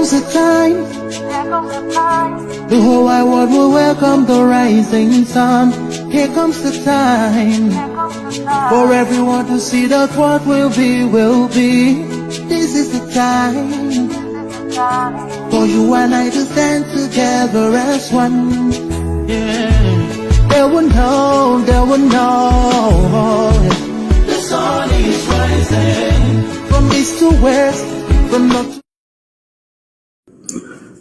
comes the time. The whole wide world will welcome the rising sun. Here comes the time for everyone to see that what will be, will be. This is the time for you and I to stand together as one. Yeah. They will know, they will know. The sun is rising from east to west, from north to...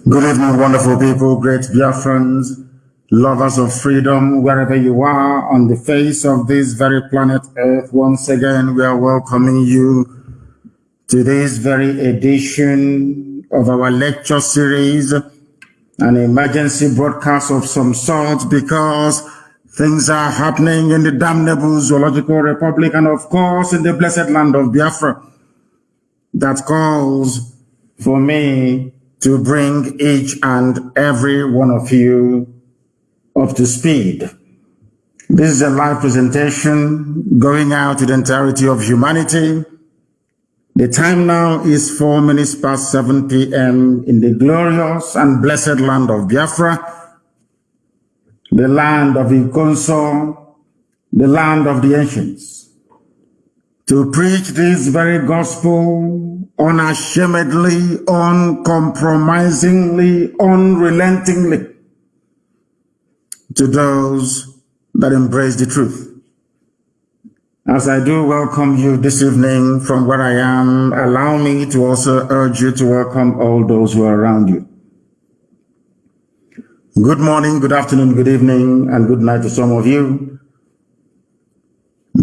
Good evening, wonderful people, great Biafrans, lovers of freedom, wherever you are on the face of this very planet Earth. Once again, we are welcoming you to this very edition of our lecture series, an emergency broadcast of some sort, because things are happening in the damnable Zoological Republic and, of course, in the blessed land of Biafra, that calls for me to bring each and every one of you up to speed. This is a live presentation going out to the entirety of humanity. The time now is 4 minutes past 7 p.m. in the glorious and blessed land of Biafra, the land of Ikonso, the land of the ancients, to preach this very gospel unashamedly, uncompromisingly, unrelentingly to those that embrace the truth. As I do welcome you this evening from where I am, allow me to also urge you to welcome all those who are around you. Good morning, good afternoon, good evening, and good night to some of you.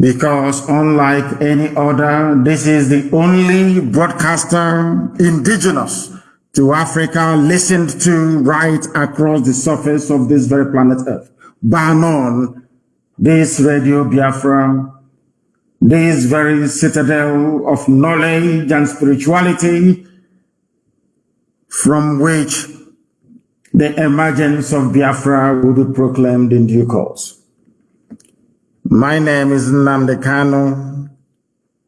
Because unlike any other, this is the only broadcaster indigenous to Africa listened to right across the surface of this very planet Earth. Bar none, this Radio Biafra, this very citadel of knowledge and spirituality from which the emergence of Biafra will be proclaimed in due course. My name is Nnamdi KANU.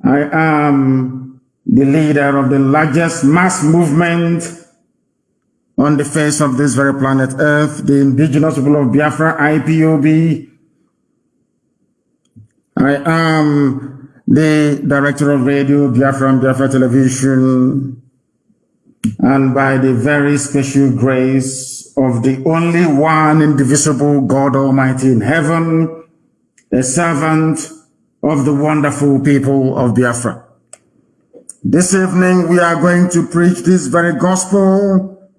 I am the leader of the largest mass movement on the face of this very planet Earth, the indigenous people of Biafra, IPOB. I am the director of radio, Biafra and Biafra Television, and by the very special grace of the only one indivisible God Almighty in heaven, a servant of the wonderful people of Biafra. This evening, we are going to preach this very gospel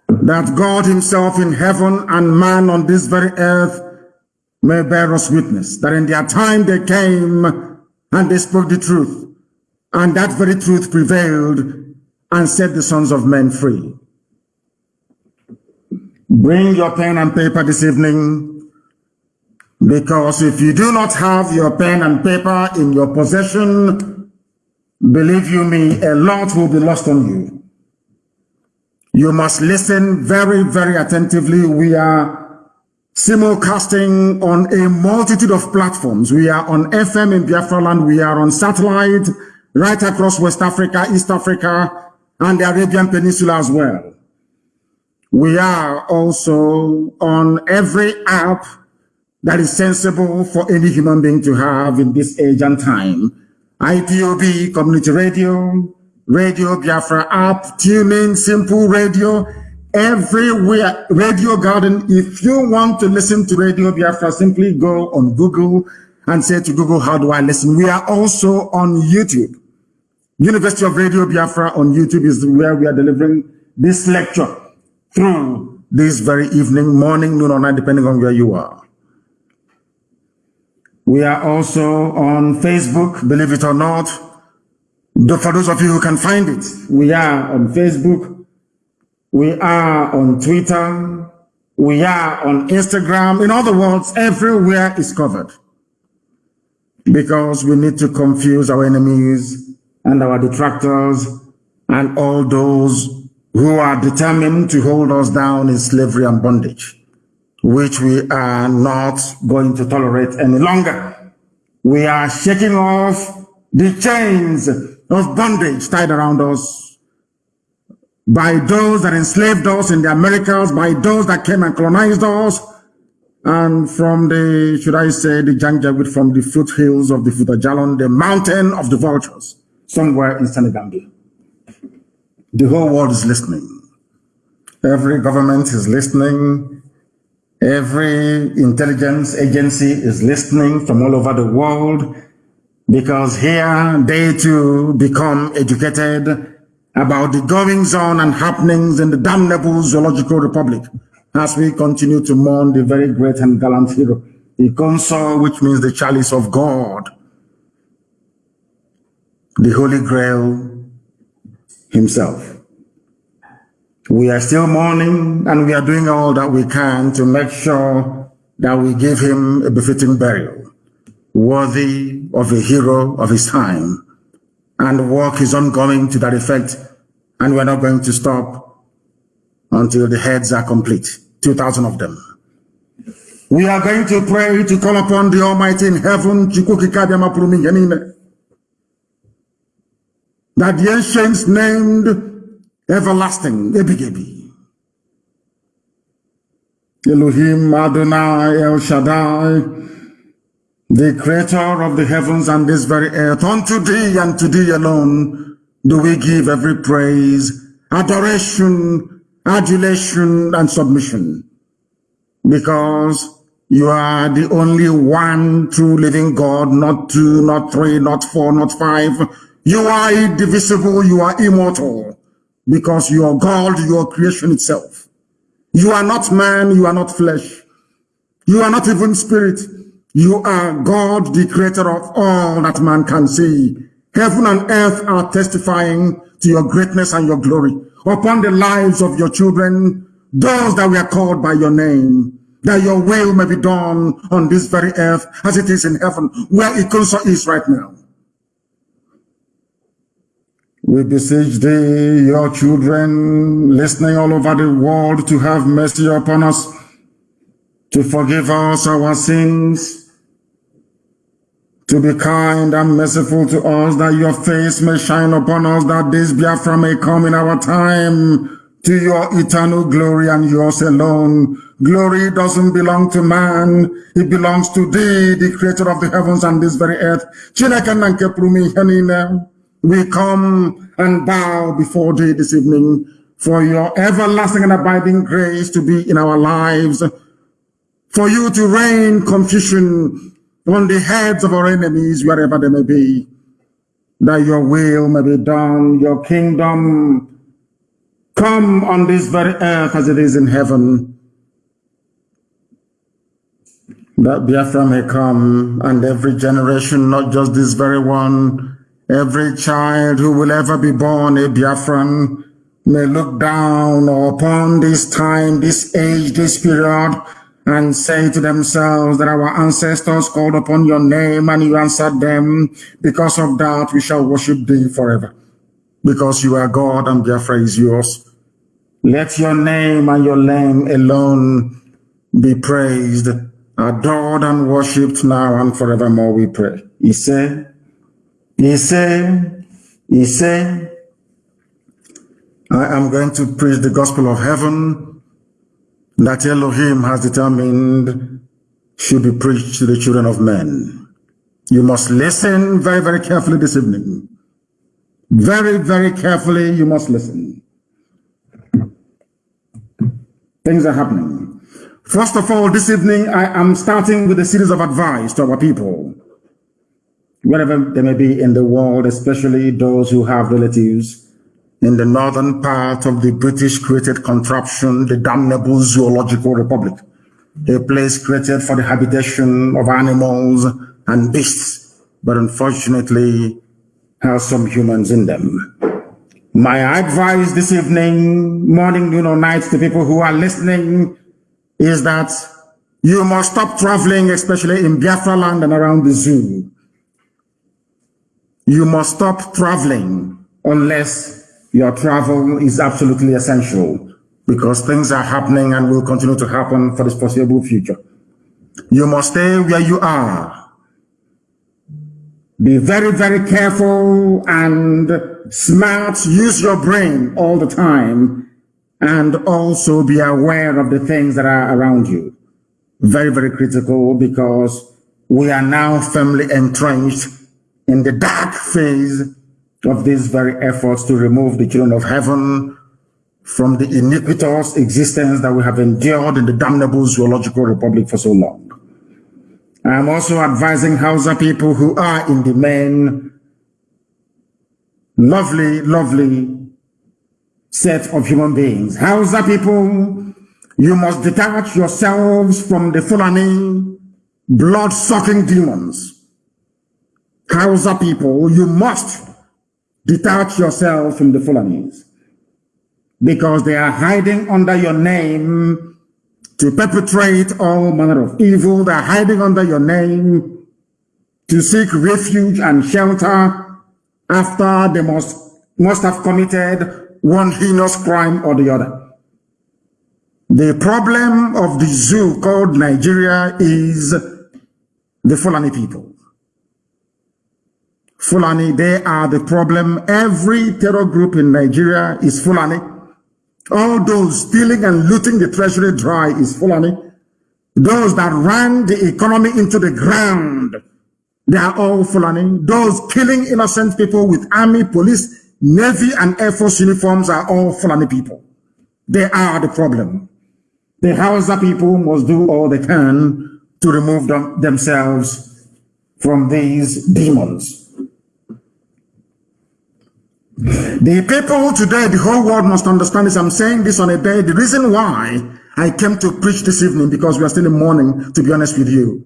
that God himself in heaven and man on this very earth may bear us witness, that in their time they came and they spoke the truth, and that very truth prevailed and set the sons of men free. Bring your pen and paper this evening, because if you do not have your pen and paper in your possession, believe you me, a lot will be lost on you. You must listen very, very attentively. We are simulcasting on a multitude of platforms. We are on FM in Biafra land. We are on satellite right across West Africa, East Africa, and the Arabian Peninsula as well. We are also on every app that is sensible for any human being to have in this age and time. IPOB, Community Radio, Radio Biafra app, TuneIn, Simple Radio, everywhere, Radio Garden. If you want to listen to Radio Biafra, simply go on Google and say to Google, how do I listen? We are also on YouTube. University of Radio Biafra on YouTube is where we are delivering this lecture through this very evening, morning, noon, or night, depending on where you are. We are also on Facebook, believe it or not. For those of you who can find it, we are on Facebook. We are on Twitter. We are on Instagram. In other words, everywhere is covered. Because we need to confuse our enemies and our detractors and all those who are determined to hold us down in slavery and bondage, which we are not going to tolerate any longer. We are shaking off the chains of bondage tied around us by those that enslaved us in the Americas, by those that came and colonized us, and from the, should I say, the Janjaweed, from the foothills of the Futajalon, the mountain of the vultures, somewhere in Senegambia. The whole world is listening. Every government is listening. Every intelligence agency is listening from all over the world, because here they too become educated about the goings on and happenings in the damnable Zoological Republic, as we continue to mourn the very great and gallant hero, the Consol, which means the chalice of God, the Holy Grail himself. We are still mourning, and we are doing all that we can to make sure that we give him a befitting burial, worthy of a hero of his time, and work is ongoing to that effect, and we're not going to stop until the heads are complete, 2,000 of them. We are going to pray to call upon the Almighty in heaven, that the ancients named everlasting, Ebigebi, Elohim, Adonai, El Shaddai, the creator of the heavens and this very earth, unto thee and to thee alone do we give every praise, adoration, adulation, and submission, because you are the only one true living God, not two, not three, not four, not five. You are indivisible, you are immortal, because you are God, you are creation itself. You are not man, you are not flesh. You are not even spirit. You are God, the creator of all that man can see. Heaven and earth are testifying to your greatness and your glory upon the lives of your children, those that were called by your name, that your will may be done on this very earth as it is in heaven, where Ikonso is right now. We beseech thee, your children, listening all over the world, to have mercy upon us, to forgive us our sins, to be kind and merciful to us, that your face may shine upon us, that this Biafra may come in our time, to your eternal glory and yours alone. Glory doesn't belong to man, it belongs to thee, the creator of the heavens and this very earth. We come and bow before thee this evening for your everlasting and abiding grace to be in our lives, for you to rain confusion on the heads of our enemies wherever they may be, that your will may be done, your kingdom come on this very earth as it is in heaven, that Biafra may come, and every generation, not just this very one, every child who will ever be born a Biafran may look down upon this time, this age, this period, and say to themselves that our ancestors called upon your name and you answered them. Because of that, we shall worship thee forever, because you are God and Biafra is yours. Let your name and your name alone be praised, adored, and worshipped now and forevermore, we pray. He said, I am going to preach the gospel of heaven that Elohim has determined should be preached to the children of men. You must listen very, very carefully this evening. Very, very carefully, you must listen. Things are happening. First of all, this evening, I am starting with a series of advice to our people, wherever they may be in the world, especially those who have relatives in the northern part of the British-created contraption, the damnable Zoological Republic, a place created for the habitation of animals and beasts, but unfortunately has some humans in them. My advice this evening, morning, noon, or night to people who are listening is that you must stop traveling, especially in Biafra land and around the zoo. You must stop traveling unless your travel is absolutely essential, because things are happening and will continue to happen for the foreseeable future. You must stay where you are. Be very, very careful and smart, use your brain all the time, and also be aware of the things that are around you. Very, very critical, because we are now firmly entrenched in the dark phase of these very efforts to remove the children of heaven from the iniquitous existence that we have endured in the damnable zoological republic for so long. I am also advising Hausa people who are in the main lovely, lovely set of human beings. Hausa people, you must detach yourselves from the Fulani blood-sucking demons. Hausa people, you must detach yourself from the Fulanis, because they are hiding under your name to perpetrate all manner of evil. They are hiding under your name to seek refuge and shelter after they must have committed one heinous crime or the other. The problem of the zoo called Nigeria is the Fulani people. Fulani, they are the problem. Every terror group in Nigeria is Fulani. All those stealing and looting the treasury dry is Fulani. Those that ran the economy into the ground, they are all Fulani. Those killing innocent people with army, police, navy, and air force uniforms are all Fulani people. They are the problem. The Hausa people must do all they can to remove themselves from these demons. The people today, the whole world must understand this. I'm saying this on a day. The reason why I came to preach this evening, because we are still in mourning, to be honest with you.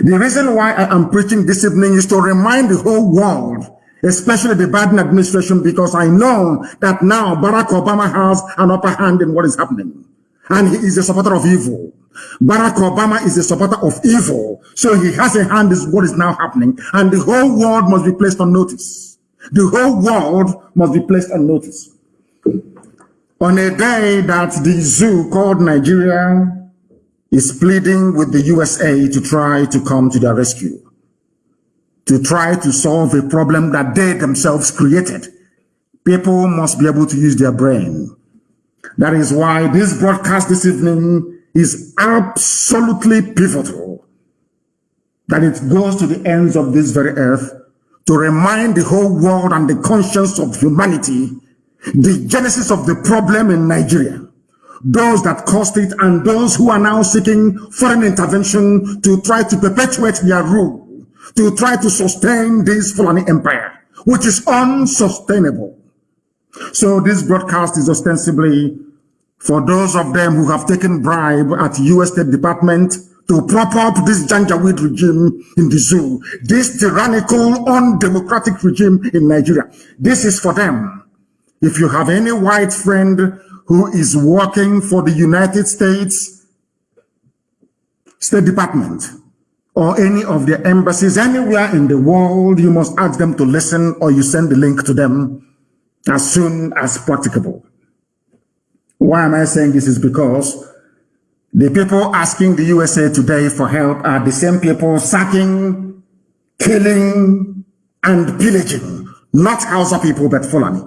The reason why I am preaching this evening is to remind the whole world, especially the Biden administration, because I know that now Barack Obama has an upper hand in what is happening. And he is a supporter of evil. Barack Obama is a supporter of evil. So he has a hand in what is now happening. And the whole world must be placed on notice. The whole world must be placed on notice. On a day that the zoo called Nigeria is pleading with the USA to try to come to their rescue, to try to solve a problem that they themselves created, people must be able to use their brain. That is why this broadcast this evening is absolutely pivotal, that it goes to the ends of this very earth, to remind the whole world and the conscience of humanity the genesis of the problem in Nigeria, those that caused it, and those who are now seeking foreign intervention to try to perpetuate their rule, to try to sustain this Fulani empire, which is unsustainable. So this broadcast is ostensibly for those of them who have taken bribe at US State Department to prop up this Janjaweed regime in the zoo, this tyrannical, undemocratic regime in Nigeria. This is for them. If you have any white friend who is working for the United States State Department or any of their embassies anywhere in the world, you must ask them to listen, or you send the link to them as soon as practicable. Why am I saying this? Is because the people asking the USA today for help are the same people sacking, killing, and pillaging, not Hausa people, but Fulani.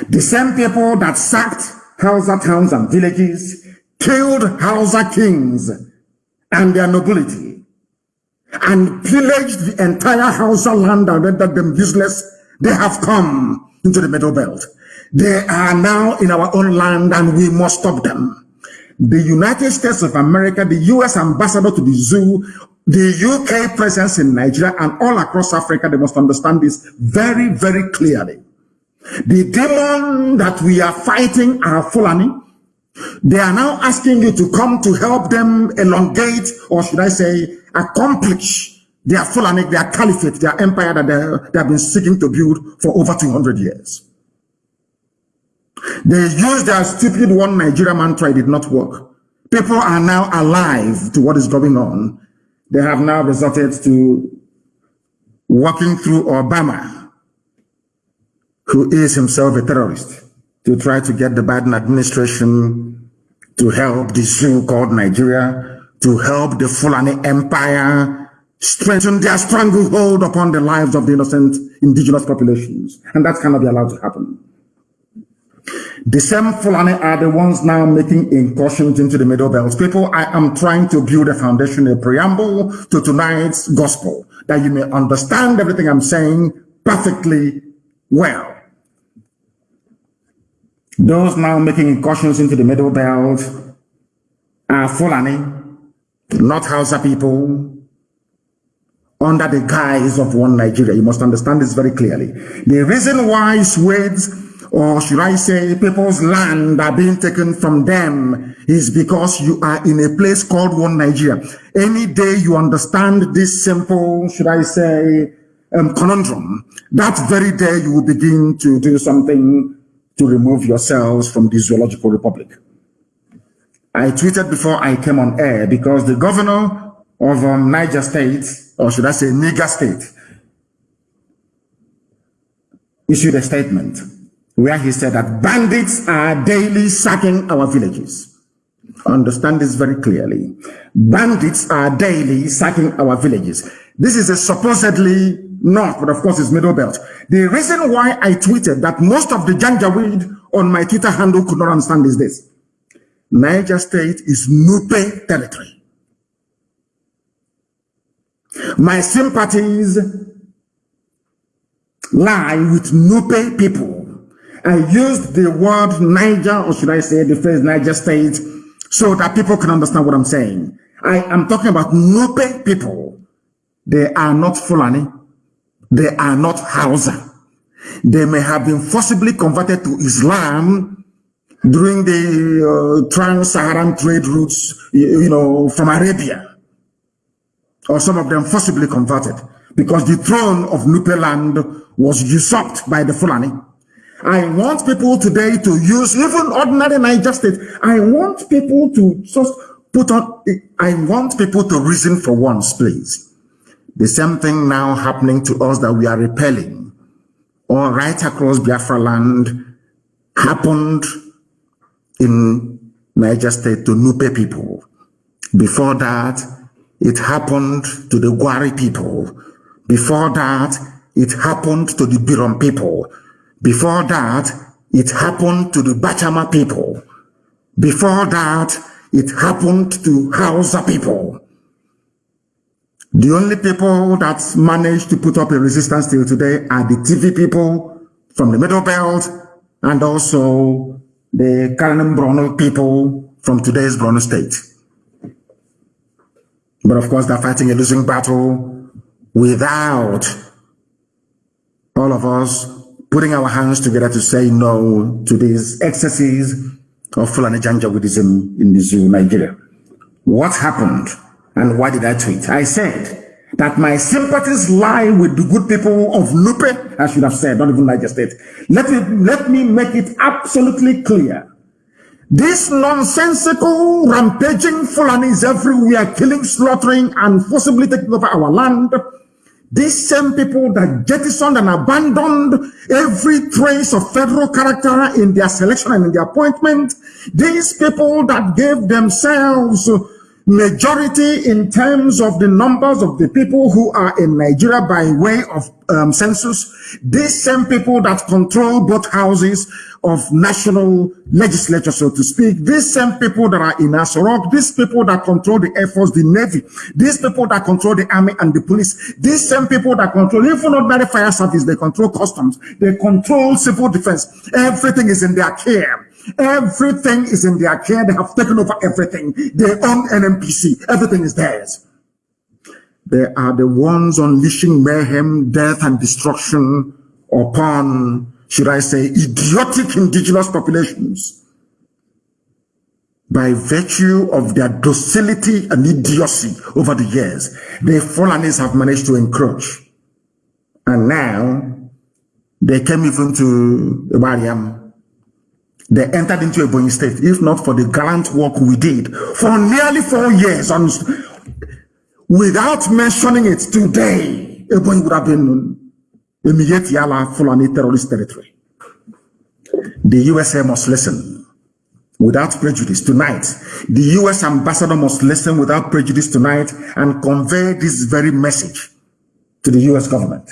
The same people that sacked Hausa towns and villages, killed Hausa kings and their nobility, and pillaged the entire Hausa land and rendered them useless, they have come into the Middle Belt. They are now in our own land, and we must stop them. The United States of America, the US ambassador to the zoo, the UK presence in Nigeria, and all across Africa, they must understand this very, very clearly. The demon that we are fighting are Fulani. They are now asking you to come to help them elongate, or should I say, accomplish their Fulani, their caliphate, their empire that they have been seeking to build for over 200 years. They used their stupid one Nigeria mantra, it did not work. People are now alive to what is going on. They have now resorted to walking through Obama, who is himself a terrorist, to try to get the Biden administration to help the zoo called Nigeria, to help the Fulani empire strengthen their stranglehold upon the lives of the innocent indigenous populations. And that cannot be allowed to happen. The same Fulani are the ones now making incursions into the Middle Belt. People, I am trying to build a foundation, a preamble to tonight's gospel, that you may understand everything I'm saying perfectly well. Those now making incursions into the Middle Belt are Fulani, not Hausa people, under the guise of one Nigeria. You must understand this very clearly. The reason why Swedes, or should I say people's land, are being taken from them is because you are in a place called one Nigeria. Any day you understand this simple, should I say, conundrum, that very day you will begin to do something to remove yourselves from the zoological republic. I tweeted before I came on air because the governor of Niger State, or should I say Niger State, issued a statement where he said that bandits are daily sacking our villages. Understand this very clearly. Bandits are daily sacking our villages. This is a supposedly north, but of course it's Middle Belt. The reason why I tweeted that most of the Janjaweed on my Twitter handle could not understand is this. Niger State is Nupe territory. My sympathies lie with Nupe people. I used the word Niger, or should I say the phrase Niger State, so that people can understand what I'm saying. I am talking about Nupe people. They are not Fulani. They are not Hausa. They may have been forcibly converted to Islam during the trans-Saharan trade routes, from Arabia. Or some of them forcibly converted, because the throne of Nupe land was usurped by the Fulani. I want people today to use even ordinary Niger State. I want people to just I want people to reason for once, please. The same thing now happening to us that we are repelling, or right across Biafra land, happened in Niger State to Nupe people. Before that, it happened to the Gwari people. Before that, it happened to the Birom people. Before that, it happened to the Bachama people. Before that, it happened to Hausa people. The only people that managed to put up a resistance till today are the TV people from the Middle Belt and also the Kanem Brono people from today's Brono State. But of course, they're fighting a losing battle without all of us putting our hands together to say no to these excesses of Fulani Janjaweedism in the zoo, Nigeria. What happened and why did I tweet? I said that my sympathies lie with the good people of Nupe, I should have said, not even Niger State. Let me make it absolutely clear. These nonsensical, rampaging Fulanis everywhere, killing, slaughtering, and forcibly taking over our land, these same people that jettisoned and abandoned every trace of federal character in their selection and in their appointment, these people that gave themselves majority in terms of the numbers of the people who are in Nigeria by way of census, these same people that control both houses of national legislature, so to speak, these same people that are in Asorok, these people that control the Air Force, the Navy, these people that control the Army and the police, these same people that control even ordinary fire service, they control customs, they control civil defense, everything is in their care. Everything is in their care. They have taken over everything. They own NMPC. Everything is theirs. They are the ones unleashing mayhem, death, and destruction upon, should I say, idiotic indigenous populations by virtue of their docility and idiocy over the years. The Fulanis have managed to encroach. And now, they came even to Ibariam. They entered into Ebonyi State, if not for the gallant work we did for nearly 4 years. Without mentioning it today, Ebonyi would have been immediate Yala Fulani terrorist territory. The USA must listen. without prejudice tonight. The U.S. ambassador must listen without prejudice tonight and convey this very message to the U.S. government.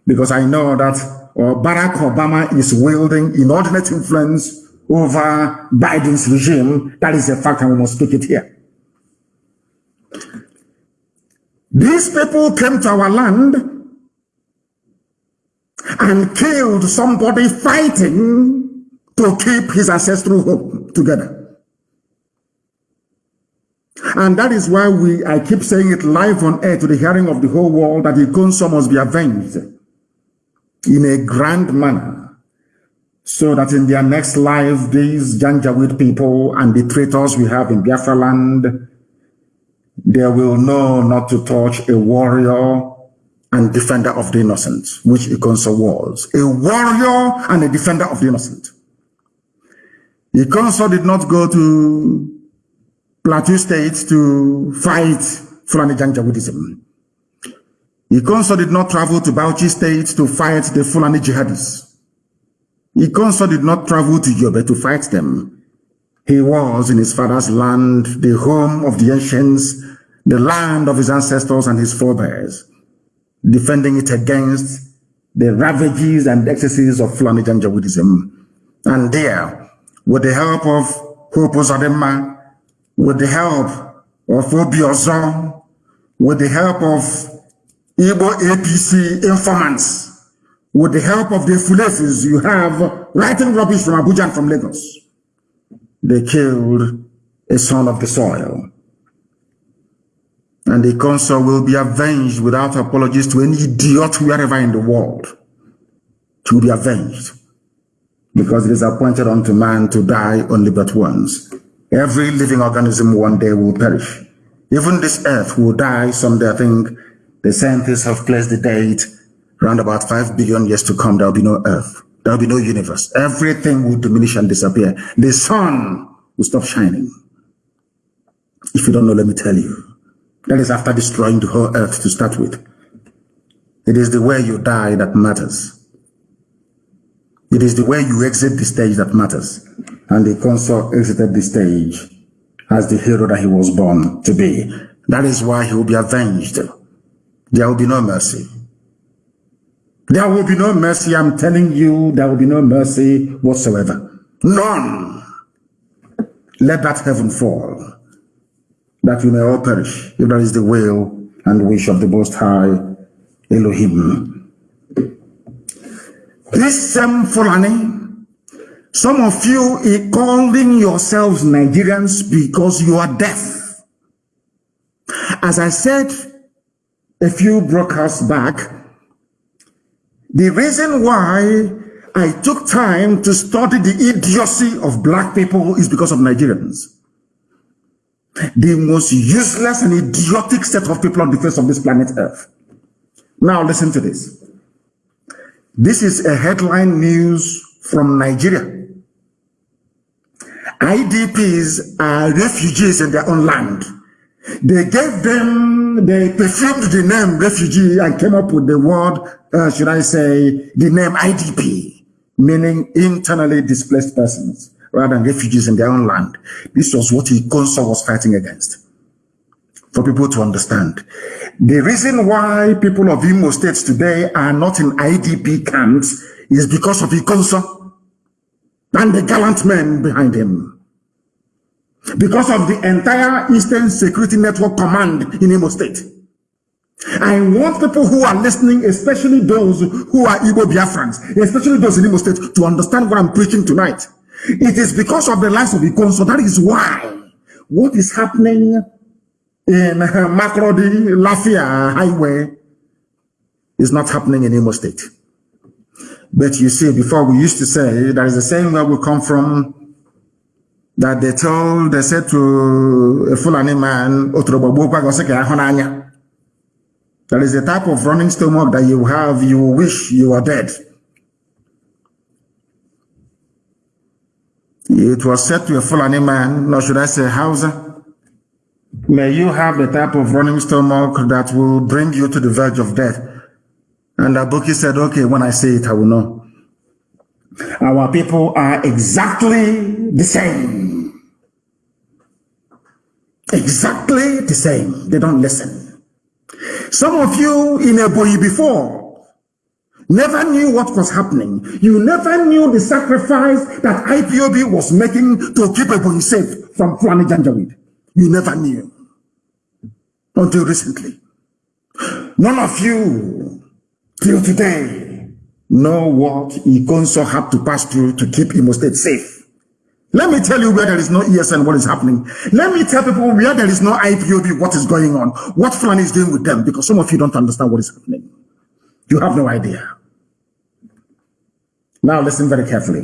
Because I know that Barack Obama is wielding inordinate influence over Biden's regime. That is a fact, and we must speak it here. These people came to our land and killed somebody fighting to keep his ancestral home together. And that is why I keep saying it live on air to the hearing of the whole world that the Ikonso must be avenged in a grand manner, so that in their next life, these Janjaweed people and the traitors we have in Biafra land, they will know not to touch a warrior and defender of the innocent, which Ikonso was. A warrior and a defender of the innocent. Ikonso did not go to Plateau State to fight Fulani Janjaweedism. Ikonso did not travel to Bauchi State to fight the Fulani jihadists. Ikonso did not travel to Yobe to fight them. He was in his father's land, the home of the ancients, the land of his ancestors and his forebears, defending it against the ravages and excesses of Fulani Janjaweedism. And there, with the help of Hope Ozadema, with the help of Obiozon, with the help of Igbo APC informants, with the help of the Fulefis you have writing rubbish from Abuja and from Lagos, they killed a son of the soil. And the Ikonso will be avenged without apologies to any idiot wherever in the world. To be avenged. Because it is appointed unto man to die only but once. Every living organism one day will perish. Even this earth will die someday. I think the scientists have placed the date around about 5 billion years to come. There will be no earth. There will be no universe. Everything will diminish and disappear. The sun will stop shining. If you don't know, let me tell you. That is after destroying the whole earth to start with. It is the way you die that matters. It is the way you exit the stage that matters. And the Ikonso exited the stage as the hero that he was born to be. That is why he will be avenged. There will be no mercy. There will be no mercy. I'm telling you, there will be no mercy whatsoever. None. Let that heaven fall, that we may all perish, if that is the will and wish of the Most High Elohim. This same Fulani, some of you are calling yourselves Nigerians because you are deaf. As I said a few broadcasts back, the reason why I took time to study the idiocy of black people is because of Nigerians. The most useless and idiotic set of people on the face of this planet Earth. Now listen to this. This is a headline news from Nigeria. IDPs are refugees in their own land. They perfumed the name refugee and came up with the word, should I say, the name IDP, meaning internally displaced persons, rather than refugees in their own land. This was what Ikonso was fighting against. For people to understand. The reason why people of Imo states today are not in IDP camps is because of Ikonso and the gallant men behind him. Because of the entire Eastern Security Network Command in Imo State. I want people who are listening, especially those who are Igbo Biafrans, especially those in Imo State, to understand what I'm preaching tonight. It is because of the lives of Ikonso. That is why what is happening in Makurdi, Lafia Highway is not happening in Imo State. But you see, before we used to say, there is a saying where we come from, that they said to a Fulani man, there is a type of running stomach that you have, you wish you were dead. It was said to a Fulani man, nor should I say Hausa, may you have the type of running stomach that will bring you to the verge of death. And Abuki said, okay, when I say it, I will know. Our people are exactly the same. Exactly the same. They don't listen. Some of you in Ebonyi before never knew what was happening. You never knew the sacrifice that IPOB was making to keep Ebonyi safe from Fulani Janjaweed. You never knew. Until recently. None of you, till today, know what Ikonso had to pass through to keep Imo State safe. Let me tell you where there is no ESN, what is happening. Let me tell people where there is no IPOB, what is going on, what Fulani is doing with them, because some of you don't understand what is happening. You have no idea. Now listen very carefully.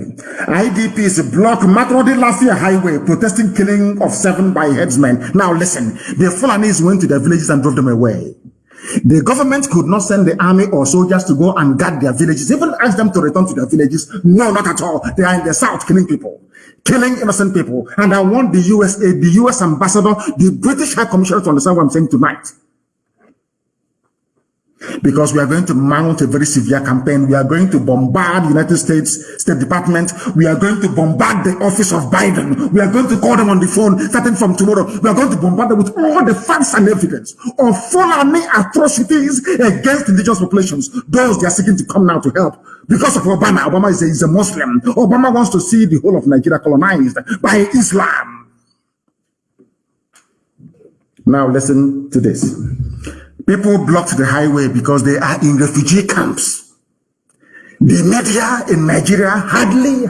IDPs block Matrodi Lafia Highway, protesting killing of 7 by herdsmen. Now listen, the Fulanis went to their villages and drove them away. The government could not send the army or soldiers to go and guard their villages, even ask them to return to their villages. No, not at all. They are in the south killing people, killing innocent people. And I want the USA, the US ambassador, the British High Commissioner to understand what I'm saying tonight. Because we are going to mount a very severe campaign. We are going to bombard the United States State Department. We are going to bombard the office of Biden. We are going to call them on the phone starting from tomorrow. We are going to bombard them with all the facts and evidence of Fulani atrocities against indigenous populations. Those they are seeking to come now to help. Because of Obama. Obama is a Muslim. Obama wants to see the whole of Nigeria colonized by Islam. Now listen to this. People blocked the highway because they are in refugee camps. The media in Nigeria hardly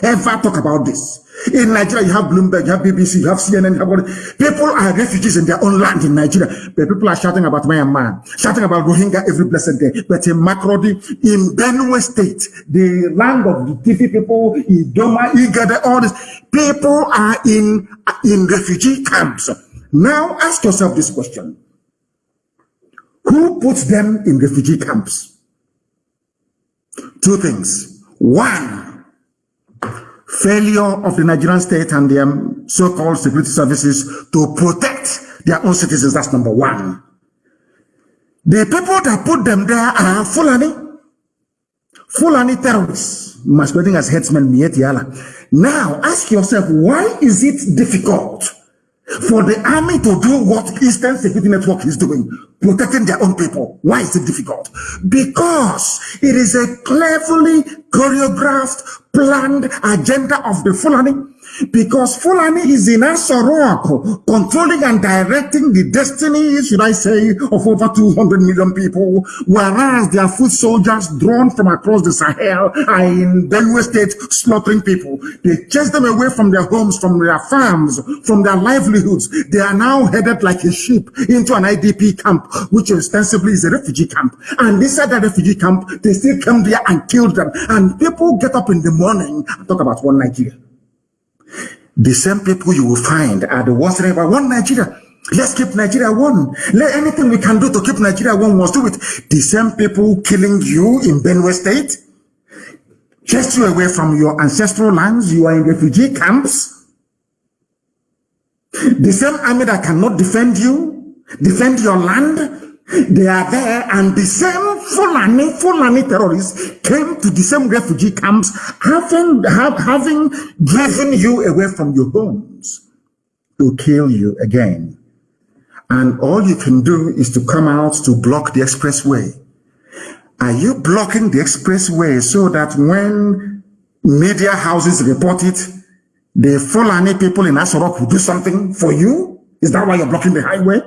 ever talk about this. In Nigeria, you have Bloomberg, you have BBC, you have CNN, you have people are refugees in their own land in Nigeria. But people are shouting about Myanmar, shouting about Rohingya every blessed day. But in Makrodi, in Benue State, the land of the Tifi people, Idoma, Igade, all this, people are in refugee camps. Now ask yourself this question. Who puts them in refugee camps? 2 things. 1, failure of the Nigerian state and their so-called security services to protect their own citizens. That's number 1. The people that put them there are Fulani terrorists, masquerading as herdsmen, Mietiala. Now ask yourself, why is it difficult for the army to do what Eastern Security Network is doing, protecting their own people? Why is it difficult? Because it is a cleverly choreographed, planned agenda of the Fulani. Because Fulani is in Asorok, controlling and directing the destiny, should I say, of over 200 million people, whereas their foot soldiers drawn from across the Sahel are in Benue State slaughtering people. They chase them away from their homes, from their farms, from their livelihoods. They are now headed like a sheep into an IDP camp, which ostensibly is a refugee camp. And inside that refugee camp, they still come there and kill them. And people get up in the morning and talk about one Nigeria. The same people you will find are the ones saying about one Nigeria. Let's keep Nigeria one. Let anything we can do to keep Nigeria one, must do it. The same people killing you in Benue State, chase you away from your ancestral lands. You are in refugee camps. The same army that cannot defend you, defend your land, they are there, and the same Fulani terrorists came to the same refugee camps, having driven you away from your homes to kill you again. And all you can do is to come out to block the expressway. Are you blocking the expressway so that when media houses report it, the Fulani people in Asorok will do something for you? Is that why you're blocking the highway?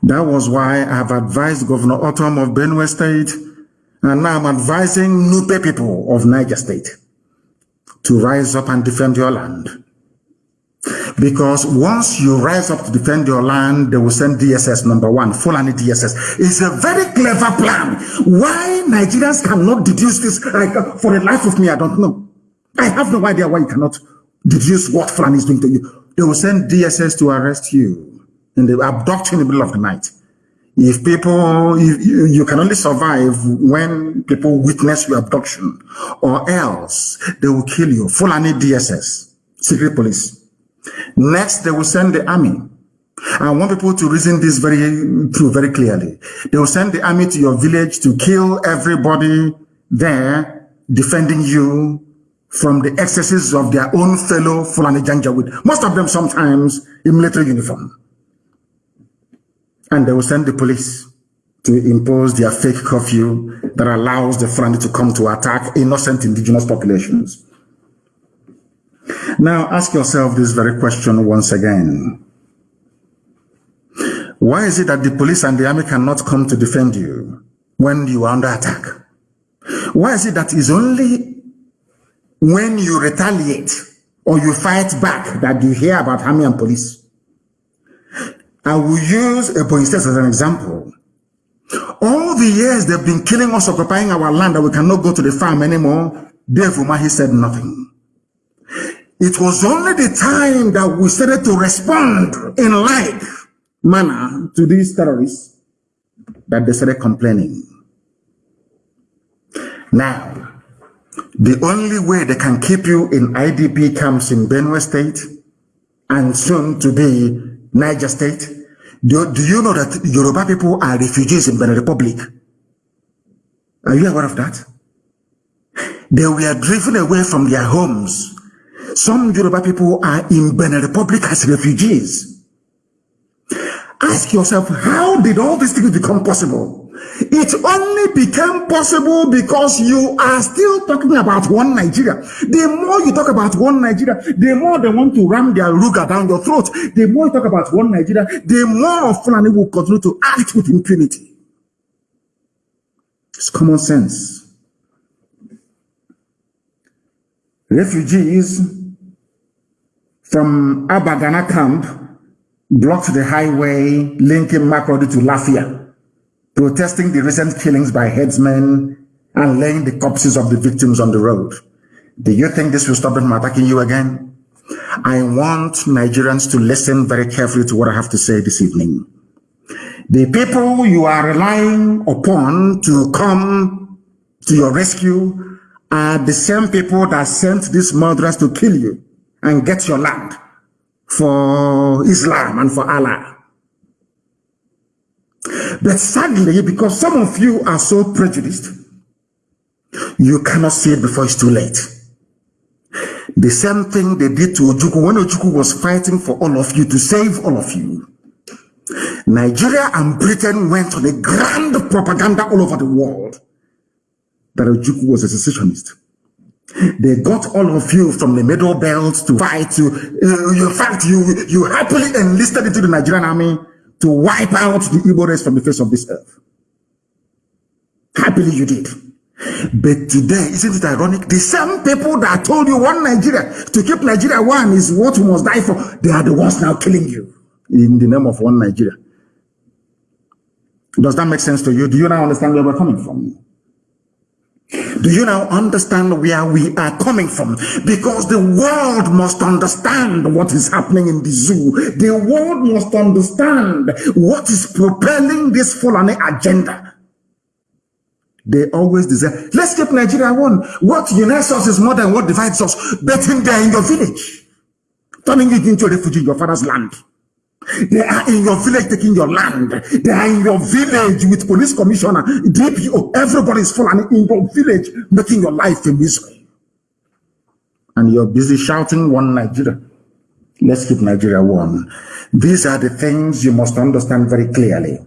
That was why I have advised Governor Autumn of Benue State, and now I'm advising Nupe people of Niger State to rise up and defend your land. Because once you rise up to defend your land, they will send DSS, number 1, Fulani DSS. It's a very clever plan. Why Nigerians cannot deduce this? For the life of me, I don't know. I have no idea why you cannot deduce what Fulani is doing to you. They will send DSS to arrest you. And they abduct you in the middle of the night. If you can only survive when people witness your abduction, or else they will kill you. Fulani DSS, secret police. Next, they will send the army. I want people to reason this very clearly. They will send the army to your village to kill everybody there defending you from the excesses of their own fellow Fulani Janjaweed, most of them sometimes in military uniform. And they will send the police to impose their fake curfew that allows the Fulani to come to attack innocent indigenous populations. Now ask yourself this very question once again. Why is it that the police and the army cannot come to defend you when you are under attack? Why is it that it's only when you retaliate or you fight back that you hear about army and police? I will use Ebonyi State as an example. All the years they've been killing us, occupying our land, that we cannot go to the farm anymore, Dave Umahi said nothing. It was only the time that we started to respond in like manner to these terrorists that they started complaining. Now, the only way they can keep you in IDP camps in Benue State and soon to be Niger State, do you know that Yoruba people are refugees in Benin Republic? Are you aware of that? They were driven away from their homes. Some Yoruba people are in Benin Republic as refugees. Ask yourself, how did all these things become possible? It only became possible because you are still talking about one Nigeria. The more you talk about one Nigeria, the more they want to ram their ruga down your throat. The more you talk about one Nigeria, the more Fulani will continue to act with impunity. It's common sense. Refugees from Abagana camp blocked the highway linking Makurdi to Lafia, protesting the recent killings by herdsmen and laying the corpses of the victims on the road. Do you think this will stop them from attacking you again? I want Nigerians to listen very carefully to what I have to say this evening. The people you are relying upon to come to your rescue are the same people that sent these murderers to kill you and get your land for Islam and for Allah. But sadly, because some of you are so prejudiced, you cannot see it before it's too late. The same thing they did to Ojukwu when Ojukwu was fighting for all of you, to save all of you. Nigeria and Britain went on a grand propaganda all over the world that Ojukwu was a secessionist. They got all of you from the Middle Belt to fight. In fact, you happily enlisted into the Nigerian army to wipe out the Igbo race from the face of this earth. Happily you did. But today, isn't it ironic? The same people that told you one Nigeria, to keep Nigeria one is what we must die for, they are the ones now killing you in the name of one Nigeria. Does that make sense to you? Do you now understand where we're coming from? Do you now understand where we are coming from? Because the world must understand what is happening in the zoo. The world must understand what is propelling this Fulani agenda. They always desire, let's keep Nigeria one. What unites us is more than what divides us. But in there in your village, turning it into a refugee in your father's land. They are in your village taking your land. They are in your village with police commissioner, DPO. Everybody is Fulani in your village making your life a misery. And you're busy shouting one Nigeria. Let's keep Nigeria one. These are the things you must understand very clearly.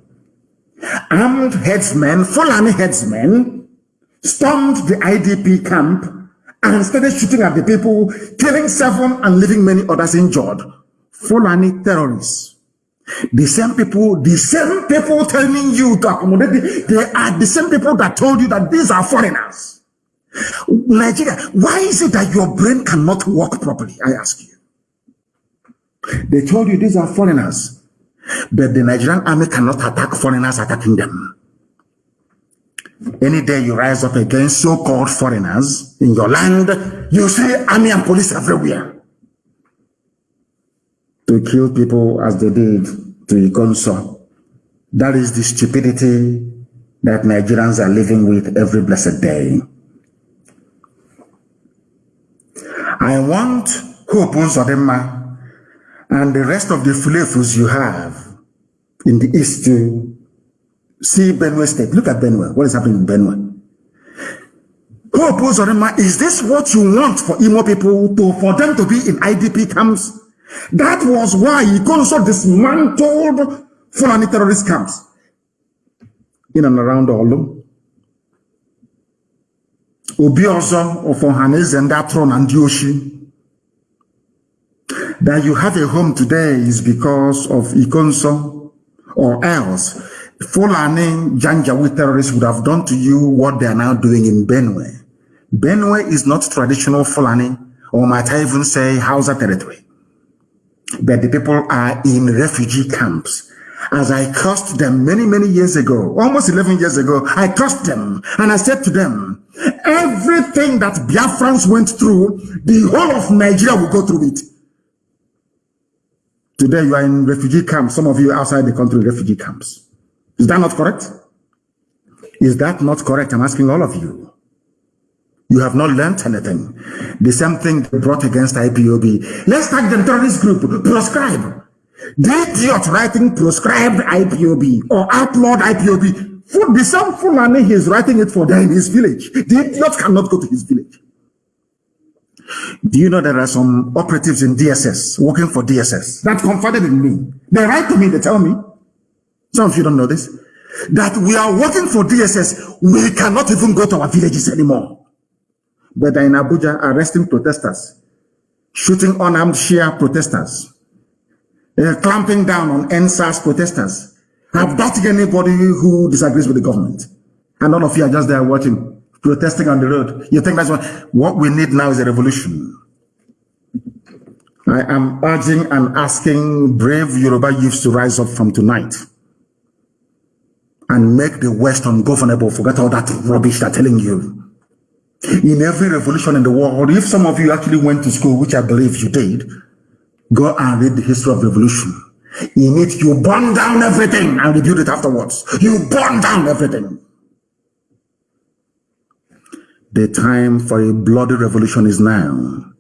Armed herdsmen, Fulani herdsmen, stormed the IDP camp and started shooting at the people, killing 7 and leaving many others injured. Fulani terrorists. The same people telling you to accommodate, they are the same people that told you that these are foreigners. Nigeria, why is it that your brain cannot work properly? I ask you. They told you these are foreigners, but the Nigerian army cannot attack foreigners attacking them. Any day you rise up against so-called foreigners in your land, you see army and police everywhere to kill people as they did to Ikonso. That is the stupidity that Nigerians are living with every blessed day. I want Hope Uzodimma and the rest of the Fulefus you have in the east to see Benue State. Look at Benue. What is happening in Benue? Hope Uzodinma, is this what you want for Imo people for them to be in IDP camps? That was why he also dismantled Fulani terrorist camps in and around Olu. Obiozo of Ohanes and Datron and Yoshi. That you have a home today is because of Ikonso, or else Fulani Janjaweed terrorists would have done to you what they are now doing in Benue. Benue is not traditional Fulani, or might I even say Hausa territory. But the people are in refugee camps. As I cursed them many years ago, almost 11 years ago, I cursed them and I said to them, everything that Biafrans went through, the whole of Nigeria will go through it. Today you are in refugee camps, some of you outside the country, refugee camps. Is that not correct? Is that not correct? I'm asking all of you. You have not learned anything. The same thing they brought against IPOB. Let's tag them terrorist group, proscribe. The idiot writing proscribed IPOB or outlawed IPOB. For the same Fulani, he's writing it for them in his village. The idiot cannot go to his village. Do you know there are some operatives in DSS, working for DSS, that confided in me? They write to me, they tell me, some of you don't know this, that we are working for DSS, we cannot even go to our villages anymore. But they're in Abuja arresting protesters, shooting unarmed Shia protesters, clamping down on NSAS protesters, abducting anybody who disagrees with the government. And all of you are just there watching, protesting on the road. You think that's what we need now is a revolution. I am urging and asking brave Yoruba youths to rise up from tonight and make the West ungovernable. Forget all that rubbish they're telling you. In every revolution in the world, if some of you actually went to school, which I believe you did, go and read the history of revolution. In it, you burn down everything and rebuild it afterwards. You burn down everything. The time for a bloody revolution is now.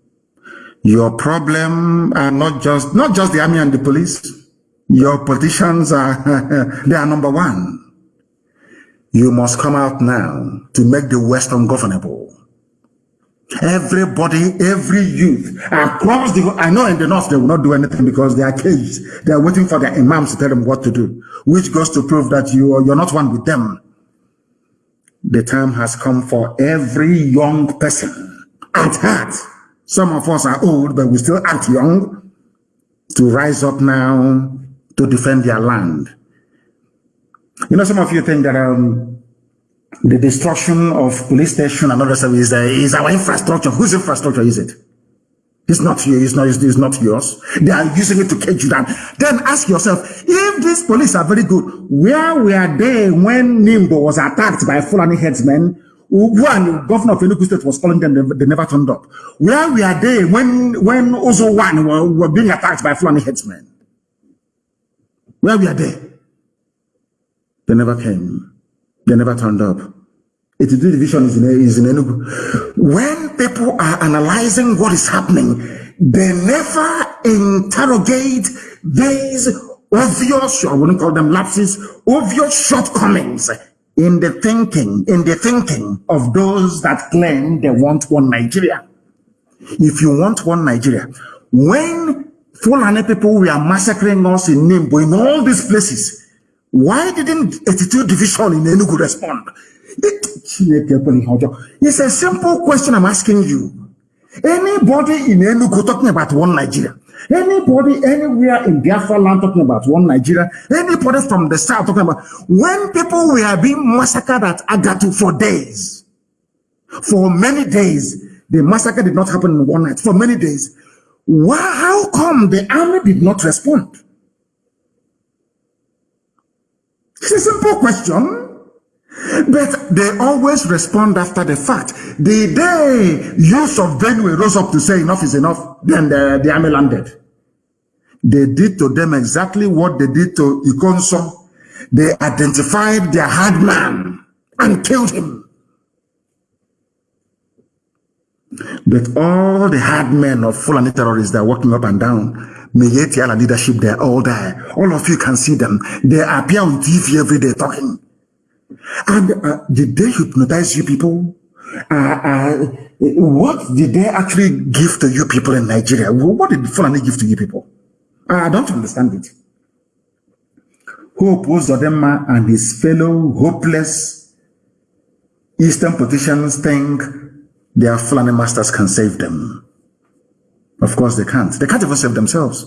Your problem are not just the army and the police. Your politicians are, they are number one. You must come out now to make the West ungovernable. Everybody, every youth across the, I know in the north they will not do anything because they are caged. They are waiting for their imams to tell them what to do, which goes to prove that you're not one with them. The time has come for every young person at heart. Some of us are old, but we still act young, to rise up now to defend their land. You know, some of you think that the destruction of police station and other services is our infrastructure. Whose infrastructure is it? It's not you. It's not yours. They are using it to cage you down. Then ask yourself, if these police are very good, where were they when Nimbo was attacked by Fulani herdsmen? One governor of Enugu State was calling them, they never turned up. Where were they when Ozo One were being attacked by Fulani herdsmen? Where were they? They never came. They never turned up. 82 division is in Enugu. When people are analyzing what is happening, they never interrogate these obvious, I wouldn't call them lapses, obvious shortcomings in the thinking of those that claim they want one Nigeria. If you want one Nigeria, when Fulani people were massacring us in Nimbo, in all these places, why didn't 82 division in Enugu respond? It's a simple question I'm asking you. Anybody in Enugu talking about one Nigeria? Anybody anywhere in Biafra land talking about one Nigeria? Anybody from the south talking about when people were being massacred at Agatu for days? For many days. The massacre did not happen in one night. For many days. How come the army did not respond? It's a simple question. But they always respond after the fact. The day youth of Benue rose up to say enough is enough, then the army landed. They did to them exactly what they did to Ikonso. They identified their herdsman and killed him. But all the herdsmen of Fulani terrorists that are walking up and down, Meyeti and leadership, they're all there. All of you can see them. They appear on TV every day talking. And did they hypnotize you people What did they actually give to you people in Nigeria? What did Fulani give to you people? I don't understand it. Hope Uzodinma and his fellow hopeless Eastern politicians think their Fulani masters can save them. Of course they can't. They can't even save themselves.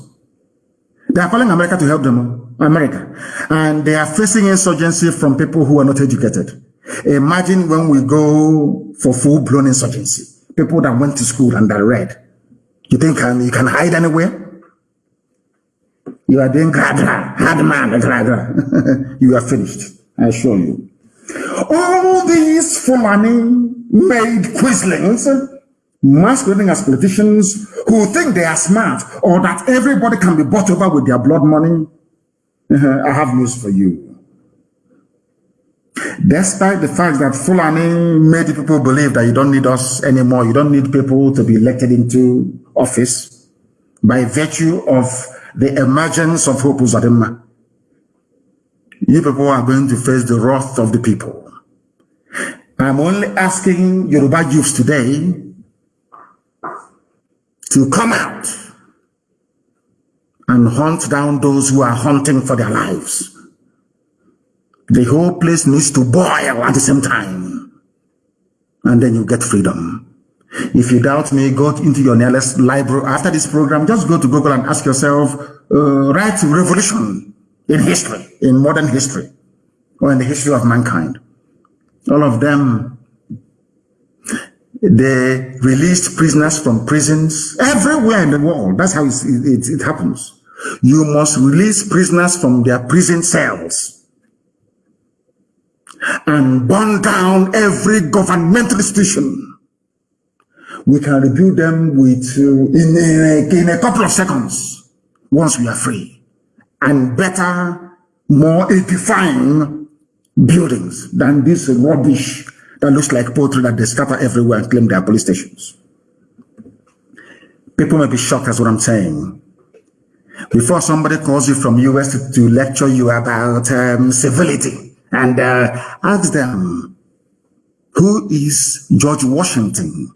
They are calling America to help them. America. And they are facing insurgency from people who are not educated. Imagine when we go for full-blown insurgency. People that went to school and that read. You think you can hide anywhere? You are doing hard man, you are finished, I assure you. All these Fulani made quislings masquerading as politicians who think they are smart or that everybody can be bought over with their blood money. I have news for you. Despite the fact that Fulani made people believe that you don't need us anymore, you don't need people to be elected into office by virtue of the emergence of Hope Uzodinma, you people are going to face the wrath of the people. I'm only asking Yoruba youths today to come out and hunt down those who are hunting for their lives. The whole place needs to boil at the same time. And then you get freedom. If you doubt me, go into your nearest library after this program. Just go to Google and ask yourself, write revolution in history, in modern history, or in the history of mankind. All of them, they released prisoners from prisons everywhere in the world. That's how it happens. You must release prisoners from their prison cells and burn down every governmental institution. We can rebuild them with in a couple of seconds once we are free, and better, more edifying buildings than this rubbish that looks like poetry that they scatter everywhere and claim they are police stations. People may be shocked at what I'm saying. Before somebody calls you from US to lecture you about civility, and ask them, who is George Washington?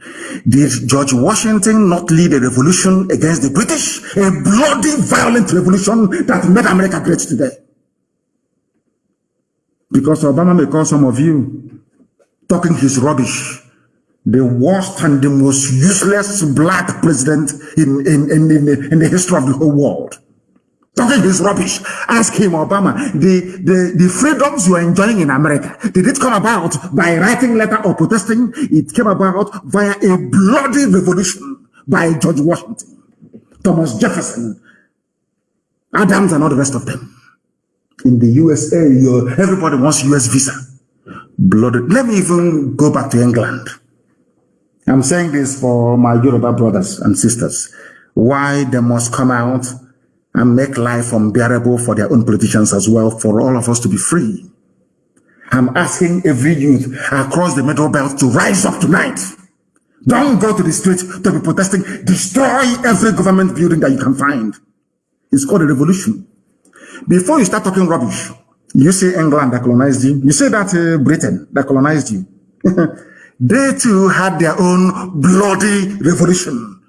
Did George Washington not lead a revolution against the British? A bloody, violent revolution that made America great today. Because Obama may call some of you talking his rubbish the worst and the most useless black president in the history of the whole world. Talking his rubbish. Ask him, Obama, the freedoms you are enjoying in America, did it come about by writing letter or protesting? It came about via a bloody revolution by George Washington, Thomas Jefferson, Adams, and all the rest of them. In the USA, everybody wants US visa. Bloody. Let me even go back to England. I'm saying this for my Yoruba brothers and sisters. Why they must come out and make life unbearable for their own politicians as well, for all of us to be free. I'm asking every youth across the Middle Belt to rise up tonight. Don't go to the streets to be protesting. Destroy every government building that you can find. It's called a revolution. Before you start talking rubbish, you say England that colonized you. You say that Britain that colonized you. They too had their own bloody revolution,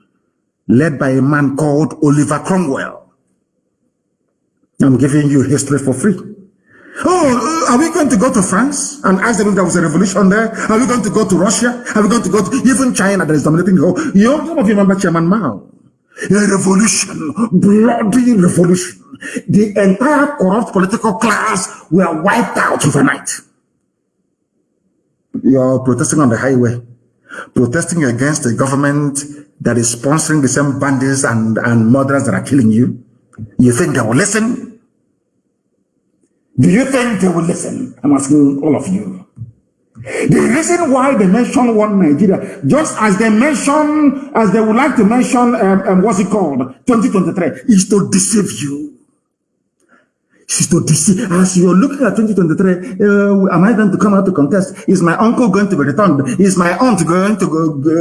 led by a man called Oliver Cromwell. I'm giving you history for free. Oh, are we going to go to France and ask them if there was a revolution there? Are we going to go to Russia? Are we going to go to even China that is dominating the whole? Some of you remember Chairman Mao. A revolution, bloody revolution. The entire corrupt political class were wiped out overnight. You're protesting on the highway, protesting against a government that is sponsoring the same bandits and murderers that are killing you. You think they will listen? Do you think they will listen? I'm asking all of you. The reason why they mention one Nigeria, just as they would like to mention, what's it called, 2023, is to deceive you. It's to deceive. As you're looking at 2023, am I going to come out to contest? Is my uncle going to be returned? Is my aunt going to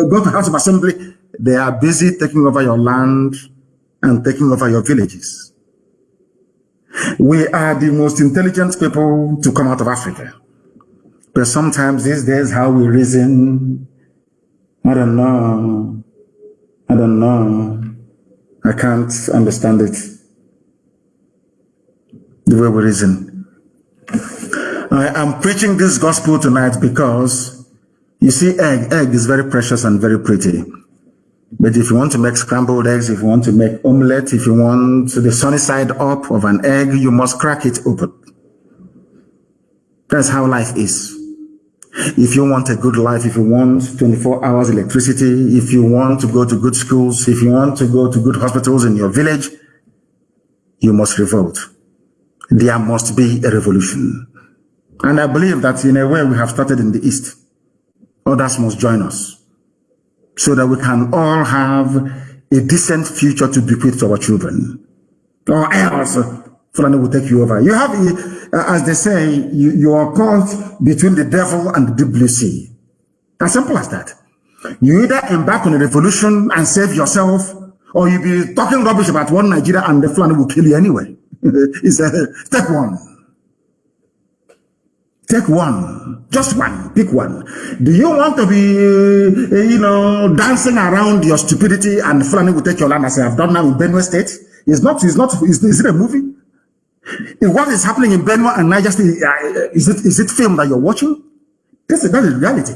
go to House of Assembly? They are busy taking over your land and taking over your villages. We are the most intelligent people to come out of Africa. But sometimes these days, how we reason, I don't know. I don't know. I can't understand it. The way we reason. I am preaching this gospel tonight because, you see, egg is very precious and very pretty. But if you want to make scrambled eggs, if you want to make omelette, if you want the sunny side up of an egg, you must crack it open. That's how life is. If you want a good life, if you want 24 hours electricity, if you want to go to good schools, if you want to go to good hospitals in your village, you must revolt. There must be a revolution. And I believe that in a way we have started in the East. Others must join us so that we can all have a decent future to bequeath to our children. Or else, Fulani will take you over. You have, as they say, you are caught between the devil and the deep blue sea. As simple as that. You either embark on a revolution and save yourself, or you'll be talking rubbish about one Nigeria and the Fulani will kill you anyway. It's step one. Take one, just one, pick one. Do you want to be, dancing around your stupidity and Fulani will take your land as I have done now in Benue State? Is it a movie? What is happening in Benue and Niger State, is it film that you're watching? That is reality.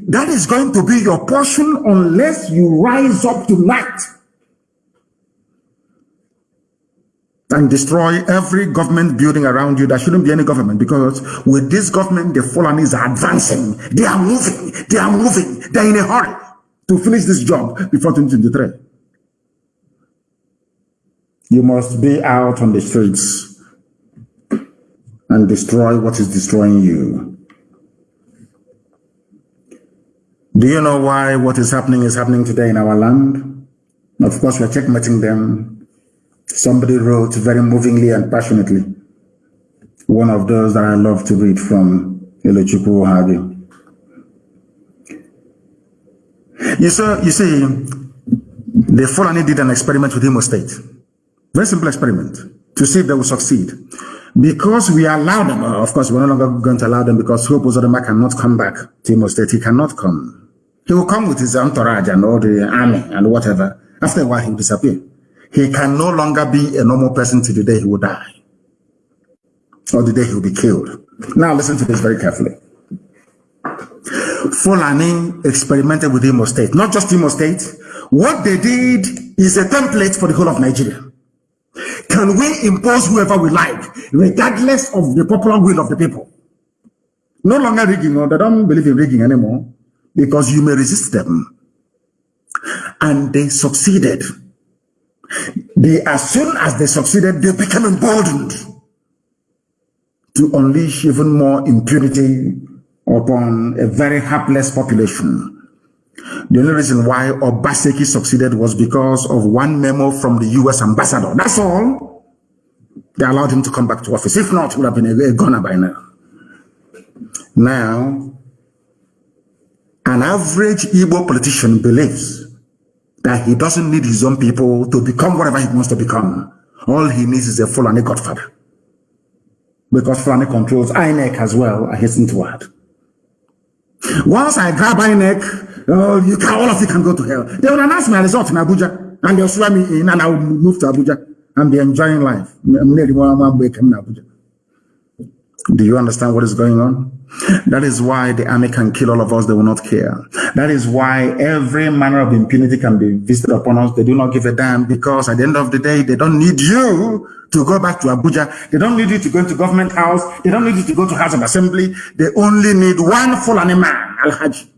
That is going to be your portion unless you rise up tonight and destroy every government building around you. There shouldn't be any government, because with this government, the Fulanis are advancing. They are moving. They're in a hurry to finish this job before 2023. You must be out on the streets and destroy what is destroying you. Do you know why what is happening today in our land? Of course, we're checkmating them. Somebody wrote very movingly and passionately, one of those that I love to read from Elechukwu Hagi. You see, the Fulani did an experiment with Imo State. Very simple experiment to see if they will succeed. Because we allow them, of course, we're no longer going to allow them, because Hope Uzodinma cannot come back to Imo State. He cannot come. He will come with his entourage and all the army and whatever. After a while, he will disappear. He can no longer be a normal person till the day he will die, or the day he will be killed. Now listen to this very carefully. Fulani experimented with Imo State, not just Imo State. What they did is a template for the whole of Nigeria. Can we impose whoever we like, regardless of the popular will of the people? No longer rigging, or they don't believe in rigging anymore, because you may resist them. And they succeeded. As soon as they succeeded, they became emboldened to unleash even more impunity upon a very hapless population. The only reason why Obaseki succeeded was because of one memo from the US ambassador. That's all. They allowed him to come back to office. If not, he would have been a goner by now. Now, an average Igbo politician believes that he doesn't need his own people to become whatever he wants to become. All he needs is a Fulani godfather. Because Fulani controls INEC as well, I hasten to add. Once I grab INEC, all of you can go to hell. They will announce my result in Abuja, and they'll swear me in, and I will move to Abuja and be enjoying life. Do you understand what is going on? That is why the army can kill all of us. They will not care. That is why every manner of impunity can be visited upon us. They do not give a damn, because at the end of the day, they don't need you to go back to Abuja. They don't need you to go into government house. They don't need you to go to House of Assembly. They only need one Fulani man, Al-Haji.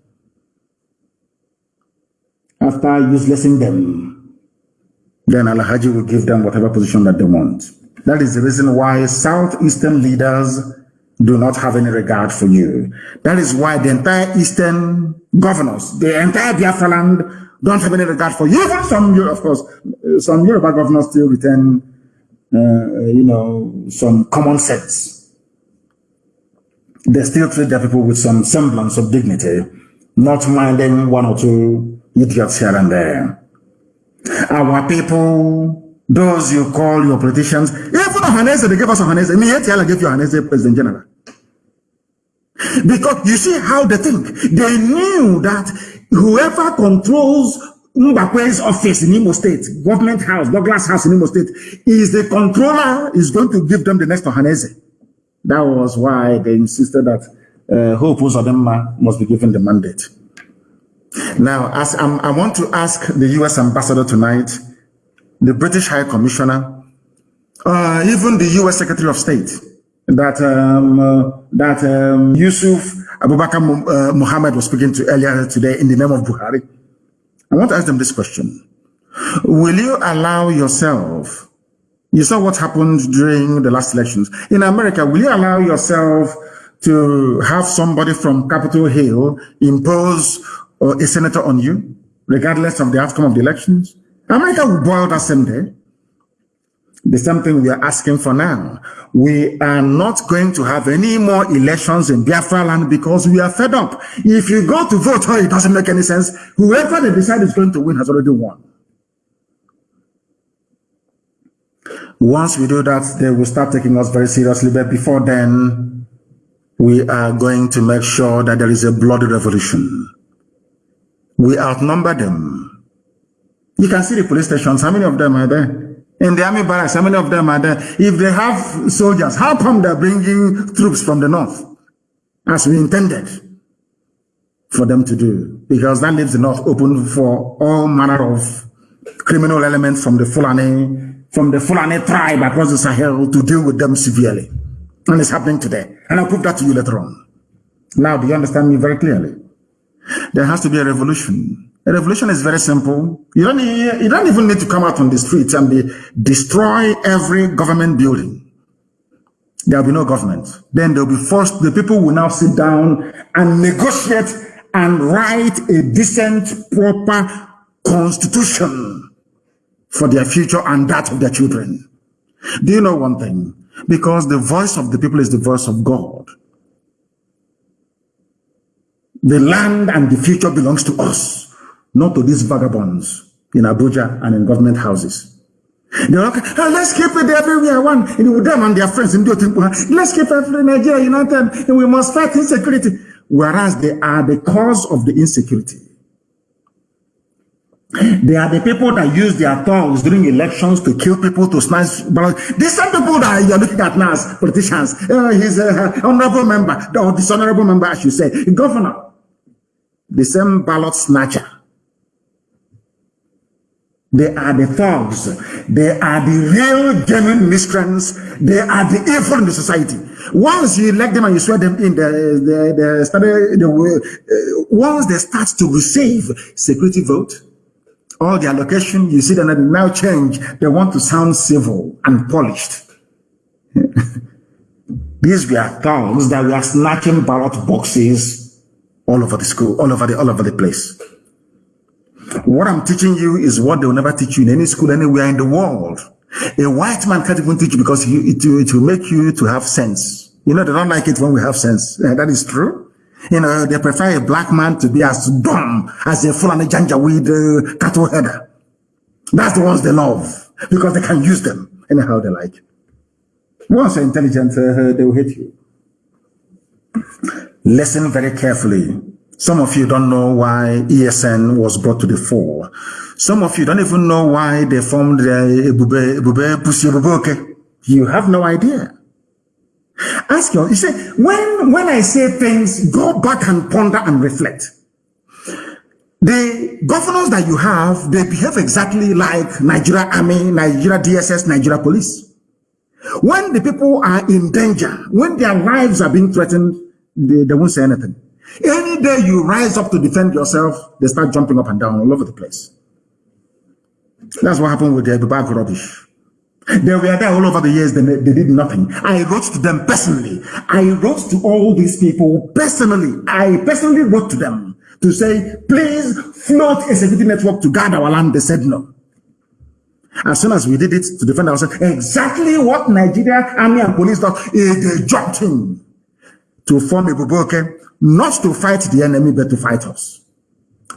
After uselessing them, then Al-Haji will give them whatever position that they want. That is the reason why Southeastern leaders do not have any regard for you. That is why the entire Eastern governors, the entire Biafra land, don't have any regard for you. Even some, of course, some Yoruba governors still retain, some common sense. They still treat their people with some semblance of dignity, not minding one or two idiots here and there. Our people, those you call your politicians, even Ohanese, they gave us Ohanese. Me, I gave you Ohanese President General. Because you see how they think. They knew that whoever controls Mbakwe's office in Imo State, government house, Douglas House in Imo State, is the controller, is going to give them the next Ohaneze. That was why they insisted that Hope Uzodinma must be given the mandate. Now, as I want to ask the U.S. ambassador tonight, the British High Commissioner, even the U.S. Secretary of State, that Yusuf Abubakar Muhammad was speaking to earlier today in the name of Buhari. I want to ask them this question. Will you allow yourself, you saw what happened during the last elections. In America, will you allow yourself to have somebody from Capitol Hill impose a senator on you, regardless of the outcome of the elections? America will boil that same day. The same thing we are asking for now. We are not going to have any more elections in Biafra land because we are fed up. If you go to vote, it doesn't make any sense. Whoever they decide is going to win has already won. Once we do that, they will start taking us very seriously. But before then, we are going to make sure that there is a bloody revolution. We outnumber them. You can see the police stations. How many of them are there? In the army barracks, how many of them are there? If they have soldiers, how come they're bringing troops from the north? As we intended for them to do. Because that leaves the north open for all manner of criminal elements from the Fulani tribe across the Sahel to deal with them severely. And it's happening today. And I'll prove that to you later on. Now, do you understand me very clearly? There has to be a revolution. A revolution is very simple. You don't even need to come out on the streets and destroy every government building. There will be no government. Then they'll be forced, the people will now sit down and negotiate and write a decent, proper constitution for their future and that of their children. Do you know one thing? Because the voice of the people is the voice of God. The land and the future belongs to us. Not to these vagabonds in Abuja and in government houses. They're like, oh, let's keep it everywhere one. And with them and their friends, and let's keep every Nigeria united, and we must fight insecurity. Whereas they are the cause of the insecurity. They are the people that use their tongues during elections to kill people, to snatch ballots. These are people that you're looking at now as politicians. He's an honorable member, or dishonorable member, I should say. Governor. The same ballot snatcher. They are the thugs. They are the real genuine miscreants. They are the evil in the society. Once you elect them and you swear them in, once they start to receive security vote, all the allocation, you see them now change. They want to sound civil and polished. These were thugs that were snatching ballot boxes all over the school, all over the place. What I'm teaching you is what they will never teach you in any school anywhere in the world. A white man can't even teach you because it will make you to have sense. You know, they don't like it when we have sense. That is true. You know, they prefer a black man to be as dumb as a Fulani Janjaweed cattle header. That's the ones they love because they can use them anyhow they like. Once you're intelligent, they will hate you. Listen very carefully. Some of you don't know why ESN was brought to the fore. Some of you don't even know why they formed the Ebube Pussy Ebube. You have no idea. Ask you see, when I say things, go back and ponder and reflect. The governors that you have, they behave exactly like Nigeria Army, Nigeria DSS, Nigeria Police. When the people are in danger, when their lives are being threatened, they won't say anything. Any day you rise up to defend yourself, they start jumping up and down all over the place. That's what happened with the bag rubbish. They were there all over the years, they did nothing. I wrote to them personally. I wrote to all these people personally. I personally wrote to them to say, please float a security network to guard our land. They said no. As soon as we did it to defend ourselves, exactly what Nigeria Army and Police did, they jumped in to form a Buboke. Not to fight the enemy, but to fight us,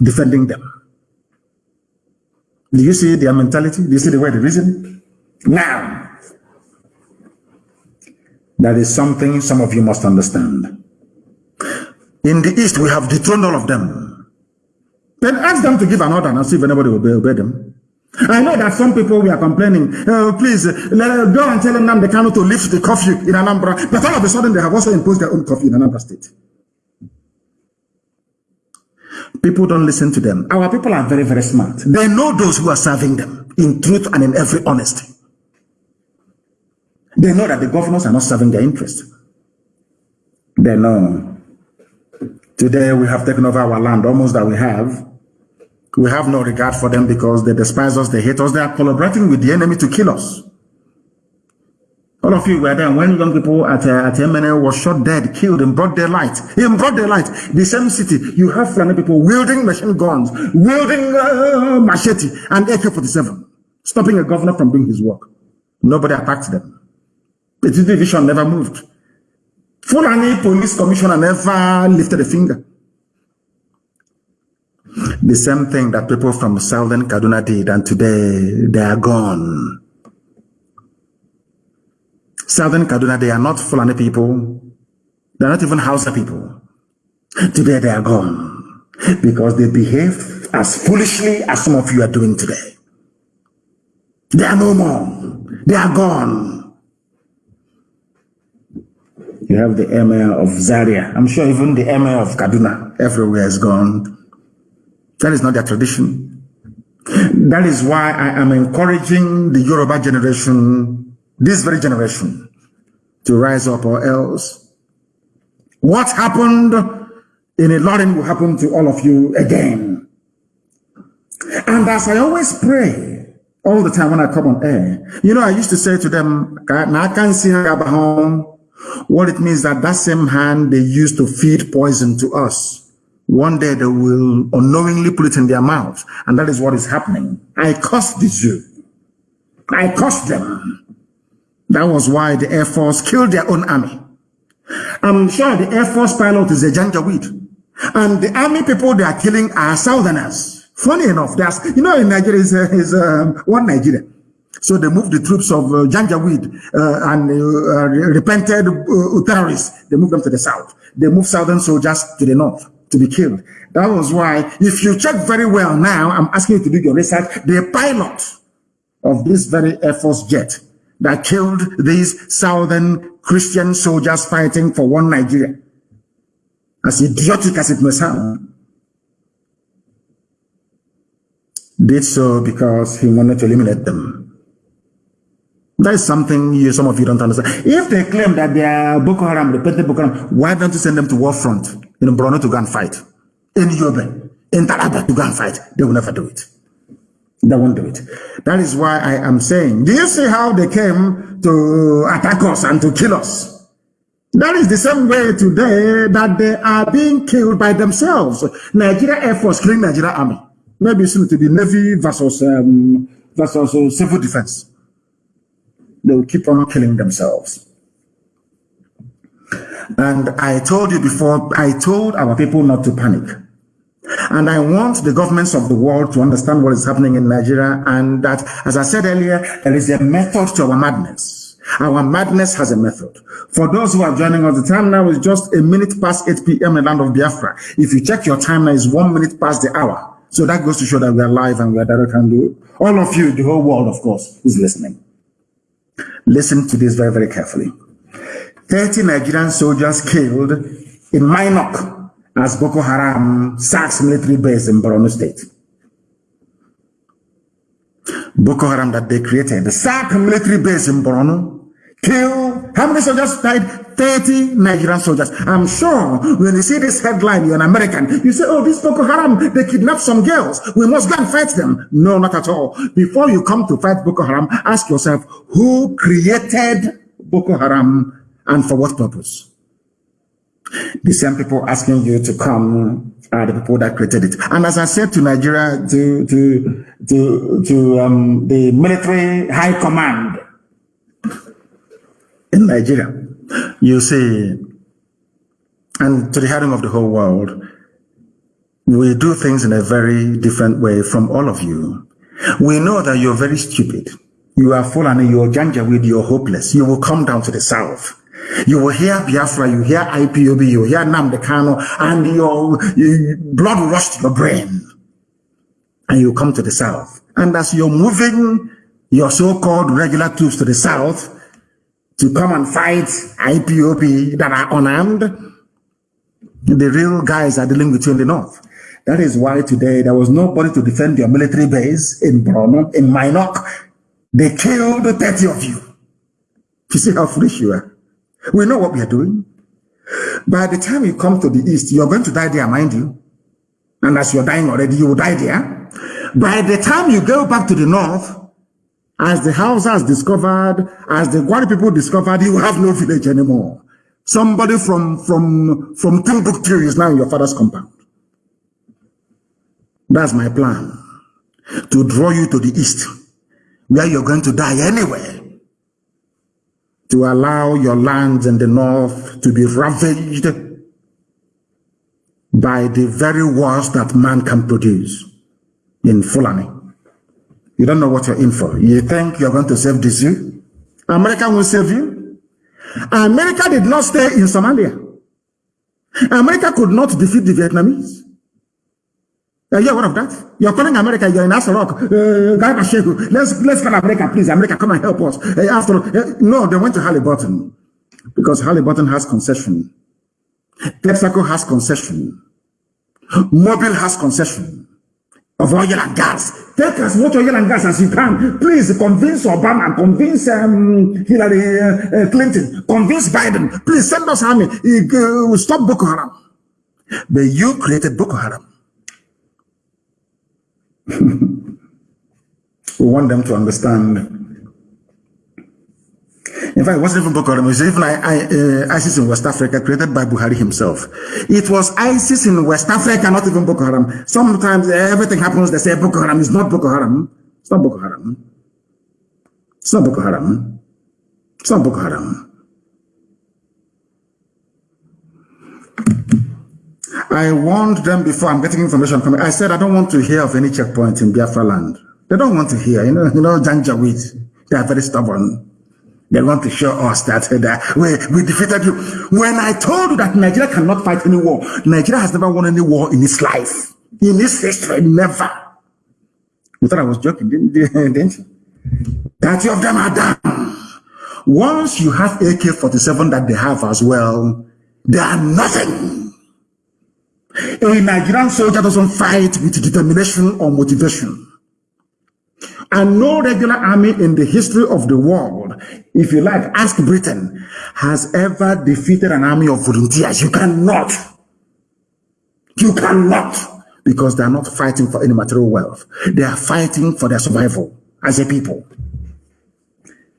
defending them. Do you see their mentality? Do you see the way they reason? Now, that is something some of you must understand. In the east, we have dethroned all of them. Then ask them to give an order and see if anybody will obey them. I know that some people were complaining, please, go and tell Nnamdi KANU to lift the curfew in Anambra. But all of a sudden, they have also imposed their own curfew in Anambra State. People don't listen to them. Our people are very, very smart. They know those who are serving them in truth and in every honesty. They know that the governors are not serving their interest. They know. Today we have taken over our land, almost that we have. We have no regard for them because they despise us, they hate us, they are collaborating with the enemy to kill us. All of you were there when young people at MNL was shot dead, killed in broad daylight. In broad daylight, the same city, you have Fulani people wielding machine guns, wielding machete and AK-47, stopping a governor from doing his work. Nobody attacked them. The division never moved. Fulani police commissioner never lifted a finger. The same thing that people from southern Kaduna did, and today they are gone. Southern Kaduna, they are not Fulani people. They are not even Hausa people. Today they are gone because they behave as foolishly as some of you are doing today. They are no more. They are gone. You have the emir of Zaria. I'm sure even the emir of Kaduna, everywhere is gone. That is not their tradition. That is why I am encouraging the Yoruba generation, this very generation, to rise up, or else what happened in Ilorin will happen to all of you again. And as I always pray all the time when I come on air, you know, I used to say to them, I can't see home. What it means that that same hand they used to feed poison to us, one day they will unknowingly put it in their mouth. And that is what is happening. I cursed the Jew. I cursed them. That was why the Air Force killed their own army. I'm sure the Air Force pilot is a Janjaweed. And the army people they are killing are Southerners. Funny enough, there's, you know, in Nigeria is one Nigeria. So they moved the troops of Janjaweed and repented terrorists. They moved them to the south. They moved Southern soldiers to the north to be killed. That was why, if you check very well now, I'm asking you to do your research, the pilot of this very Air Force jet that killed these Southern Christian soldiers fighting for one Nigeria, as idiotic as it may sound, did so because he wanted to eliminate them. That is something some of you don't understand. If they claim that they are Boko Haram, repentant Boko Haram, why don't you send them to war front in Borno to go and fight? In Yobe, in Taraba to go and fight? They will never do it. They won't do it. That is why I am saying, do you see how they came to attack us and to kill us? That is the same way today that they are being killed by themselves. Nigeria Air Force killing Nigeria Army. Maybe soon to be Navy versus civil defense. They will keep on killing themselves. And I told you before, I told our people not to panic. And I want the governments of the world to understand what is happening in Nigeria, and that, as I said earlier, there is a method to our madness. Our madness has a method. For those who are joining us, the time now is just a minute past 8 p.m. in the land of Biafra. If you check your time now, it's 1 minute past the hour. So that goes to show that we are live and we are direct, and all of you, the whole world, of course, is listening. Listen to this very, very carefully. 30 Nigerian soldiers killed in Minok as Boko Haram sacks military base in Borno State. Boko Haram that they created, the sack military base in Borno, kill, how many soldiers died? 30 Nigerian soldiers. I'm sure when you see this headline, you're an American, you say, oh, this Boko Haram, they kidnapped some girls, we must go and fight them. No, not at all. Before you come to fight Boko Haram, ask yourself, who created Boko Haram and for what purpose? The same people asking you to come are the people that created it. And as I said to Nigeria, to the military high command in Nigeria, you see, and to the hearing of the whole world, we do things in a very different way from all of you. We know that you're very stupid. You are Fulani, you're Janjaweed, you're hopeless. You will come down to the south. You will hear Biafra, you hear IPOB, you hear Nnamdi KANU, and your blood will rush to your brain. And you come to the south. And as you're moving your so-called regular troops to the south to come and fight IPOB that are unarmed, the real guys are dealing with you in the north. That is why today there was nobody to defend your military base in Borno, in Minok. They killed 30 of you. You see how foolish you are. We know what we are doing. By the time you come to the east, you're going to die there, mind you. And as you're dying already, you will die there. By the time you go back to the north, as the Hausas discovered, as the Gwari people discovered, you have no village anymore. Somebody from Timbuktu is now in your father's compound. That's my plan. To draw you to the east, where you're going to die anyway. To allow your lands in the north to be ravaged by the very worst that man can produce in Fulani. You don't know what you're in for. You think you're going to save the zoo? America will save you. America did not stay in Somalia. America could not defeat the Vietnamese. You're aware of that? You're calling America, you're in Asarok. Let's call America, please. America, come and help us. After all, no, they went to Halliburton. Because Halliburton has concession. Texaco has concession. Mobile has concession of oil and gas. Take as much oil and gas as you can. Please convince Obama, convince Hillary Clinton, convince Biden. Please send us army. Stop Boko Haram. But you created Boko Haram. We want them to understand. In fact, it wasn't even Boko Haram. It was even ISIS in West Africa, created by Buhari himself. It was ISIS in West Africa, not even Boko Haram. Sometimes everything happens, they say Boko Haram is not Boko Haram. It's not Boko Haram. It's not Boko Haram. It's not Boko Haram. I warned them before. I'm getting information coming. I said I don't want to hear of any checkpoints in Biafra land. They don't want to hear. You know, Janjaweed. They are very stubborn. They want to show us that we defeated you. When I told you that Nigeria cannot fight any war, Nigeria has never won any war in its life, in its history, never. You thought I was joking, didn't you? 30 of them are down. Once you have AK-47 that they have as well, they are nothing. A Nigerian soldier doesn't fight with determination or motivation. And no regular army in the history of the world, if you like, ask Britain, has ever defeated an army of volunteers. You cannot. You cannot. Because they are not fighting for any material wealth. They are fighting for their survival as a people.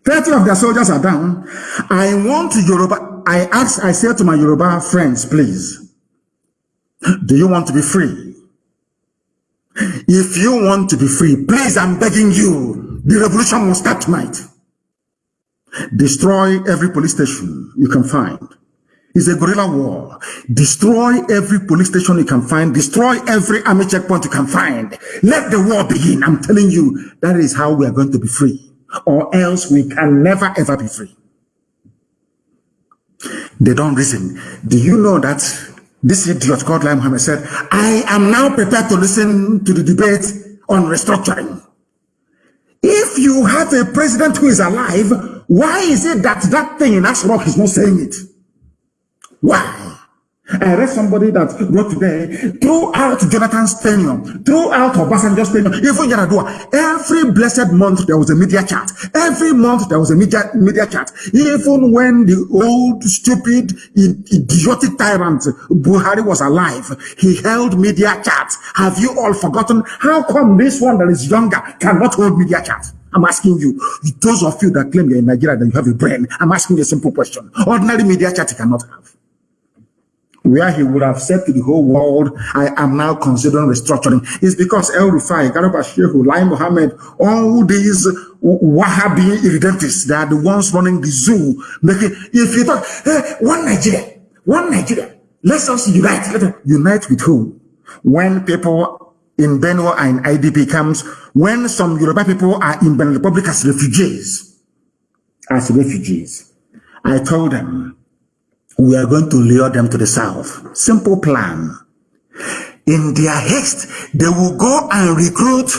30 of their soldiers are down. I want Yoruba. I said to my Yoruba friends, please, do you want to be free? If you want to be free, please, I'm begging you, the revolution must start tonight. Destroy every police station you can find. It's a guerrilla war. Destroy every police station you can find. Destroy every army checkpoint you can find. Let the war begin. I'm telling you, that is how we are going to be free. Or else we can never ever be free. They don't reason. Do you know that this idiot called Lai Mohammed said, I am now prepared to listen to the debate on restructuring. If you have a president who is alive, why is it that that thing in Asrock is not saying it? Why? I read somebody that wrote today, throughout Jonathan's tenure, throughout Obasanjo's tenure, even Yaradua, every blessed month there was a media chat. Every month there was a media chat. Even when the old, stupid, idiotic tyrant Buhari was alive, he held media chats. Have you all forgotten? How come this one that is younger cannot hold media chat? I'm asking you, those of you that claim you're in Nigeria that you have a brain, I'm asking you a simple question. Ordinary media chat you cannot have. Where he would have said to the whole world, I am now considering restructuring, is because El Rufai, Garba Shehu, Lai Mohammed, all these Wahhabi irredemptists, they are the ones running the zoo. If you thought, hey, one Nigeria, let us unite. Unite with who? When people in Benue are in IDP camps, when some Yoruba people are in Benin Republic as refugees, I told them, we are going to lure them to the south. Simple plan. In their haste, they will go and recruit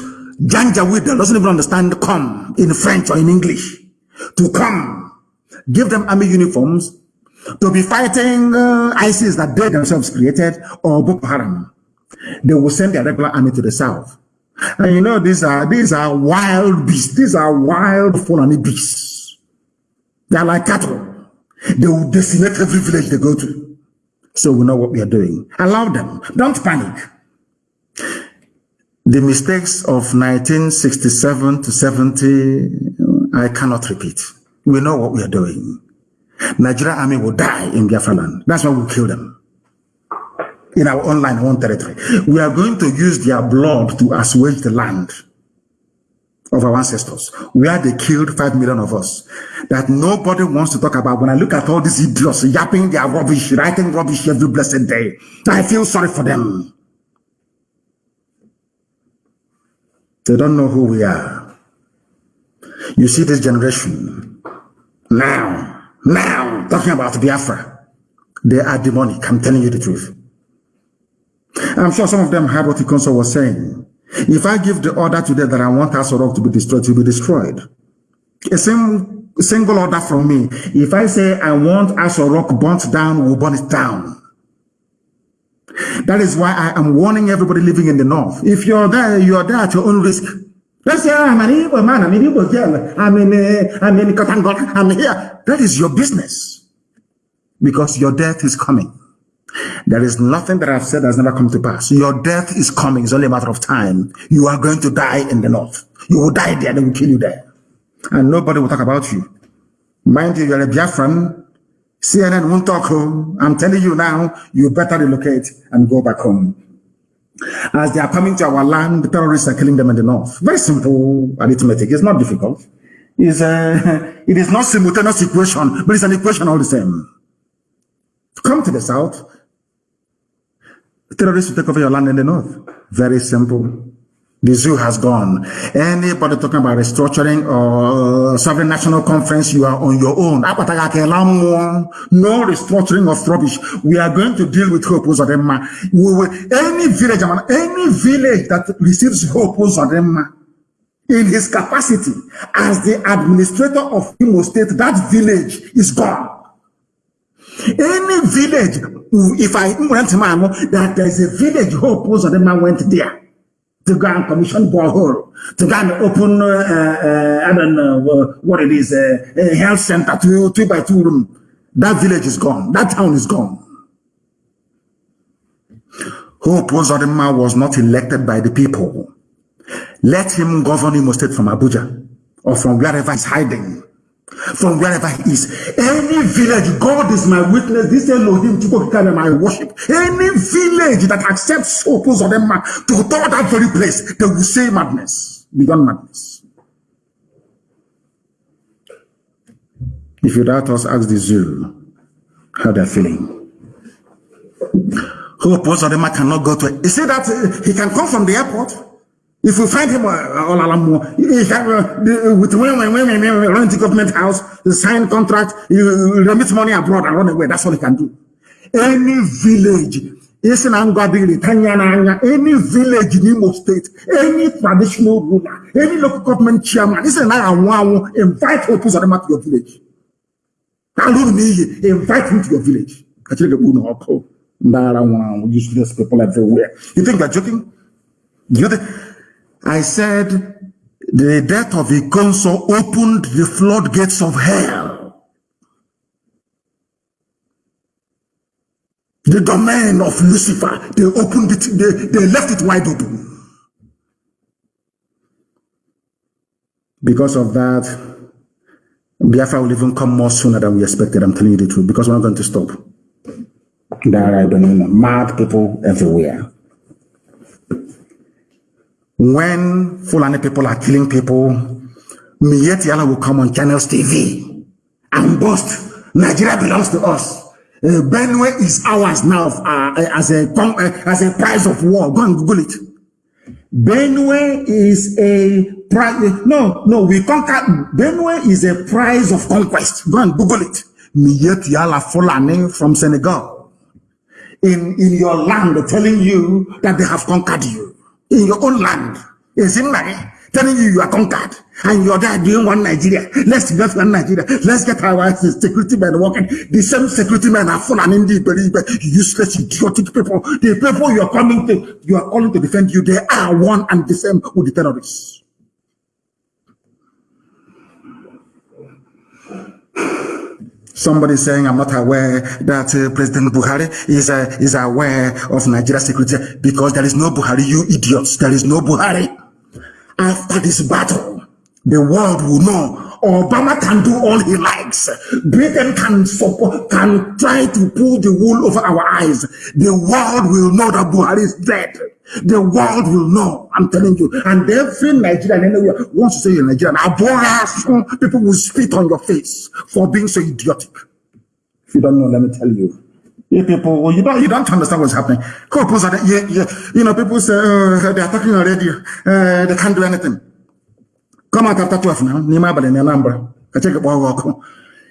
Janjaweed that doesn't even understand come in French or in English to come. Give them army uniforms to be fighting ISIS that they themselves created or Boko Haram. They will send their regular army to the south. And you know, these are wild beasts. These are wild Fulani beasts. They are like cattle. They will decimate every village they go to. So we know what we are doing. Allow them. Don't panic. The mistakes of 1967 to 70, I cannot repeat. We know what we are doing. Nigeria army will die in Biafra land. That's why we'll kill them. In our own land, our own territory. We are going to use their blood to assuage the land of our ancestors, where they killed 5 million of us, that nobody wants to talk about. When I look at all these idiots yapping their rubbish, writing rubbish every blessed day, I feel sorry for them. They don't know who we are. You see this generation, now, talking about Biafra, they are demonic. I'm telling you the truth. I'm sure some of them heard what Ikonso was saying. If I give the order today that I want Asorok to be destroyed, to be destroyed. A single order from me. If I say I want Asorok burnt down, we'll burn it down. That is why I am warning everybody living in the north. If you're there, you are there at your own risk. Let's say, I'm an Igbo man, I'm in Igbo jail, I'm in Katangol, I'm here. That is your business. Because your death is coming. There is nothing that I've said that has never come to pass. Your death is coming. It's only a matter of time. You are going to die in the north. You will die there. They will kill you there. And nobody will talk about you. Mind you, you're a Biafran. CNN won't talk home. I'm telling you now, you better relocate and go back home. As they are coming to our land, the terrorists are killing them in the north. Very simple arithmetic. It's not difficult. It is not simultaneous equation, but it's an equation all the same. Come to the south. The terrorists will take over your land in the north. Very simple. The zoo has gone. Anybody talking about restructuring or sovereign national conference, you are on your own. No restructuring of rubbish. We are going to deal with Hope Uzodinma. Any village that receives Hope Uzodinma in his capacity as the administrator of Imo State, that village is gone. Any village, if I went to that there is a village Hope Uzodinma went there to go and commission borehole, to go and open, I don't know what it is, a health center, 2x2 room. That village is gone. That town is gone. Hope Uzodinma was not elected by the people. Let him govern Imo State from Abuja or from wherever he's hiding. From wherever he is. Any village, God is my witness, this Elohim to go carry my worship. Any village that accepts Hope Uzodinma to go to that very place, they will say madness, beyond madness. If you doubt us, ask the zoo how they're feeling. Hope Uzodinma cannot go to it. You see that he can come from the airport. If we find him with rent the government house, sign contract, remit money abroad and run away, that's all he can do. Any village, any village in Imo State, any traditional ruler, any local government chairman, invite Hope Uzodinma to your village. Invite him to your village. Useless people everywhere. You think they're joking? I said the death of Ikonso opened the floodgates of hell. The domain of Lucifer, they opened it, they left it wide open. Because of that, Biafra will even come more sooner than we expected. I'm telling you the truth, because we're not going to stop. There are mad people everywhere. When Fulani people are killing people, Miyetti Allah will come on Channels TV and boast, Nigeria belongs to us. Benue is ours now as a prize of war. Go and Google it. Benue is a prize. No, we conquer. Benue is a prize of conquest. Go and Google it. Miyet Yala Fulani from Senegal in your land, telling you that they have conquered you in your own land. Is in my telling you are conquered and you're there doing one Nigeria. Let's get one Nigeria. Let's get our security men working. The same security men are full and indeed useless, idiotic people. The people you are calling to defend you, they are one and the same with the terrorists. Somebody saying I'm not aware that President Buhari is aware of Nigeria's security because there is no Buhari, you idiots. There is no Buhari. After this battle, the world will know Obama can do all he likes. Britain can try to pull the wool over our eyes. The world will know that Buhari is dead. The world will know, I'm telling you. And every Nigerian anywhere wants to say you're Nigerian. People will spit on your face for being so idiotic. If you don't know, let me tell you. You people, you don't understand what's happening. People say they are talking already. They can't do anything. Come out after 12 now.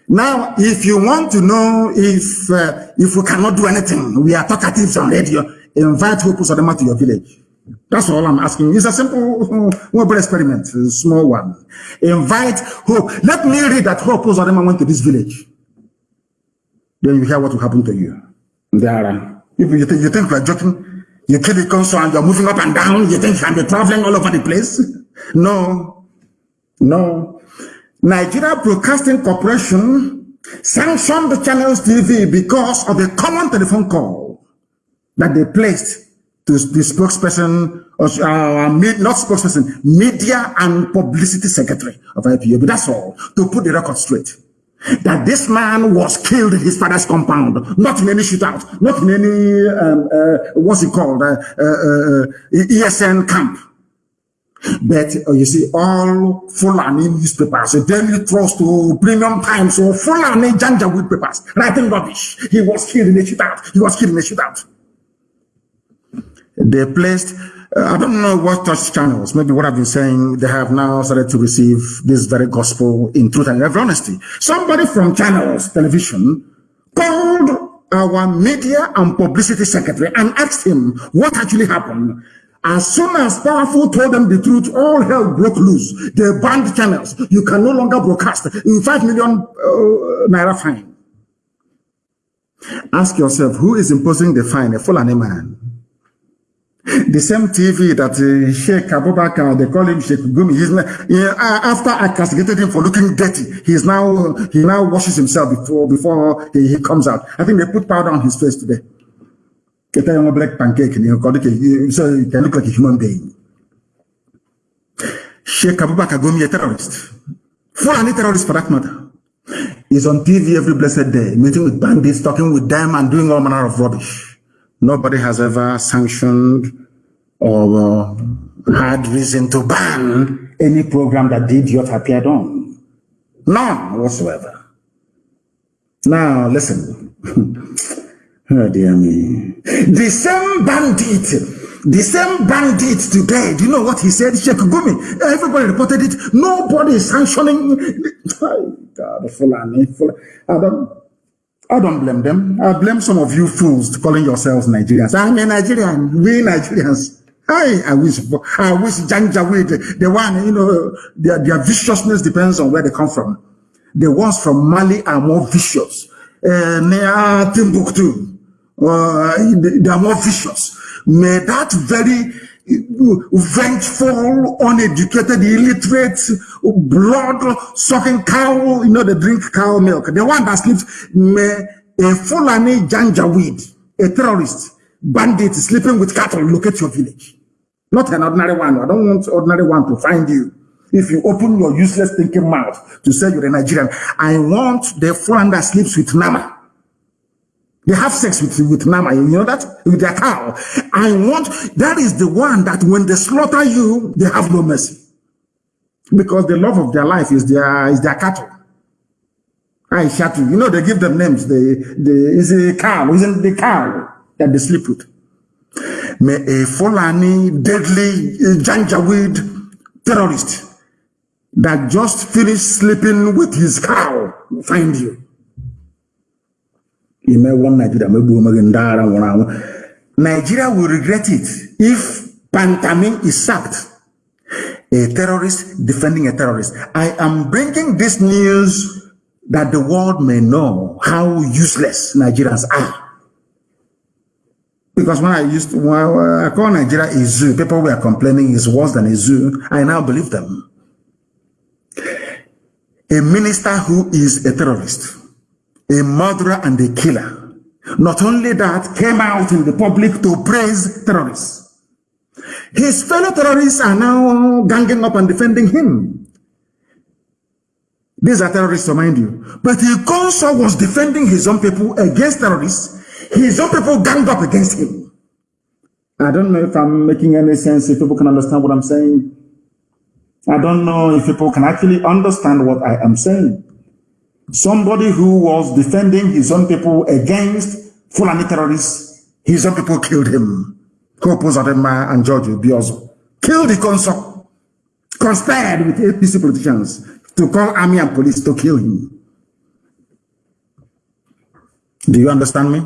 Now, if you want to know if we cannot do anything, we are talkatives on radio. Invite Hope Uzodinma to your village. That's all I'm asking. It's a simple mobile experiment, a small one. Invite Hope. Let me read that Hope Uzodinma went to this village. Then you hear what will happen to you. There, if you think we're joking, you kill the console and you're moving up and down, you think you can be traveling all over the place? No. Nigeria Broadcasting Corporation sanctioned the Channels TV because of a common telephone call that they placed to the spokesperson, not spokesperson, media and publicity secretary of IPOB. That's all, to put the record straight. That this man was killed in his father's compound, not in any shootout, not in any, what's it called, ESN camp. But you see, all Fulani newspapers, Daily Trust to Premium Times, or Fulani Janjaweed papers, writing rubbish. He was killed in a shootout. They placed, I don't know what touch channels, maybe what I've been saying, they have now started to receive this very gospel in truth and every honesty. Somebody from Channels Television called our media and publicity secretary and asked him what actually happened. As soon as Powerful told them the truth, all hell broke loose. They banned Channels. You can no longer broadcast. In 5 million naira fine. Ask yourself, who is imposing the fine? A Fulani man. The same TV that Sheikh Abubakar, they call him Sheikh Gumi, after I castigated him for looking dirty, he now washes himself before he comes out. I think they put powder on his face today. Get a black pancake, so he can look like a human being. Sheikh Abubakar Gumi, a terrorist. Fulani terrorist for that matter. He's on TV every blessed day, meeting with bandits, talking with them and doing all manner of rubbish. Nobody has ever sanctioned or had reason to ban any program that the idiot appeared on. None whatsoever. Now, listen. Oh, dear me. The same bandit today, do you know what he said? Sheikh Gumi. Everybody reported it. Nobody is sanctioning. Oh, God, Fulani. I don't blame them. I blame some of you fools calling yourselves Nigerians. I'm a Nigerian. We Nigerians. I wish Janjaweed, the one, their viciousness depends on where they come from. The ones from Mali are more vicious. Near Timbuktu, they are more vicious. May that very vengeful, uneducated, illiterate, blood-sucking cow, they drink cow milk. The one that sleeps, may a Fulani Janjaweed, a terrorist, bandit sleeping with cattle, locate your village. Not an ordinary one. I don't want ordinary one to find you. If you open your useless thinking mouth to say you're a Nigerian, I want the Fulani that sleeps with Nama. They have sex with Nama, you know that? With their cow. That is the one that when they slaughter you, they have no mercy. Because the love of their life is their cattle. I shot you. They give them names. Is a cow, isn't the cow that they sleep with. May a Fulani, deadly Janjaweed terrorist that just finished sleeping with his cow find you. You may want Nigeria, Nigeria will regret it if Pantami is sacked. A terrorist defending a terrorist. I am bringing this news that the world may know how useless Nigerians are. Because when I call Nigeria a zoo, people were complaining it's worse than a zoo. I now believe them. A minister who is a terrorist, a murderer and a killer, not only that, came out in the public to praise terrorists. His fellow terrorists are now ganging up and defending him. These are terrorists, remind you. But he also was defending his own people against terrorists. His own people ganged up against him. I don't know if I'm making any sense, if people can understand what I'm saying. I don't know if people can actually understand what I am saying. Somebody who was defending his own people against Fulani terrorists, his own people killed him. Kopos Adema and George Biozo killed the consul, conspired with APC politicians to call army and police to kill him. Do you understand me?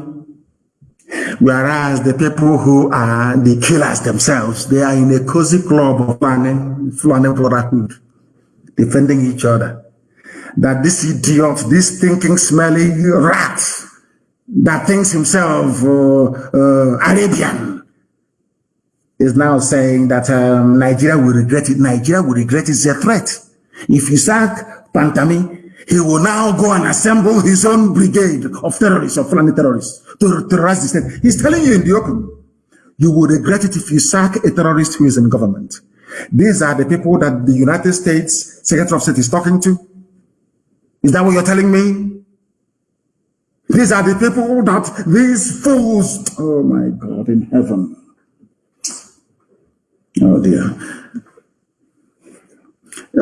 Whereas the people who are the killers themselves, they are in a cozy club of Fulani brotherhood, defending each other. That this idiot, this thinking, smelly rat, that thinks himself Arabian, is now saying that Nigeria will regret it. Nigeria will regret it. It's a threat. If you sack Pantami, he will now go and assemble his own brigade of terrorists, of Fulani terrorists, to terrorize the state. He's telling you in the open, you will regret it if you sack a terrorist who is in government. These are the people that the United States Secretary of State is talking to. Is that what you're telling me? These are the people that these fools, oh my God, in heaven. Oh dear.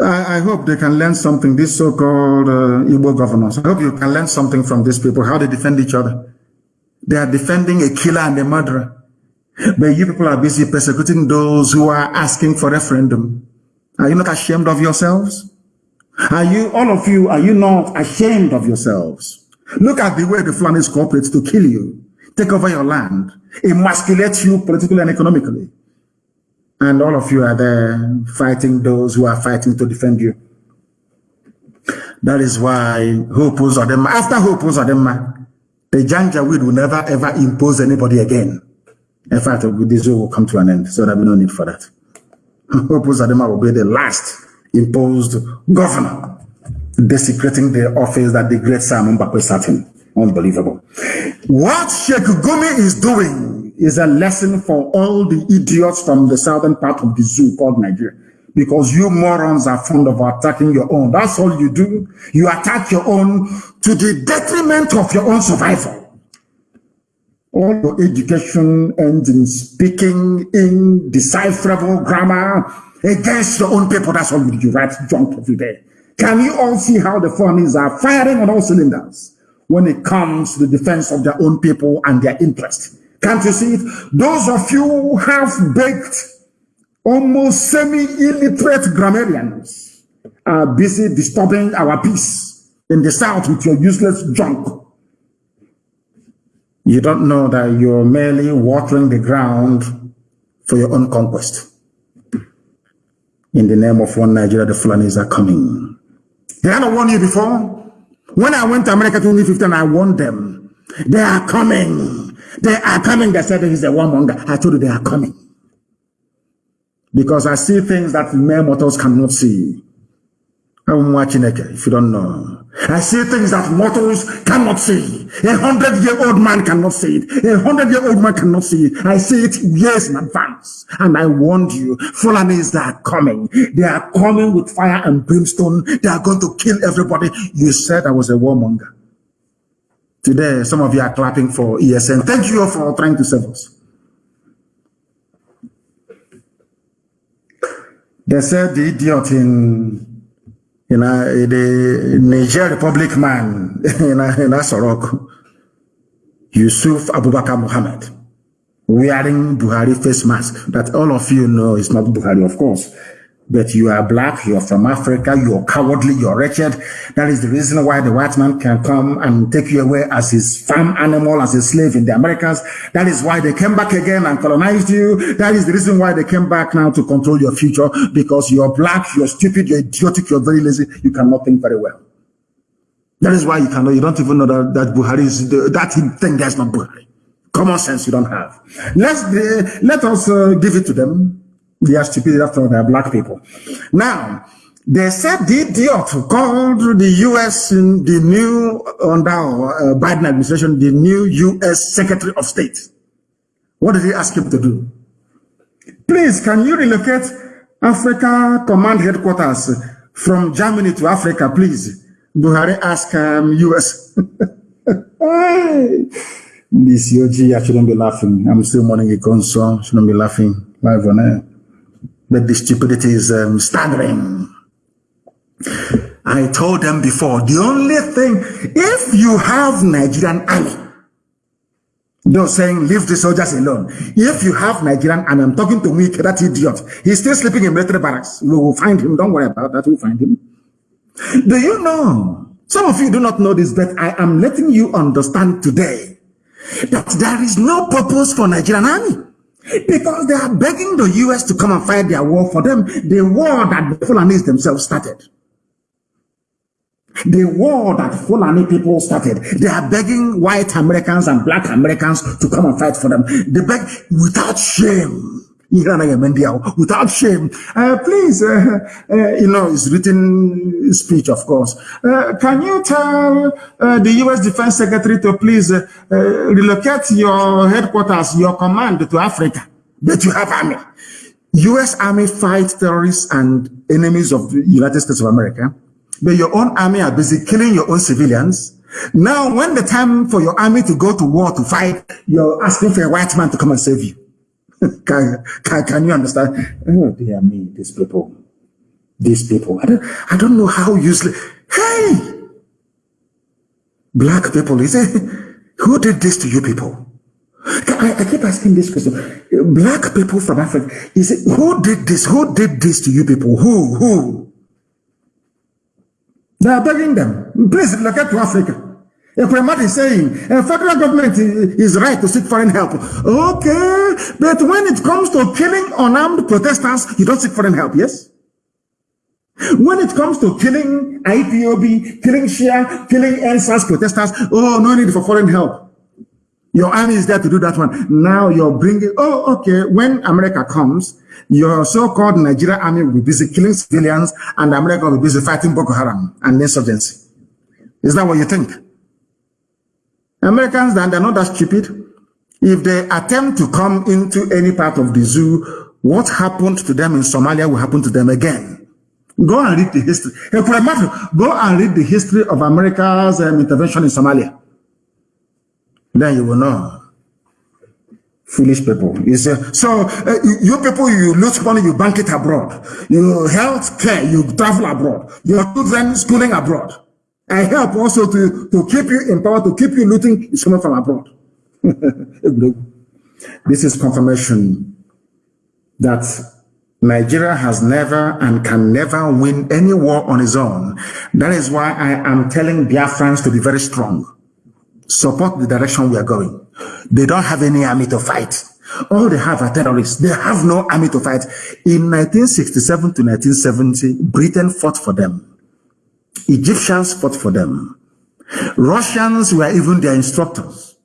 I hope they can learn something, these so-called Igbo governors. I hope you can learn something from these people, how they defend each other. They are defending a killer and a murderer. But you people are busy persecuting those who are asking for referendum. Are you not ashamed of yourselves? Are you, all of you, are you not ashamed of yourselves? Look at the way the Fulanis cooperate to kill you, take over your land, emasculate you politically and economically. And all of you are there fighting those who are fighting to defend you. That is why Hopos Adema, after Hopos Adema, the Janjaweed will never ever impose anybody again. In fact, this will come to an end, so that we don't need for that. Hopos Adema will be the last imposed governor, desecrating the office that the great Simon Mbakwe sat in. Unbelievable. What Sheikh Gumi is doing is a lesson for all the idiots from the southern part of the zoo called Nigeria. Because you morons are fond of attacking your own. That's all you do. You attack your own to the detriment of your own survival. All your education ends in speaking indecipherable grammar against your own people. That's all you do. You write junk every day. Can you all see how the Fulanis are firing on all cylinders when it comes to the defense of their own people and their interests? Can't you see it? Those of you half-baked, almost semi-illiterate grammarians are busy disturbing our peace in the South with your useless junk. You don't know that you're merely watering the ground for your own conquest. In the name of one Nigeria, the Fulanis are coming. Did I not warn you before? When I went to America 2015, I warned them. They are coming. They are coming. They said he's a warmonger. I told you they are coming. Because I see things that mere mortals cannot see. I'm watching it, if you don't know. I see things that mortals cannot see. 100-year-old man cannot see it. 100-year-old man cannot see it. I see it years in advance. And I warned you, Fulanis are coming. They are coming with fire and brimstone. They are going to kill everybody. You said I was a warmonger. Today, some of you are clapping for ESN. Thank you for trying to save us. They said the idiot the Niger Republic man in Asorok, Yusuf Abubakar Muhammad, wearing Buhari face mask, that all of you know is not Buhari, of course. But you are black, you are from Africa, you are cowardly, you are wretched. That is the reason why the white man can come and take you away as his farm animal, as a slave in the Americas. That is why they came back again and colonized you. That is the reason why they came back now to control your future, because you're black, you're stupid, you're idiotic, you're very lazy, you cannot think very well. That is why you don't even know that Buhari is, that thing that's not Buhari. Common sense you don't have. Let us give it to them. They are stupid after all, they are black people. Now, they said the idiot who called the U.S. in the new, under Biden administration, the new U.S. Secretary of State. What did he ask him to do? Please, can you relocate Africa Command Headquarters from Germany to Africa, please? Buhari asked U.S. This Yoji, I shouldn't be laughing. I'm still mourning a console. Shouldn't be laughing live on air. But the stupidity is staggering. I told them before, the only thing, if you have Nigerian army, they're saying leave the soldiers alone. If you have Nigerian army, I'm talking to me, that idiot. He's still sleeping in military barracks. We will find him. Don't worry about that. We'll find him. Do you know? Some of you do not know this, but I am letting you understand today that there is no purpose for Nigerian army. Because they are begging the U.S. to come and fight their war for them. The war that the Fulani themselves started. The war that Fulani people started. They are begging white Americans and black Americans to come and fight for them. They beg without shame. Without shame. Please, it's written speech, of course. Can you tell the U.S. Defense Secretary to please relocate your headquarters, your command to Africa? But you have army. U.S. Army fights terrorists and enemies of the United States of America. But your own army are busy killing your own civilians. Now, when the time for your army to go to war to fight, you're asking for a white man to come and save you. Can you understand? Oh dear me, these people. I don't know how useless. Hey, black people, is it? Who did this to you people? I keep asking this question. Black people from Africa, is it who did this? Who did this to you people? Who? They are begging them. Please look at Africa. If Premat is saying federal government is right to seek foreign help, okay, but when it comes to killing unarmed protesters, you don't seek foreign help, yes? When it comes to killing IPOB, killing Shia, killing NSAS protesters, oh, no need for foreign help. Your army is there to do that one. Now you're bringing, okay, when America comes, your so-called Nigerian army will be busy killing civilians and America will be busy fighting Boko Haram and insurgency. Is that what you think? Americans, they're not that stupid. If they attempt to come into any part of the zoo, what happened to them in Somalia will happen to them again. Go and read the history. Go and read the history of America's intervention in Somalia. Then you will know. Foolish people. You people, you lose money, you bank it abroad. You health care, you travel abroad. Your children schooling abroad. I help also to keep you in power, to keep you looting, is coming from abroad. This is confirmation that Nigeria has never and can never win any war on its own. That is why I am telling Biafrans to be very strong. Support the direction we are going. They don't have any army to fight. All they have are terrorists. They have no army to fight. In 1967 to 1970, Britain fought for them. Egyptians fought for them. Russians were even their instructors.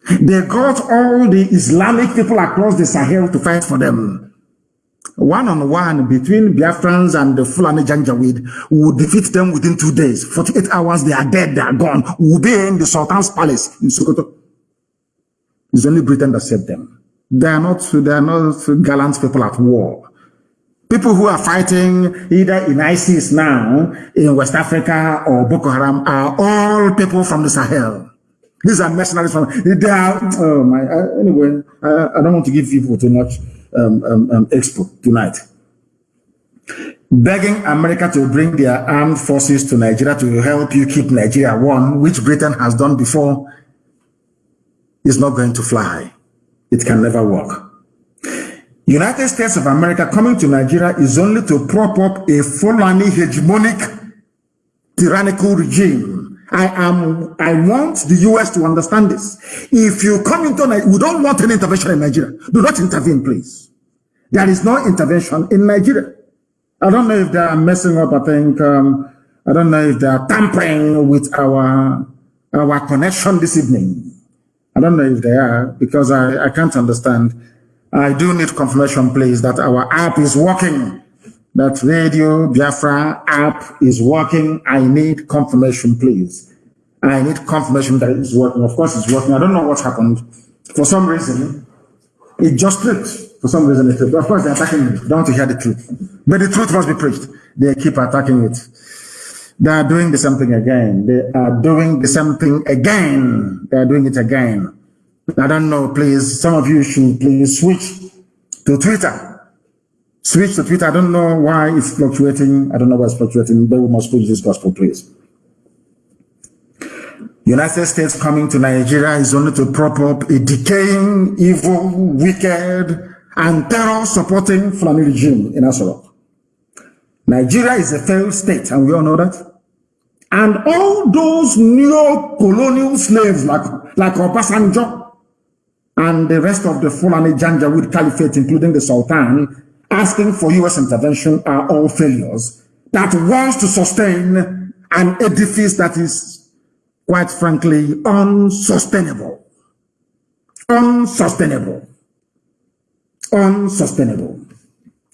They got all the Islamic people across the Sahel to fight for them. One-on-one between Biafrans and the Fulani Janjaweed would defeat them within 2 days. 48 hours, they are dead, they are gone. We'll be in the Sultan's palace in Sokoto. It's only Britain that saved them. They are not gallant people at war. People who are fighting either in ISIS now, in West Africa, or Boko Haram are all people from the Sahel. These are mercenaries from, they are, anyway, I don't want to give people too much expo tonight. Begging America to bring their armed forces to Nigeria to help you keep Nigeria one, which Britain has done before, is not going to fly. It can never work. United States of America coming to Nigeria is only to prop up a Fulani hegemonic tyrannical regime. I want the US to understand this. If you come into Nigeria, we don't want any intervention in Nigeria. Do not intervene, please. There is no intervention in Nigeria. I don't know if they are messing up. I think, I don't know if they are tampering with our connection this evening. I don't know if they are, because I can't understand. I do need confirmation, please, that our app is working. That Radio Biafra app is working. I need confirmation, please. I need confirmation that it is working. Of course, it's working. I don't know what happened. For some reason, it just clicked. For some reason, it clicked. Of course, they're attacking it. Don't want to hear the truth. But the truth must be preached. They keep attacking it. They are doing the same thing again. They are doing the same thing again. They are doing it again. I don't know, please. Some of you should please switch to Twitter. Switch to Twitter. I don't know why it's fluctuating. I don't know why it's fluctuating, but we must preach this gospel, please. United States coming to Nigeria is only to prop up a decaying, evil, wicked, and terror-supporting Fulani regime in Asorok. Nigeria is a failed state, and we all know that. And all those neo-colonial slaves like Obasanjo and the rest of the Fulani Janjaweed Caliphate, including the Sultan, asking for U.S. intervention are all failures that wants to sustain an edifice that is, quite frankly, unsustainable. Unsustainable. Unsustainable.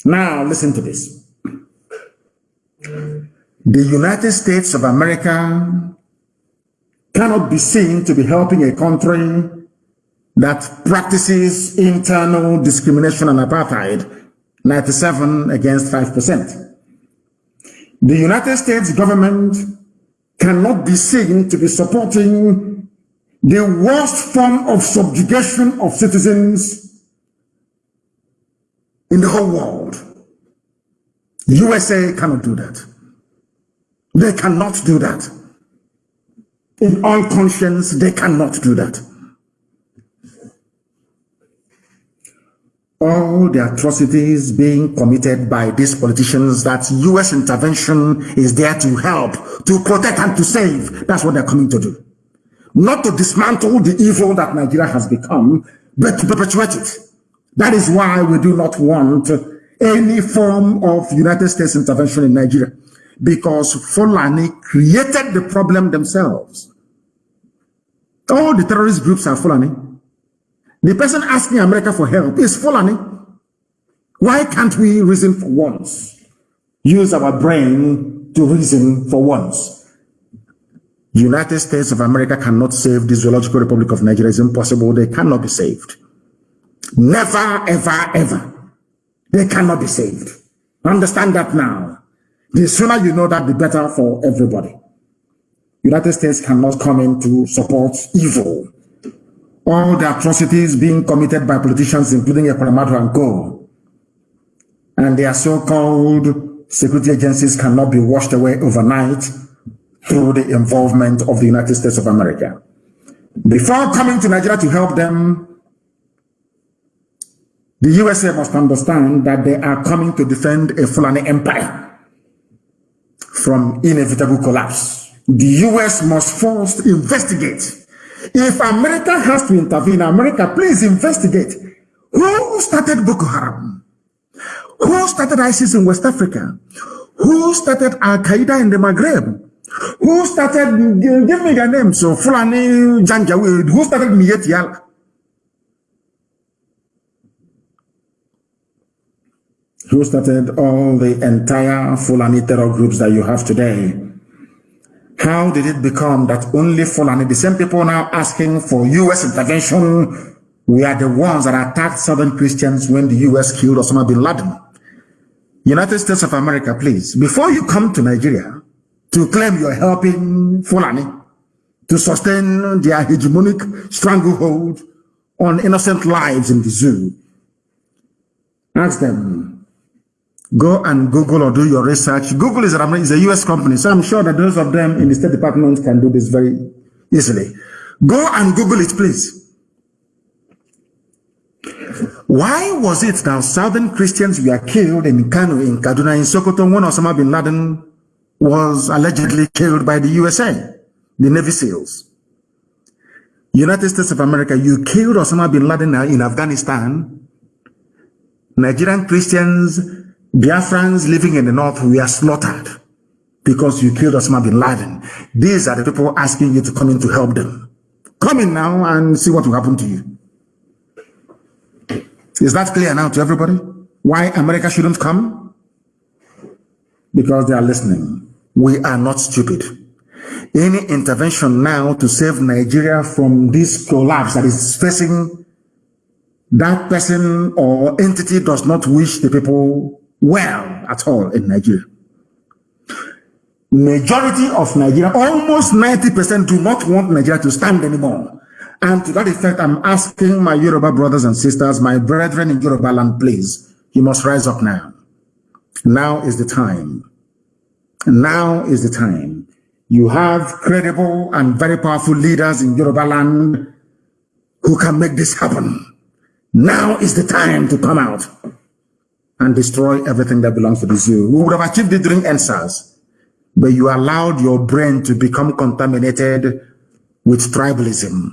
Now, listen to this. The United States of America cannot be seen to be helping a country that practices internal discrimination and apartheid, 97 against 5%. The United States government cannot be seen to be supporting the worst form of subjugation of citizens in the whole world. USA cannot do that. They cannot do that. In all conscience, they cannot do that. All the atrocities being committed by these politicians that U.S. intervention is there to help, to protect and to save. That's what they're coming to do. Not to dismantle the evil that Nigeria has become, but to perpetuate it. That is why we do not want any form of United States intervention in Nigeria, because Fulani created the problem themselves. All the terrorist groups are Fulani. The person asking America for help is Fulani. Why can't we reason for once? Use our brain to reason for once. United States of America cannot save the Zoological Republic of Nigeria. It's impossible. They cannot be saved. Never, ever, ever. They cannot be saved. Understand that now. The sooner you know that, the better for everybody. United States cannot come in to support evil. All the atrocities being committed by politicians, including Ekwelamadu and Co. And their so-called security agencies cannot be washed away overnight through the involvement of the United States of America. Before coming to Nigeria to help them, the USA must understand that they are coming to defend a Fulani empire from inevitable collapse. The US must first investigate. If America has to intervene, America, please investigate. Who started Boko Haram? Who started ISIS in West Africa? Who started Al-Qaeda in the Maghreb? Who started, give me their names, so Fulani Janjaweed, who started Miyetti Allah? Who started all the entire Fulani terror groups that you have today? How did it become that only Fulani, the same people now asking for U.S. intervention, we are the ones that attacked Southern Christians when the U.S. killed Osama bin Laden? United States of America, please, before you come to Nigeria to claim you're helping Fulani to sustain their hegemonic stranglehold on innocent lives in the zoo, ask them. Go and Google or do your research. Google is a U.S. company, so I'm sure that those of them in the State Department can do this very easily. Go and Google it, please. Why was it that Southern Christians were killed in KANU, in Kaduna, in Sokoto, when Osama bin Laden was allegedly killed by the USA, the Navy SEALs? United States of America, you killed Osama bin Laden in Afghanistan. Nigerian Christians, Biafrans living in the north were slaughtered because you killed Osama bin Laden. These are the people asking you to come in to help them. Come in now and see what will happen to you. Is that clear now to everybody? Why America shouldn't come? Because they are listening. We are not stupid. Any intervention now to save Nigeria from this collapse that is facing that person or entity does not wish the people well at all in Nigeria. Majority of Nigeria, almost 90%, do not want Nigeria to stand anymore. And to that effect, I'm asking my Yoruba brothers and sisters, my brethren in Yoruba land, please, you must rise up now. Now is the time. Now is the time. You have credible and very powerful leaders in Yoruba land who can make this happen. Now is the time to come out and destroy everything that belongs to this you. We would have achieved it during NSAS, but you allowed your brain to become contaminated with tribalism.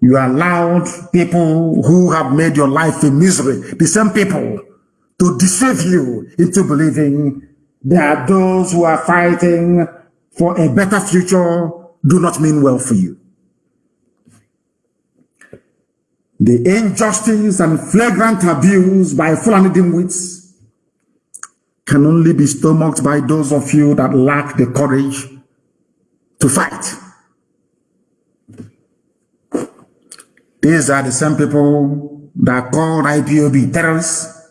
You allowed people who have made your life a misery, the same people, to deceive you into believing that those who are fighting for a better future do not mean well for you. The injustice and flagrant abuse by Fulani dimwits can only be stomached by those of you that lack the courage to fight. These are the same people that call IPOB terrorists,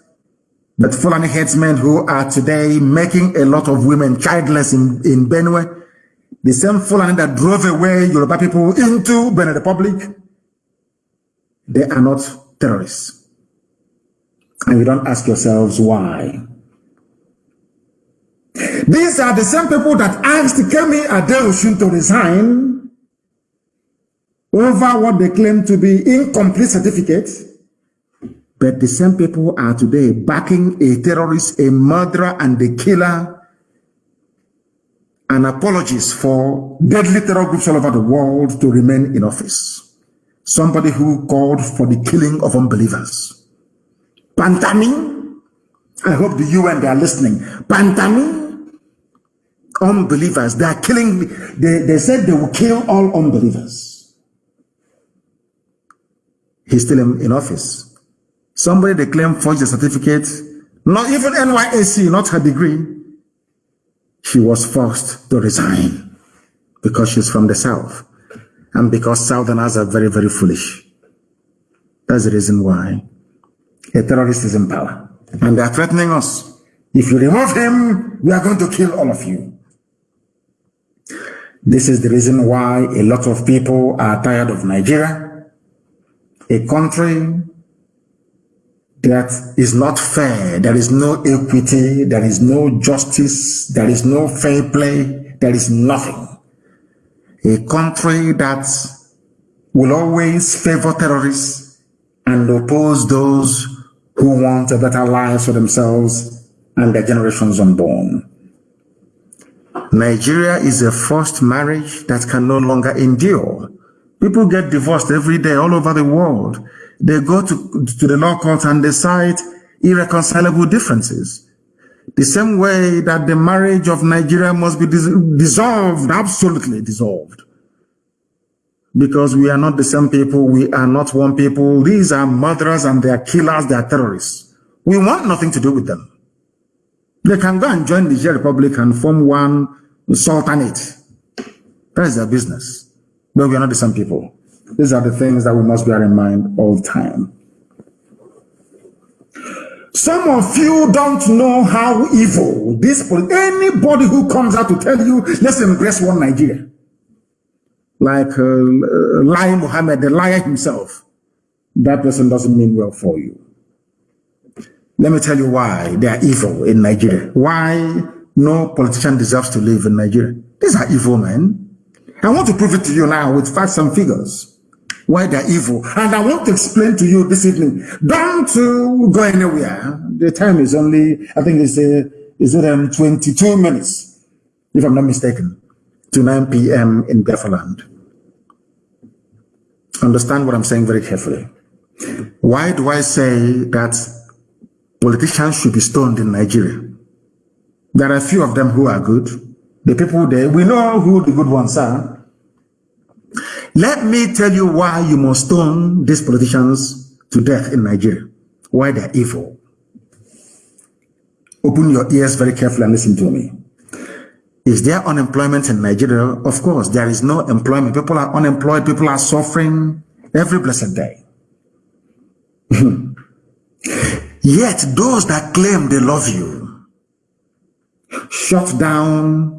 but Fulani herdsmen who are today making a lot of women childless in Benue, the same Fulani that drove away Yoruba people into Benin Republic, they are not terrorists. And you don't ask yourselves why. These are the same people that asked Kemi Adeosun to resign over what they claim to be incomplete certificates. But the same people are today backing a terrorist, a murderer, and a killer, and apologies for deadly terror groups all over the world to remain in office. Somebody who called for the killing of unbelievers. Pantami, I hope the UN, they are listening. Pantami, unbelievers, they are killing, they said they will kill all unbelievers. He's still in office. Somebody they claim forged a certificate, not even NYSC, not her degree. She was forced to resign because she's from the South and because Southerners are very, very foolish. That's the reason why a terrorist is in power. And they are threatening us. If you remove him, we are going to kill all of you. This is the reason why a lot of people are tired of Nigeria. A country that is not fair, there is no equity, there is no justice, there is no fair play, there is nothing. A country that will always favor terrorists and oppose those who want a better life for themselves and their generations unborn. Nigeria is a forced marriage that can no longer endure. People get divorced every day all over the world. They go to the law court and they cite irreconcilable differences. The same way that the marriage of Nigeria must be dissolved, absolutely dissolved. Because we are not the same people, we are not one people. These are murderers and they are killers, they are terrorists. We want nothing to do with them. They can go and join the Niger Republic and form one sultanate. That is their business. But we are not the same people. These are the things that we must bear in mind all the time. Some of you don't know how evil this anybody who comes out to tell you, let's embrace one Nigeria. Like Lai Muhammad, the liar himself. That person doesn't mean well for you. Let me tell you why they are evil in Nigeria. Why no politician deserves to live in Nigeria. These are evil men. I want to prove it to you now with facts and figures. why they're evil. And I want to explain to you this evening. Don't go anywhere. The time is only, I think it's 22 minutes, if I'm not mistaken, to 9 p.m. in Biafra land. Understand what I'm saying very carefully. Why do I say that politicians should be stoned in Nigeria? There are a few of them who are good. The people there, we know who the good ones are. Let me tell you why you must stone these politicians to death in Nigeria. Why they're evil. Open your ears very carefully and listen to me. Is there unemployment in Nigeria? Of course, there is no employment. People are unemployed. People are suffering every blessed day. Yet those that claim they love you shut down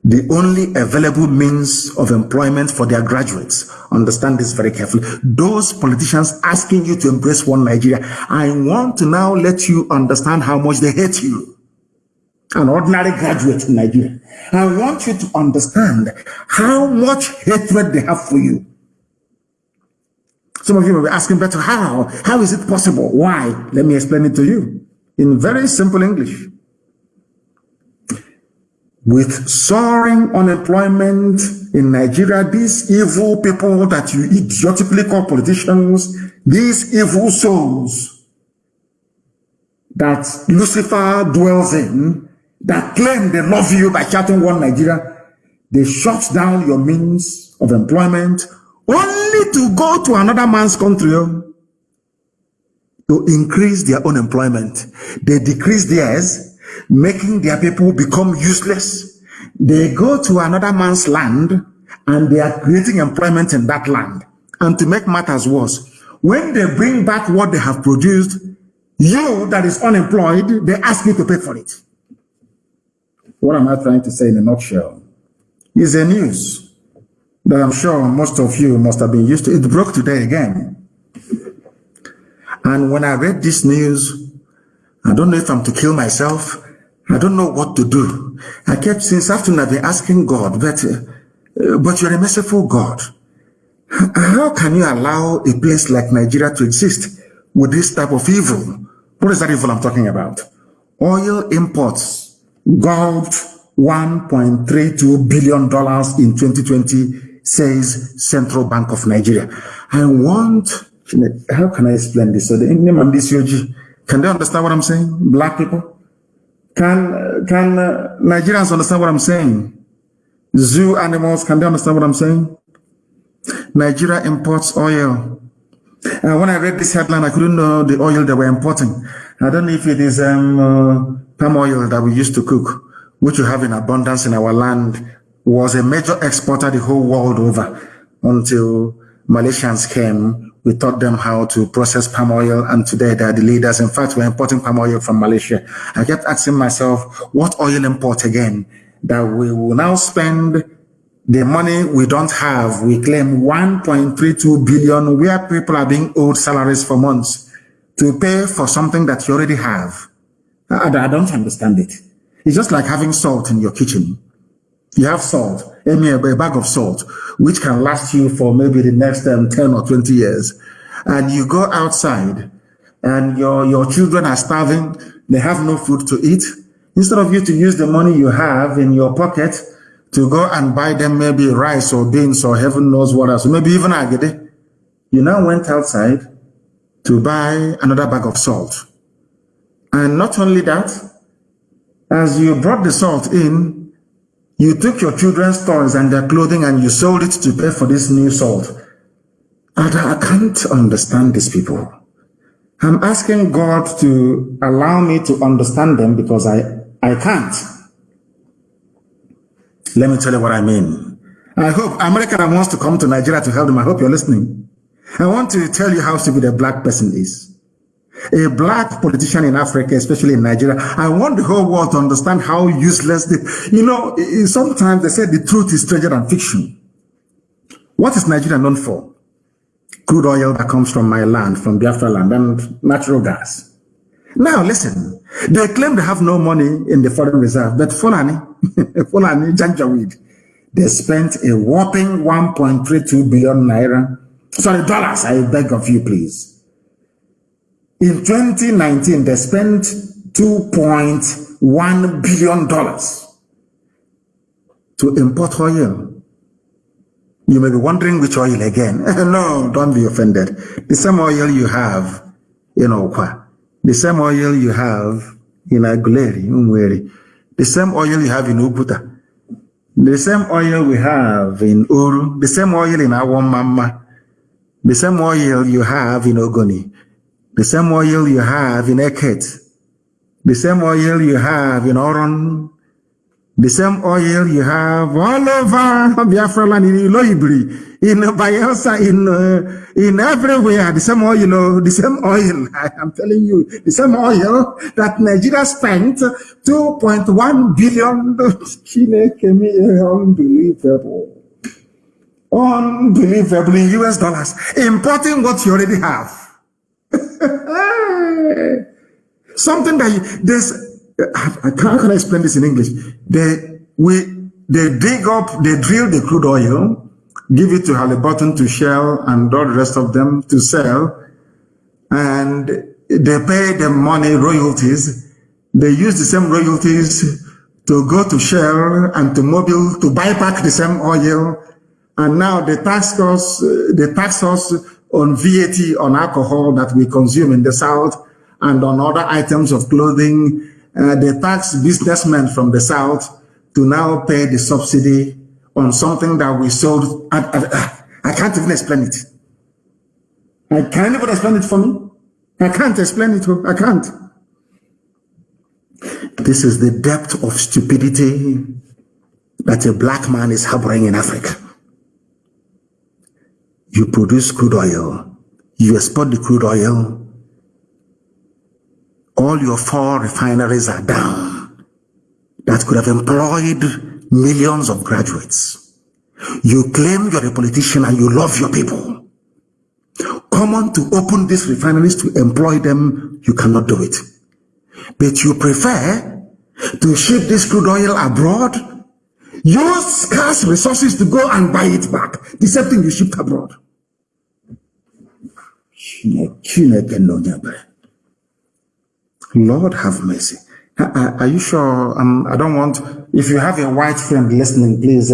the only available means of employment for their graduates. Understand this very carefully. Those politicians asking you to embrace one Nigeria, I want to now let you understand how much they hate you. An ordinary graduate in Nigeria. I want you to understand how much hatred they have for you. Some of you will be asking, better, how? How is it possible? Why? Let me explain it to you in very simple English. With soaring unemployment in Nigeria, these evil people that you idiotically call politicians, these evil souls that Lucifer dwells in, that claim they love you by shouting one Nigeria, they shut down your means of employment only to go to another man's country to increase their own employment. They decrease theirs, making their people become useless. They go to another man's land and they are creating employment in that land. And to make matters worse, when they bring back what they have produced, you that is unemployed, they ask you to pay for it. What am I trying to say in a nutshell? It's a news that I'm sure most of you must have been used to. It broke today again. And when I read this news, I don't know if I'm to kill myself. I don't know what to do. I kept, since afternoon, I've been asking God, but you're a merciful God. How can you allow a place like Nigeria to exist with this type of evil? What is that evil I'm talking about? Oil imports gulped $1.32 billion in 2020, says Central Bank of Nigeria. I want, how can I explain this? So can they understand what I'm saying? Black people? Can Nigerians understand what I'm saying? Zoo animals, can they understand what I'm saying? Nigeria imports oil. When I read this headline, I couldn't know the oil they were importing. I don't know if it is palm oil that we used to cook, which we have in abundance in our land, was a major exporter the whole world over until Malaysians came. We taught them how to process palm oil, and today they are the leaders. In fact, we're importing palm oil from Malaysia. I kept asking myself, what oil import again? That we will now spend the money we don't have. We claim 1.32 billion, where people are being owed salaries for months, to pay for something that you already have. I don't understand it. It's just like having salt in your kitchen. You have salt, a bag of salt, which can last you for maybe the next 10 or 20 years. And you go outside and your children are starving. They have no food to eat. Instead of you to use the money you have in your pocket to go and buy them maybe rice or beans or heaven knows what else, maybe even agede, you now went outside to buy another bag of salt. And not only that, as you brought the salt in, you took your children's toys and their clothing and you sold it to pay for this new salt. And I can't understand these people. I'm asking God to allow me to understand them because I can't. Let me tell you what I mean. I hope America wants to come to Nigeria to help them. I hope you're listening. I want to tell you how stupid a black person is. A black politician in Africa, especially in Nigeria. I want the whole world to understand how useless sometimes they say the truth is stranger than fiction. What is Nigeria known for? Crude oil that comes from my land, from Biafra land, and natural gas. Now listen, they claim they have no money in the foreign reserve, but Fulani, Janjaweed, they spent a whopping 1.32 billion naira Sorry, dollars, I beg of you, please. In 2019, they spent $2.1 billion to import oil. You may be wondering which oil again. No, don't be offended. The same oil you have in Okwa, the same oil you have in Aguleri, Umweri, the same oil you have in Ubuta, the same oil we have in Uru, the same oil in Awamama, the same oil you have in Ogoni, the same oil you have in Eket, the same oil you have in Oron, the same oil you have all over Biafra land, in Iloibri, in Bayelsa, in everywhere. The same oil, the same oil. I am telling you, the same oil that Nigeria spent $2.1 billion. Unbelievable. Unbelievable in US dollars. Importing what you already have. Something that there's, how can I explain this in English? They drill the crude oil, give it to Halliburton, to Shell, and all the rest of them to sell, and they pay them money, royalties. They use the same royalties to go to Shell and to Mobil to buy back the same oil, and now they tax us on VAT on alcohol that we consume in the South and on other items of clothing. They tax businessmen from the South to now pay the subsidy on something that we sold. I can't even explain it. Can anybody explain it for me? I can't explain it. I can't. This is the depth of stupidity that a black man is harboring in Africa. You produce crude oil. You export the crude oil. All your 4 refineries are down that could have employed millions of graduates. You claim you're a politician and you love your people. Come on to open these refineries to employ them, you cannot do it. But you prefer to ship this crude oil abroad, use scarce resources to go and buy it back. The same thing you shipped abroad. Lord have mercy. Are you sure? I don't want, if you have a white friend listening, please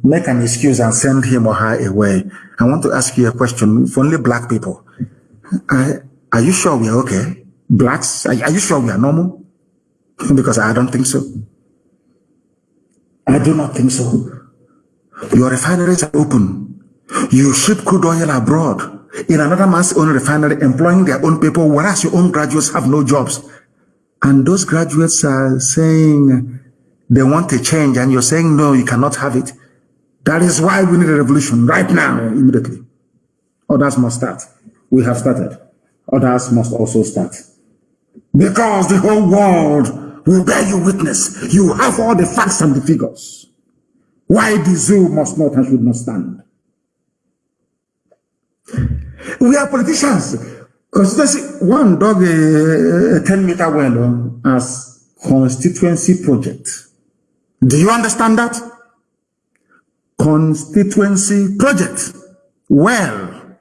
make an excuse and send him or her away. I want to ask you a question for only black people. Are you sure we are okay? Blacks, are you sure we are normal? Because I don't think so. I do not think so. Your refineries are open. You ship crude oil abroad in another man's own refinery, employing their own people, whereas your own graduates have no jobs. And those graduates are saying they want a change, and you're saying, no, you cannot have it. That is why we need a revolution right now, immediately. Others must start. We have started. Others must also start. Because the whole world will bear you witness. You have all the facts and the figures. Why the zoo must not and should not stand. We are politicians. Constituency, one dug a 10-meter well as constituency project. Do you understand that? Constituency project. Well,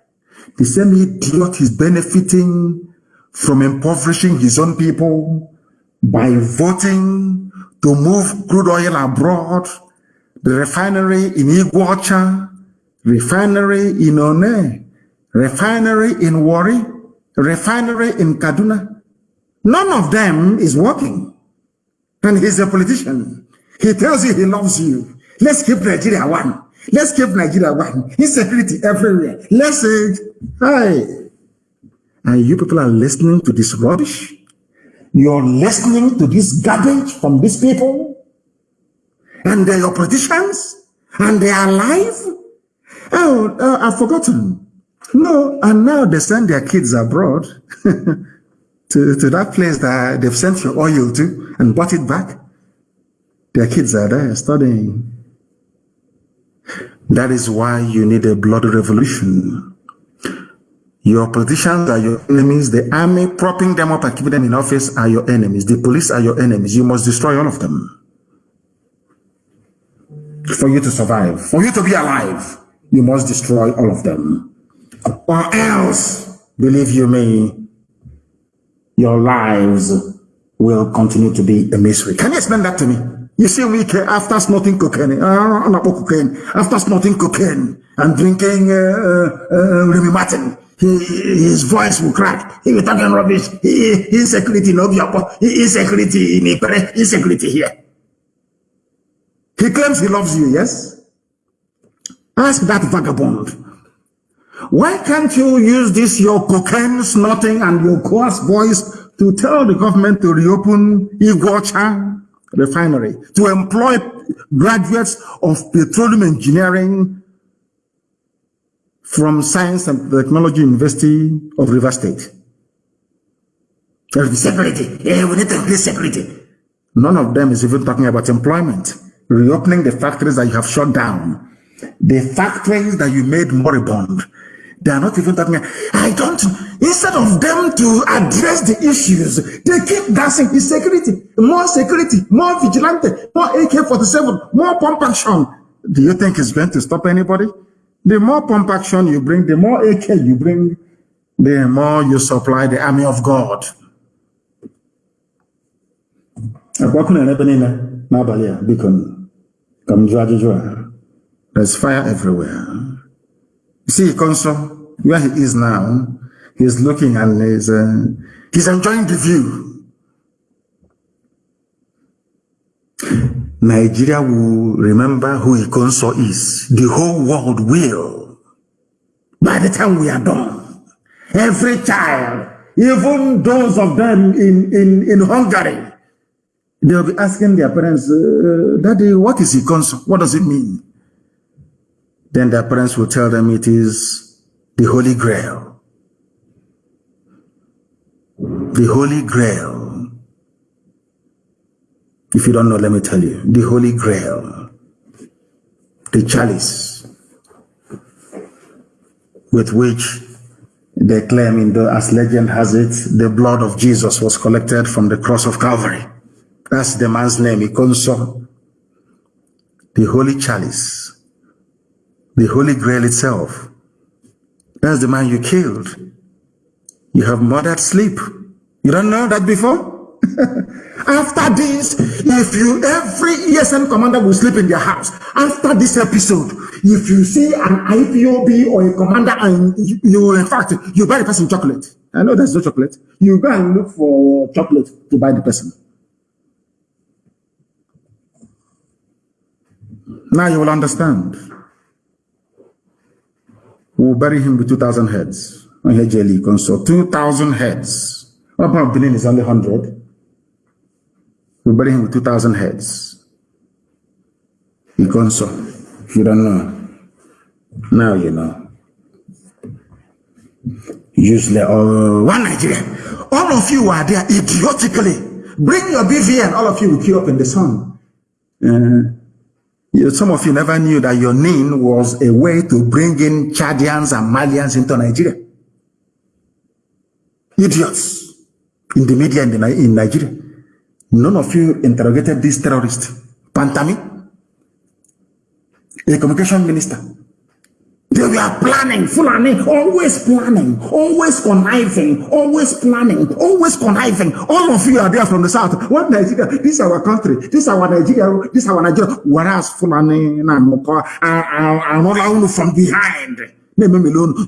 the same idiot is benefiting from impoverishing his own people by voting to move crude oil abroad, the refinery in Iguacha, refinery in One, refinery in Warri, refinery in Kaduna. None of them is working. And he's a politician. He tells you he loves you. Let's keep Nigeria one. Let's keep Nigeria one. Insecurity everywhere. Let's say, hi. And you people are listening to this rubbish? You're listening to this garbage from these people? And they're your politicians? And they are alive? Oh, I've forgotten. No, and now they send their kids abroad to that place that they've sent your oil to and bought it back. Their kids are there studying. That is why you need a bloody revolution. Your politicians are your enemies. The army propping them up and keeping them in office are your enemies. The police are your enemies. You must destroy all of them for you to survive. For you to be alive, you must destroy all of them. Or else, believe you me, your lives will continue to be a mystery. Can you explain that to me? You see, after snorting cocaine, after snorting cocaine and drinking Remy Martin, his voice will crack. He will talking rubbish. Insecurity, no insecurity in insecurity here. He claims he loves you, yes? Ask that vagabond. Why can't you use this, your cocaine snorting and your coarse voice, to tell the government to reopen Iguacha refinery, to employ graduates of petroleum engineering from Science and Technology University of River State? Security. Yeah, we need to increase security. None of them is even talking about employment. Reopening the factories that you have shut down. The factories that you made moribund. They are not even talking. Instead of them to address the issues, they keep dancing. It's security, more vigilante, more AK-47, more pump action. Do you think it's going to stop anybody? The more pump action you bring, the more AK you bring, the more you supply the army of God. There's fire everywhere. You see, Consul, where he is now, he's looking and he's enjoying the view. Nigeria will remember who Consul is. The whole world will. By the time we are done, every child, even those of them in Hungary, they'll be asking their parents, Daddy, what is Consul? What does it mean? Then their parents will tell them it is the Holy Grail. The Holy Grail. If you don't know, let me tell you. The Holy Grail. The chalice with which they claim, as legend has it, the blood of Jesus was collected from the cross of Calvary. That's the man's name, Ikonso. The Holy Chalice. The Holy Grail itself. That's the man you killed. You have murdered sleep. You don't know that before? After this, every ESN commander will sleep in their house. After this episode, if you see an IPOB or a commander and in fact, you buy the person chocolate. I know there's no chocolate. You go and look for chocolate to buy the person. Now you will understand. We'll bury him with 2,000 heads. I hear Jelly Consort. 2,000 heads. What about Benin is only 100? We'll bury him with 2,000 heads. Consort. If you don't know, now you know. Usually, one Nigeria. All of you are there idiotically. Bring your BVN. All of you will queue up in the sun. Some of you never knew that your name was a way to bring in Chadians and Malians into Nigeria. Idiots in the media in Nigeria. None of you interrogated this terrorist, Pantami, a communication minister. They were planning, Fulani, always planning, always conniving, always planning, always conniving. All of you are there from the south. What Nigeria? This is our country. This is our Nigeria. This is our Nigeria. Whereas Fulani are from behind.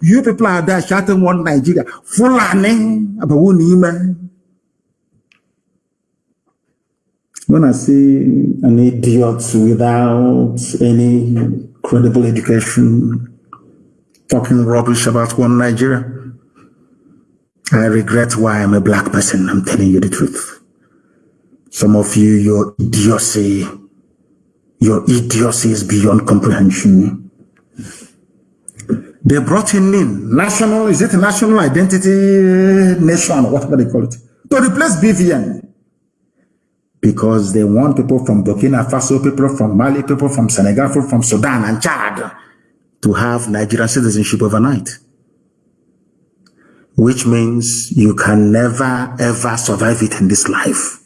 You people are there shouting one Nigeria. Fulani. When I see an idiot without any credible education talking rubbish about one Nigeria, I regret why I'm a black person. I'm telling you the truth. Some of you, your idiocy is beyond comprehension. They brought in national, is it a national identity nation, or whatever they call it, to replace BVN. Because they want people from Burkina Faso, people from Mali, people from Senegal, people from Sudan and Chad to have Nigerian citizenship overnight. Which means you can never ever survive it in this life.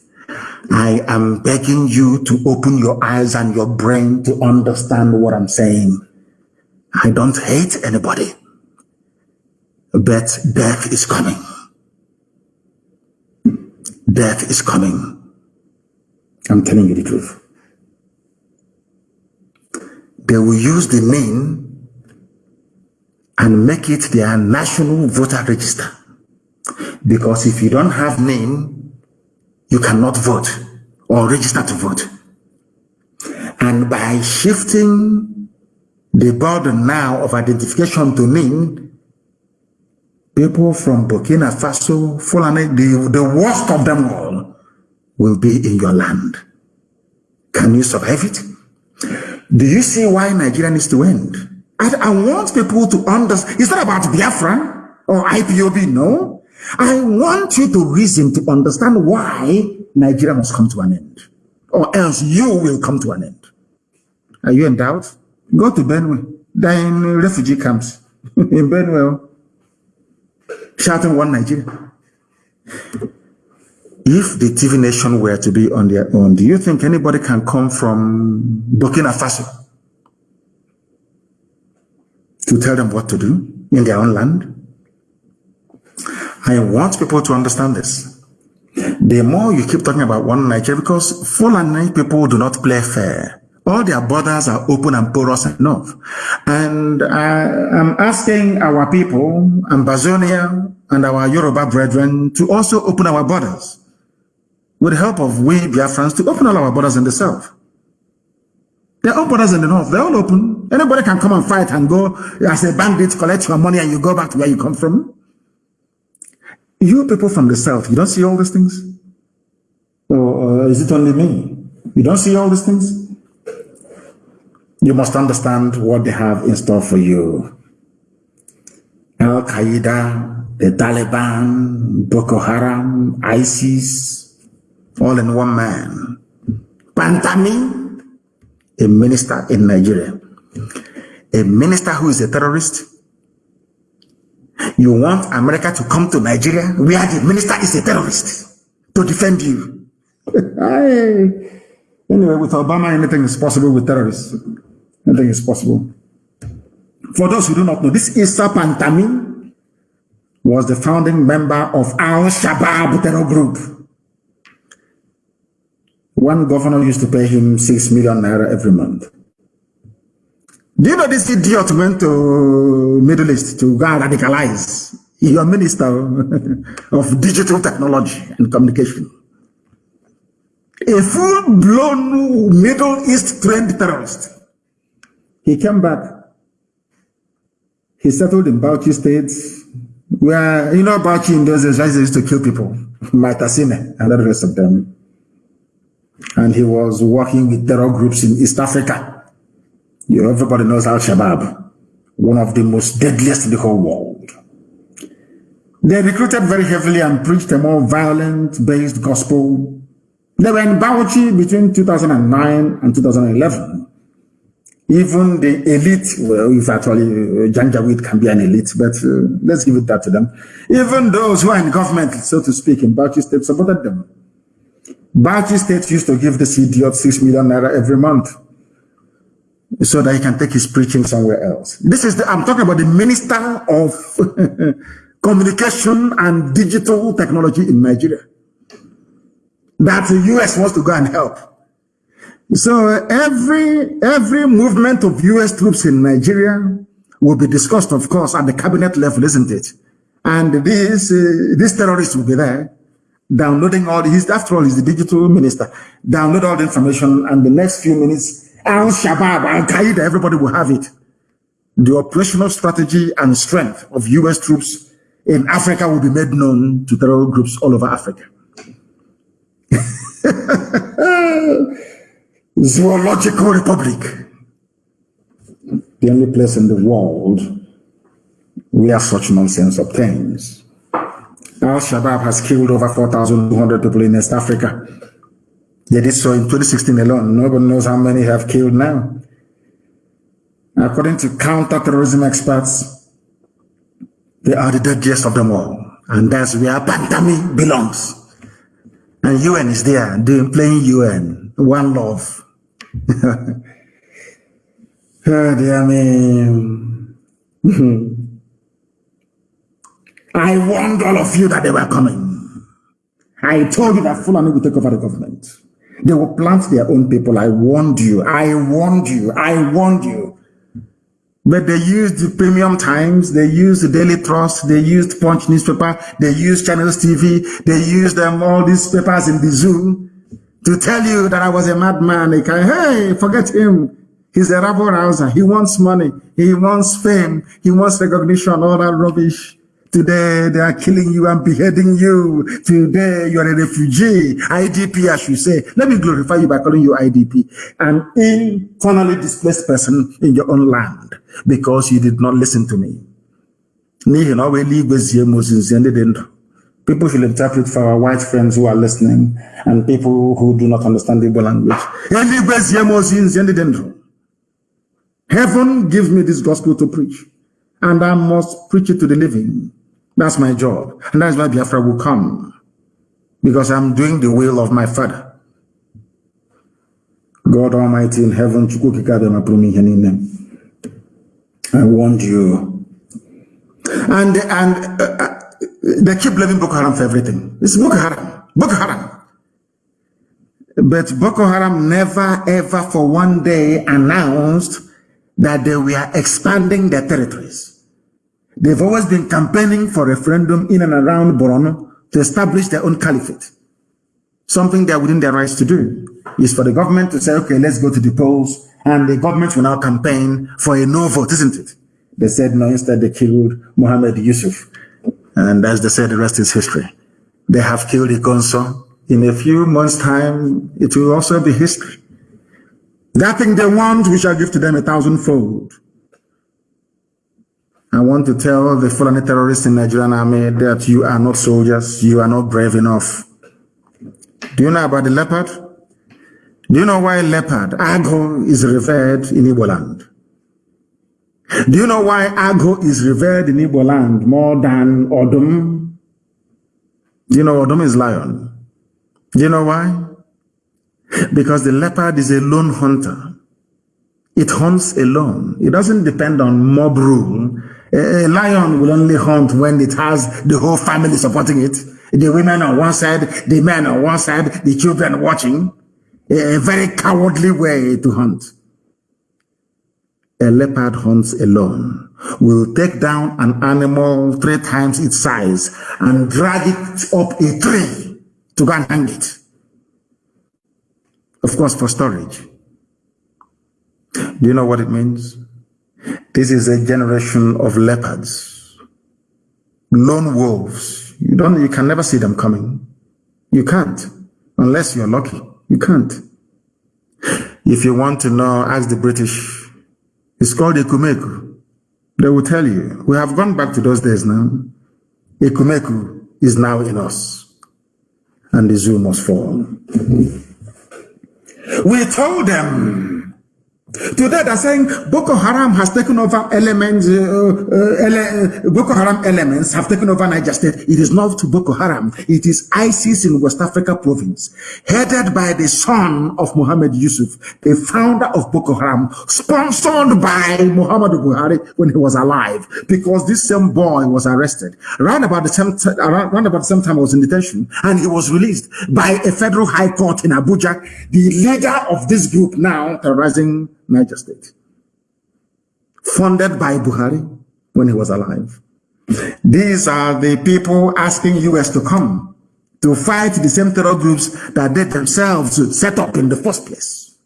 I am begging you to open your eyes and your brain to understand what I'm saying. I don't hate anybody. But death is coming. Death is coming. I'm telling you the truth. They will use the name and make it their national voter register. Because if you don't have name, you cannot vote or register to vote. And by shifting the burden now of identification to name, people from Burkina Faso, Fulani, the worst of them all, will be in your land. Can you survive it? Do you see why Nigeria needs to end? I want people to understand. It's not about Biafra or IPOB, no. I want you to reason to understand why Nigeria must come to an end. Or else you will come to an end. Are you in doubt? Go to Benue. They're in refugee camps. In Benue. Shouting one Nigeria. If the TV nation were to be on their own, do you think anybody can come from Burkina Faso to tell them what to do in their own land? I want people to understand this. The more you keep talking about one Nigeria, because Fulani people do not play fair. All their borders are open and porous enough. And I'm asking our people, Ambazonia and our Yoruba brethren, to also open our borders. With the help of we Biafrans, to open all our borders in the south. There are all borders in the north. They're all open. Anybody can come and fight and go as a bandit, collect your money, and you go back to where you come from. You people from the south, you don't see all these things? Or is it only me? You don't see all these things? You must understand what they have in store for you. Al-Qaeda, the Taliban, Boko Haram, ISIS, all in one man. Pantami, a minister in Nigeria. A minister who is a terrorist. You want America to come to Nigeria where the minister is a terrorist to defend you. Anyway, with Obama, anything is possible with terrorists. Anything is possible. For those who do not know, this Issa Pantami was the founding member of Al-Shabaab terror group. One governor used to pay him 6 million naira every month. Do you know this idiot went to Middle East to go and radicalize? Your minister of digital technology and communication. A full-blown Middle East trained terrorist. He came back. He settled in Bauchi State, where, you know, Bauchi in those days used to kill people. Maitasine and the rest of them. And he was working with terror groups in East Africa. Everybody knows Al-Shabaab, one of the most deadliest in the whole world. They recruited very heavily and preached a more violent-based gospel. They were in Bauchi between 2009 and 2011. Even the elite, well, if actually Janjaweed can be an elite, but let's give it that to them. Even those who are in government, so to speak, in Bauchi State supported them. Bauchi State used to give this idiot 6 million naira every month, so that he can take his preaching somewhere else. This is I'm talking about the Minister of Communication and Digital Technology in Nigeria. That the US wants to go and help. So every movement of US troops in Nigeria will be discussed, of course, at the cabinet level, isn't it? And this terrorist will be there, downloading all after all, he's the digital minister, download all the information, and the next few minutes, Al-Shabaab, Al-Qaeda, everybody will have it. The operational strategy and strength of US troops in Africa will be made known to terror groups all over Africa. Zoological Republic. The only place in the world where such nonsense obtains. Al-Shabaab has killed over 4,200 people in East Africa. They did so in 2016 alone. Nobody knows how many have killed now. According to counter-terrorism experts, they are the deadliest of them all. And that's where Pantami belongs. And UN is there, playing UN. One love. Oh, dear me. I warned all of you that they were coming. I told you that Fulani will take over the government. They will plant their own people. I warned you. I warned you. I warned you. But they used the Premium Times, they used the Daily Trust, they used Punch newspaper, they used Channels TV, they used all these papers in the zoo to tell you that I was a madman. They can, hey, forget him. He's a rabble rouser. He wants money. He wants fame. He wants recognition, all that rubbish. Today, they are killing you and beheading you. Today, you are a refugee. IDP, as you say. Let me glorify you by calling you IDP. An internally displaced person in your own land. Because you did not listen to me. People should interpret for our white friends who are listening and people who do not understand the Igbo language. Heaven gives me this gospel to preach. And I must preach it to the living. That's my job. And that's why Biafra will come. Because I'm doing the will of my Father. God Almighty in heaven, I warned you. And they keep blaming Boko Haram for everything. It's Boko Haram. Boko Haram. But Boko Haram never ever for one day announced that they were expanding their territories. They've always been campaigning for referendum in and around Borno to establish their own caliphate. Something they're within their rights to do is for the government to say, okay, let's go to the polls, and the government will now campaign for a no vote, isn't it? They said no, instead they killed Mohammed Yusuf. And as they said, the rest is history. They have killed Igonso. In a few months' time, it will also be history. That thing they want, we shall give to them 1,000-fold. I want to tell the Fulani terrorists in the Nigerian army that you are not soldiers, you are not brave enough. Do you know about the leopard? Do you know why leopard, Agho, is revered in Igbo land? Do you know why Agho is revered in Igbo land more than Odum? Do you know Odum is lion? Do you know why? Because the leopard is a lone hunter. It hunts alone. It doesn't depend on mob rule. A lion will only hunt when it has the whole family supporting it. The women on one side, the men on one side, the children watching. A very cowardly way to hunt. A leopard hunts alone. Will take down an animal 3 times its size and drag it up a tree to go and hang it. Of course, for storage. Do you know what it means? This is a generation of leopards. Lone wolves. You can never see them coming. You can't. Unless you're lucky. You can't. If you want to know, ask the British. It's called Ekumeku. They will tell you. We have gone back to those days now. Ekumeku is now in us. And the zoo must fall. We told them. Today they're saying Boko Haram has taken over elements, Boko Haram elements have taken over Niger State. It is not Boko Haram. It is ISIS in West Africa province, headed by the son of Mohammed Yusuf, the founder of Boko Haram, sponsored by Muhammad Buhari when he was alive, because this same boy was arrested. Around about the same time he was in detention, and he was released by a federal high court in Abuja, the leader of this group now terrorizing Niger State, funded by Buhari when he was alive. These are the people asking US to come to fight the same terror groups that they themselves set up in the first place.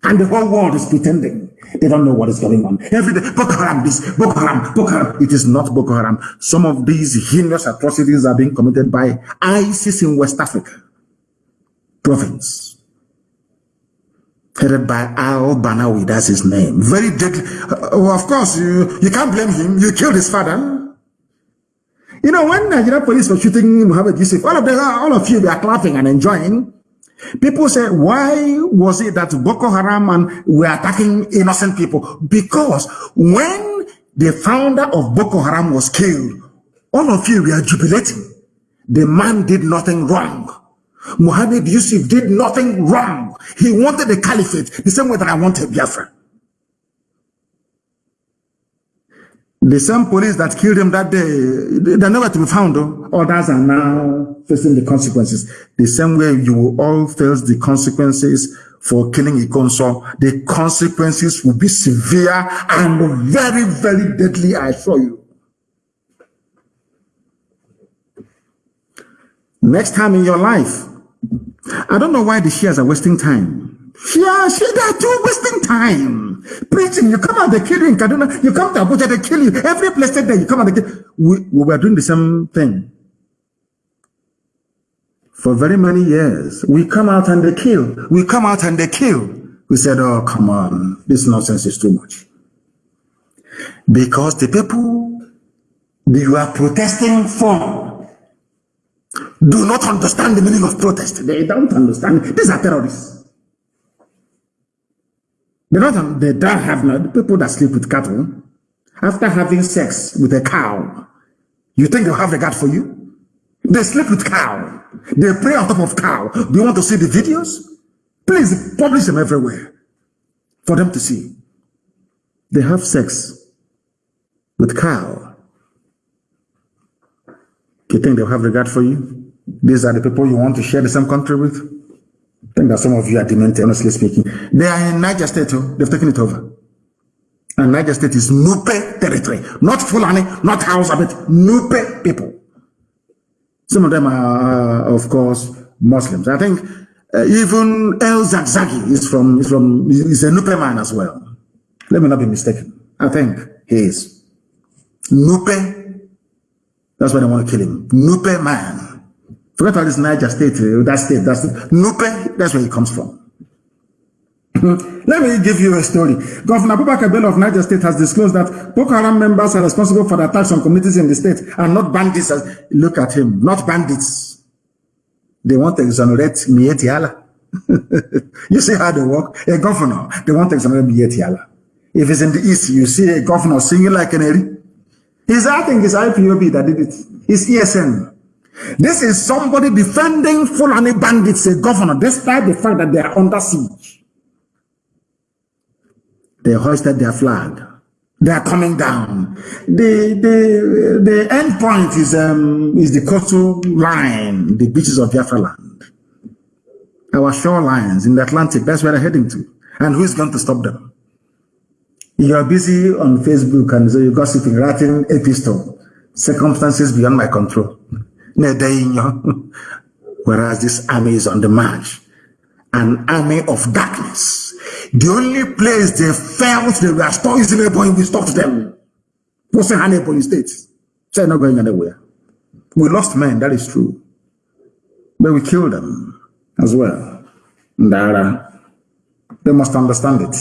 And the whole world is pretending they don't know what is going on. Every day, Boko Haram this, Boko Haram, Boko Haram. It is not Boko Haram. Some of these heinous atrocities are being committed by ISIS in West Africa province, headed by al-Banawi, that's his name. Very deadly. Of course, you can't blame him. You killed his father. You know, when Nigerian police were shooting Muhammad Yusuf, all of you were clapping and enjoying. People say, why was it that Boko Haram and were attacking innocent people? Because when the founder of Boko Haram was killed, all of you were jubilating. The man did nothing wrong. Muhammad Yusuf did nothing wrong. He wanted a caliphate the same way that I wanted Biafra. The same police that killed him that day, they're nowhere to be found, though. Others are now facing the consequences. The same way you will all face the consequences for killing Ikonso, the consequences will be severe and very, very deadly, I assure you. Next time in your life, I don't know why the Shias are wasting time. Yeah, they're too wasting time. Preaching, you come out, they kill you in Kaduna, you come to Abuja, they kill you. Every place that you come out, they kill you. We were doing the same thing. For very many years, we come out and they kill. We come out and they kill. We said, oh, come on, this nonsense is too much. Because the people you are protesting for do not understand the meaning of protest. They don't understand. These are terrorists. They don't have the people that sleep with cattle. After having sex with a cow, you think they'll have regard for you? They sleep with cow. They pray on top of cow. Do you want to see the videos? Please publish them everywhere for them to see. They have sex with cow. You think they'll have regard for you? These are the people you want to share the same country with? I think that some of you are demented, honestly speaking. They are in Niger State, they've taken it over. And Niger State is Nupe territory. Not Fulani, not Hausa, but Nupe people. Some of them are, of course, Muslims. I think even El Zagzagi is a Nupe man as well. Let me not be mistaken. I think he is. Nupe, that's why they want to kill him. Nupe man. Forget all this Niger State, that's Nupe, that's where he comes from. Let me give you a story. Governor Abubakar Bello of Niger State has disclosed that Boko Haram members are responsible for the attacks on communities in the state and not bandits. Look at him, not bandits. They want to exonerate Mieti Allah. You see how they work? A governor, they want to exonerate Mieti Allah. If it's in the east, you see a governor singing like an Eri. I think it's IPOB that did it. It's ESN. This is somebody defending Fulani bandits, a governor, despite the fact that they are under siege. They hoisted their flag. They are coming down. The end point is the coastal line, the beaches of Biafra land. Our shorelines in the Atlantic, that's where they're heading to. And who is going to stop them? You're busy on Facebook and so you're gossiping, writing epistle. Circumstances beyond my control. Whereas this army is on the march. An army of darkness. The only place they felt they were stopping, we stopped them. Was in Hanebon State. They're not going anywhere. We lost men, that is true. But we killed them as well. They must understand it.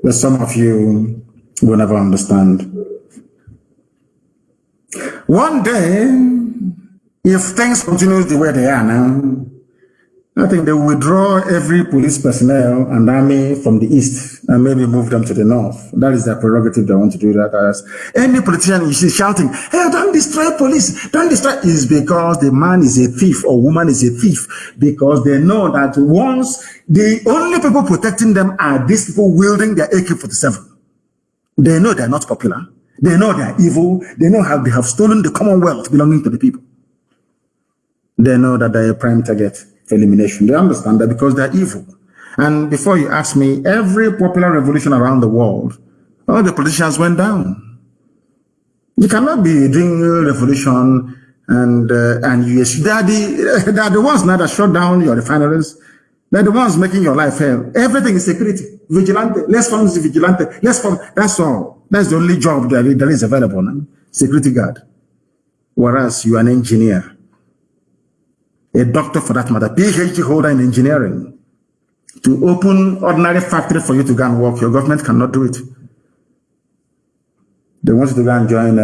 But some of you will never understand. One day, if things continue the way they are now, I think they will withdraw every police personnel and army from the east and maybe move them to the north. That is their prerogative. They want to do that. As any politician you see shouting, hey, don't destroy police, don't destroy, is because the man is a thief or woman is a thief, because they know that once the only people protecting them are these people wielding their AK-47. They know they're not popular. They know they're evil. They know how they have stolen the Commonwealth belonging to the people. They know that they're a prime target. Elimination. They understand that because they're evil. And before you ask me, every popular revolution around the world, all the politicians went down. You cannot be doing a revolution and you, they are the ones now that shut down your refineries. They're the ones making your life hell. Everything is security. Vigilante. Let's form the vigilante. Let's form. That's all. That's the only job that is available now. Security guard. Whereas you are an engineer. A doctor for that matter, PhD holder in engineering, to open ordinary factory for you to go and work, your government cannot do it. They want you to go and join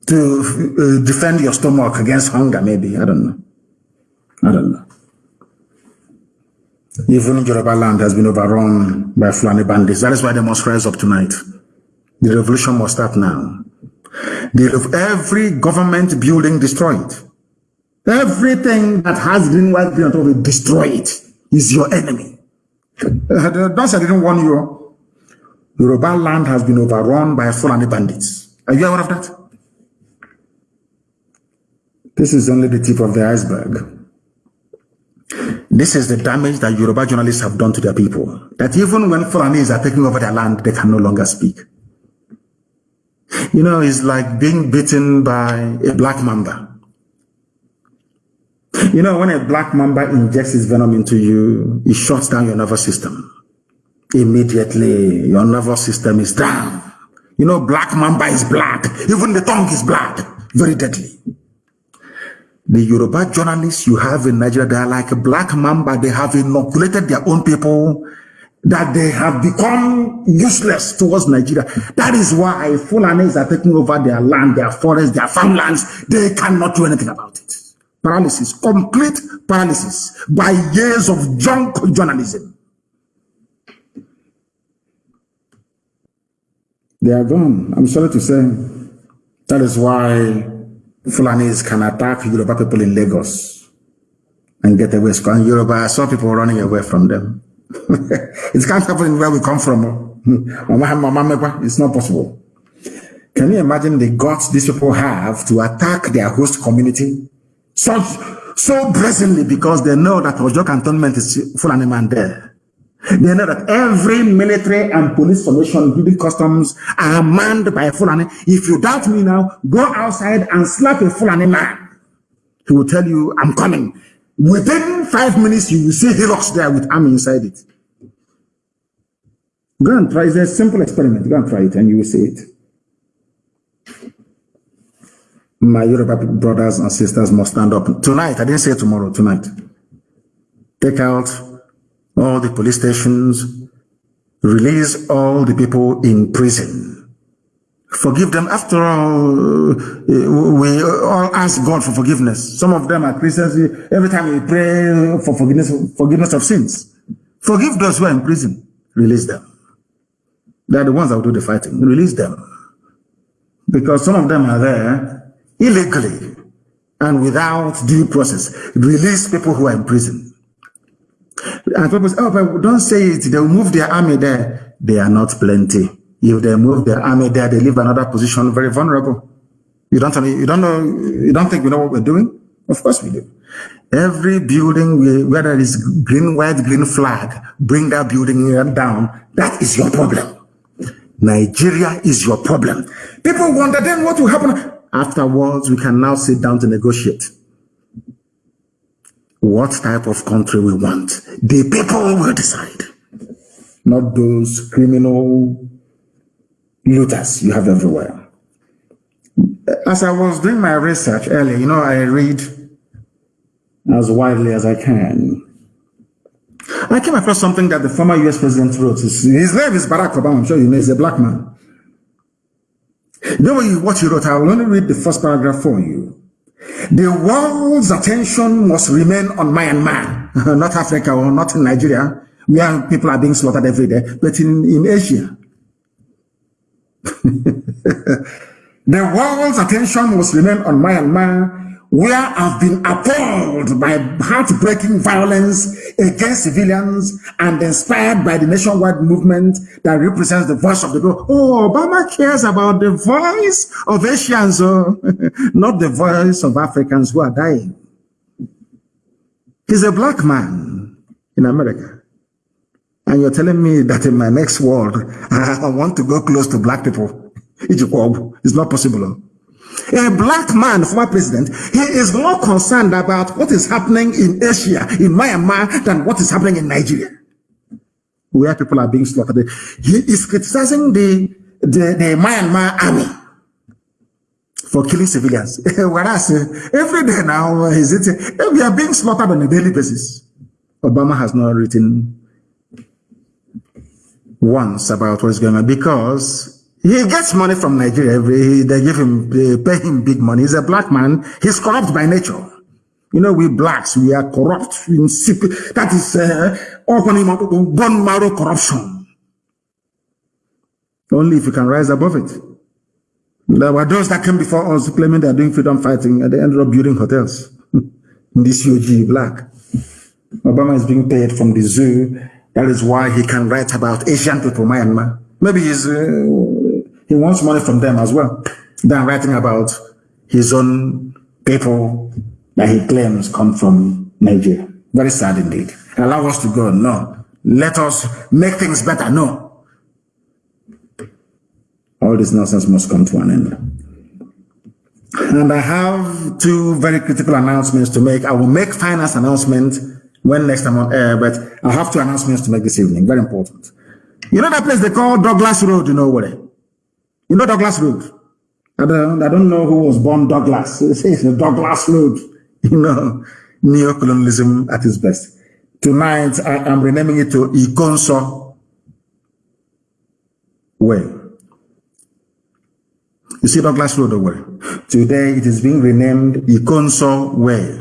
to defend your stomach against hunger, maybe. I don't know. Even Yoruba land has been overrun by Fulani bandits. That is why they must rise up tonight. The revolution must start now. Every government building destroyed. Everything that has green, white, green on top of it, destroy it. Is your enemy. That's I didn't warn you. Yoruba land has been overrun by Fulani bandits. Are you aware of that? This is only the tip of the iceberg. This is the damage that Yoruba journalists have done to their people. That even when Fulanis are taking over their land, they can no longer speak. You know, it's like being bitten by a black mamba. You know, when a black mamba injects its venom into you, it shuts down your nervous system. Immediately, your nervous system is down. You know, black mamba is black. Even the tongue is black. Very deadly. The Yoruba journalists you have in Nigeria, they are like a black mamba. They have inoculated their own people, that they have become useless towards Nigeria. That is why Fulanis are taking over their land, their forests, their farmlands. They cannot do anything about it. Paralysis, complete paralysis by years of junk journalism. They are gone. I'm sorry to say. That is why Fulanis can attack Yoruba people in Lagos and get away. And Yoruba, I saw people running away from them. It can't happen where we come from. It's not possible. Can you imagine the guts these people have to attack their host community so brazenly, because they know that Ojo Cantonment is Fulani man there. They know that every military and police formation, including customs, are manned by a Fulani. If you doubt me now, go outside and slap a Fulani man. He will tell you, I'm coming. Within 5 minutes, you will see hillocks there with army inside it. Go and try it. It's a simple experiment. Go and try it and you will see it. My Yoruba brothers and sisters must stand up. Tonight, I didn't say tomorrow, tonight. Take out all the police stations, release all the people in prison. Forgive them. After all, we all ask God for forgiveness. Some of them are Christians. Every time we pray for forgiveness of sins. Forgive those who are in prison. Release them. They are the ones that will do the fighting. Release them. Because some of them are there illegally and without due process. Release people who are in prison. And people say, oh, but don't say it. They will move their army there. They are not plenty. If they move their army there, they leave another position very vulnerable. You don't think we know what we're doing? Of course we do. Every building where there is green, white, green flag, bring that building down. That is your problem. Nigeria is your problem. People wonder then what will happen. Afterwards, we can now sit down to negotiate. What type of country we want. The people will decide. Not those criminal looters you have everywhere. As I was doing my research earlier, you know, I read as widely as I can. I came across something that the former US president wrote. His name is Barack Obama. I'm sure you know, he's a black man. You know what he wrote? I will only read the first paragraph for you. The world's attention must remain on Myanmar, not Africa or not in Nigeria, where people are being slaughtered every day, but in Asia. The world's attention must remain on Myanmar, where I've been appalled by heartbreaking violence against civilians and inspired by the nationwide movement that represents the voice of the people. Oh, Obama cares about the voice of Asians, not the voice of Africans who are dying. He's a black man in America. And you're telling me that in my next world, I want to go close to black people. It's not possible. A black man, former president, he is more concerned about what is happening in Asia, in Myanmar, than what is happening in Nigeria, where people are being slaughtered. He is criticizing the Myanmar army for killing civilians. Whereas every day now, we are being slaughtered on a daily basis. Obama has not written once about what is going on because he gets money from Nigeria. They pay him big money. He's a black man. He's corrupt by nature. You know, we blacks, we are corrupt. That is bone marrow corruption. Only if you can rise above it. There were those that came before us claiming they are doing freedom fighting, and they ended up building hotels. In this UG black. Obama is being paid from the zoo. That is why he can write about Asian people, Myanmar. Maybe he wants money from them as well, than writing about his own people that he claims come from Nigeria. Very sad indeed. Allow us to go. No. Let us make things better. No. All this nonsense must come to an end. And I have two very critical announcements to make. I will make finance announcement when next time on air, but I have two announcements to make this evening. Very important. You know that place they call Douglas Road, you know what? You know Douglas Road? I don't know who was born Douglas. It's Douglas Road. You know, neocolonialism at its best. Tonight, I am renaming it to Ikonso Way. You see Douglas Road away. Today, it is being renamed Ikonso Way.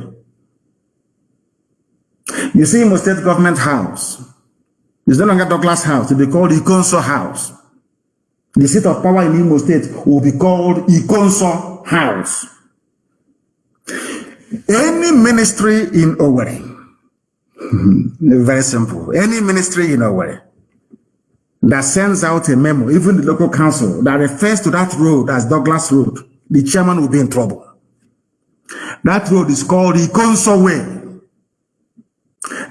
You see Imo State Government House. It's no longer Douglas House. It will be called Ikonso House. The seat of power in Imo State will be called Ikonso House. Any ministry in Owerri, very simple, any ministry in Owerri that sends out a memo, even the local council, that refers to that road as Douglas Road, the chairman will be in trouble. That road is called Ikonso Way.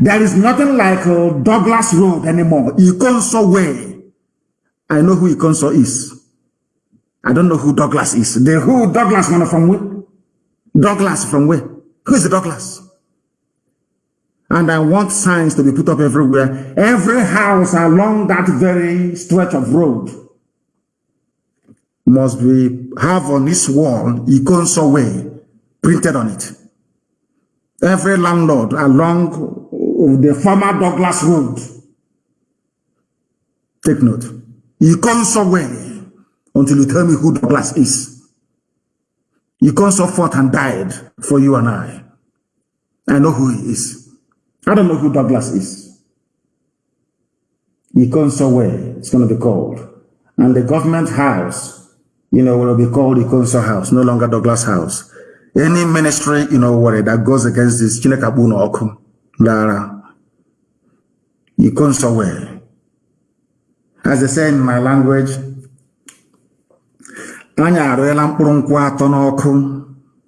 There is nothing like Douglas Road anymore. Ikonso Way. I know who Ikonso is. I don't know who Douglas is. Who Douglas man from where? Douglas from where? Who is the Douglas? And I want signs to be put up everywhere. Every house along that very stretch of road must have on this wall Ikonso Way printed on it. Every landlord along the former Douglas Road, take note, Ikonso Way, until you tell me who Douglas is. Ikonso fought and died for you and I. I know who he is. I don't know who Douglas is. Ikonso Way, it's going to be called. And the government house, will be called Ikonso House, no longer Douglas House. Any ministry, that goes against this, Chinekabuno Oku, Lara, Ikonso Way. As they say in my language, Anya aroela mkpụrụ nkwụ atọ n'ọkụ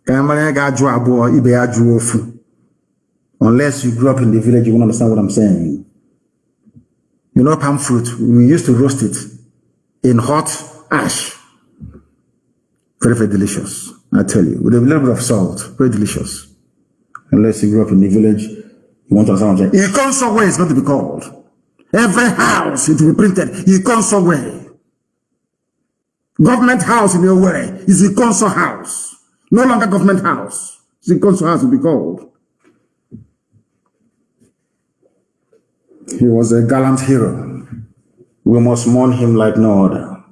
ka amara ga-ajụ abụọ ibe ya jụọ ofu. Unless you grew up in the village, you won't understand what I'm saying. You know palm fruit, we used to roast it in hot ash. Very, very delicious, I tell you. With a little bit of salt, very delicious. Unless you grew up in the village, you won't understand what I'm saying. Ikonso Way is going to be called. Every house, it will be printed, Ikonso Way. Government house in your way is Ikonso House. No longer government house. It's Ikonso House will be called. He was a gallant hero. We must mourn him like no other.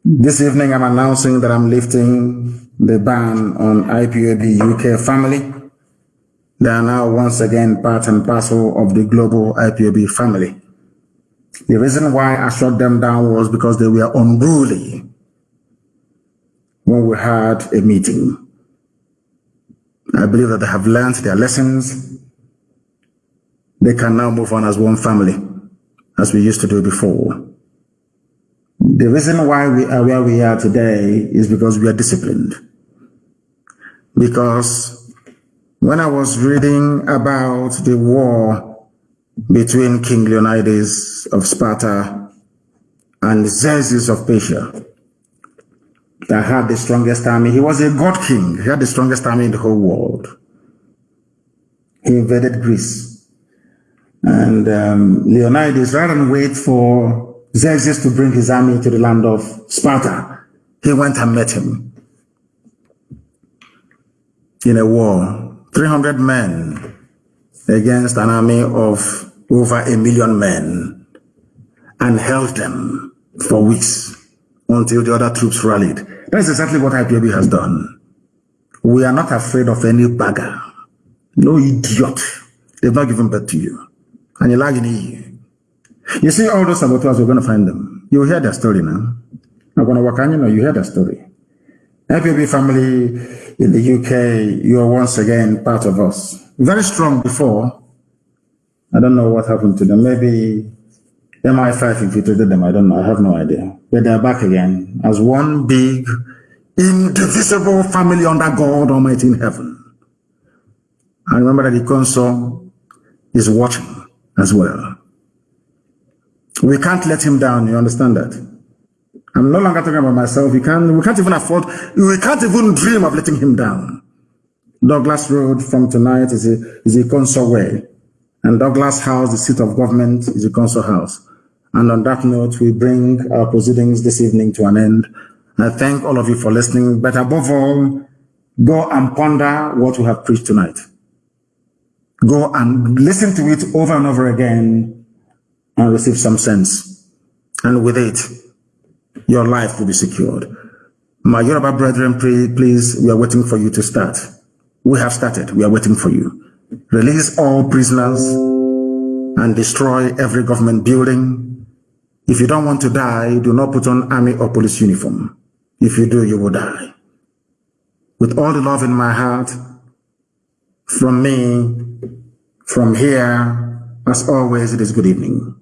This evening I'm announcing that I'm lifting the ban on IPOB UK family. They are now once again part and parcel of the global IPOB family. The reason why I shut them down was because they were unruly when we had a meeting. I believe that they have learned their lessons. They can now move on as one family, as we used to do before. The reason why we are where we are today is because we are disciplined. Because when I was reading about the war between King Leonidas of Sparta and Xerxes of Persia, that had the strongest army. He was a god king. He had the strongest army in the whole world. He invaded Greece. And Leonidas, rather than wait for Xerxes to bring his army to the land of Sparta, he went and met him in a war. 300 men against an army of over 1 million men, and held them for weeks until the other troops rallied. That's exactly what IPOB has done. We are not afraid of any bagger, no idiot. They've not given birth to you. And you're lying in you see all those saboteurs, we're going to find them. You'll hear their story now. I'm going to work on you hear their story. IPOB family in the UK, you are once again part of us. Very strong before. I don't know what happened to them. Maybe MI5 infiltrated them. I don't know. I have no idea. But they're back again as one big, indivisible family under God Almighty in heaven. And remember that the consul is watching as well. We can't let him down. You understand that? I'm no longer talking about myself. We can't even afford, we can't even dream of letting him down. Douglas Road from tonight is a consul way. And Douglas House, the seat of government, is a consul house. And on that note, we bring our proceedings this evening to an end. I thank all of you for listening. But above all, go and ponder what we have preached tonight. Go and listen to it over and over again and receive some sense. And with it, your life will be secured. My Yoruba brethren, please, we are waiting for you to start. We have started. We are waiting for you. Release all prisoners and destroy every government building. If you don't want to die, do not put on army or police uniform. If you do, you will die. With all the love in my heart, from me, from here, as always, it is good evening.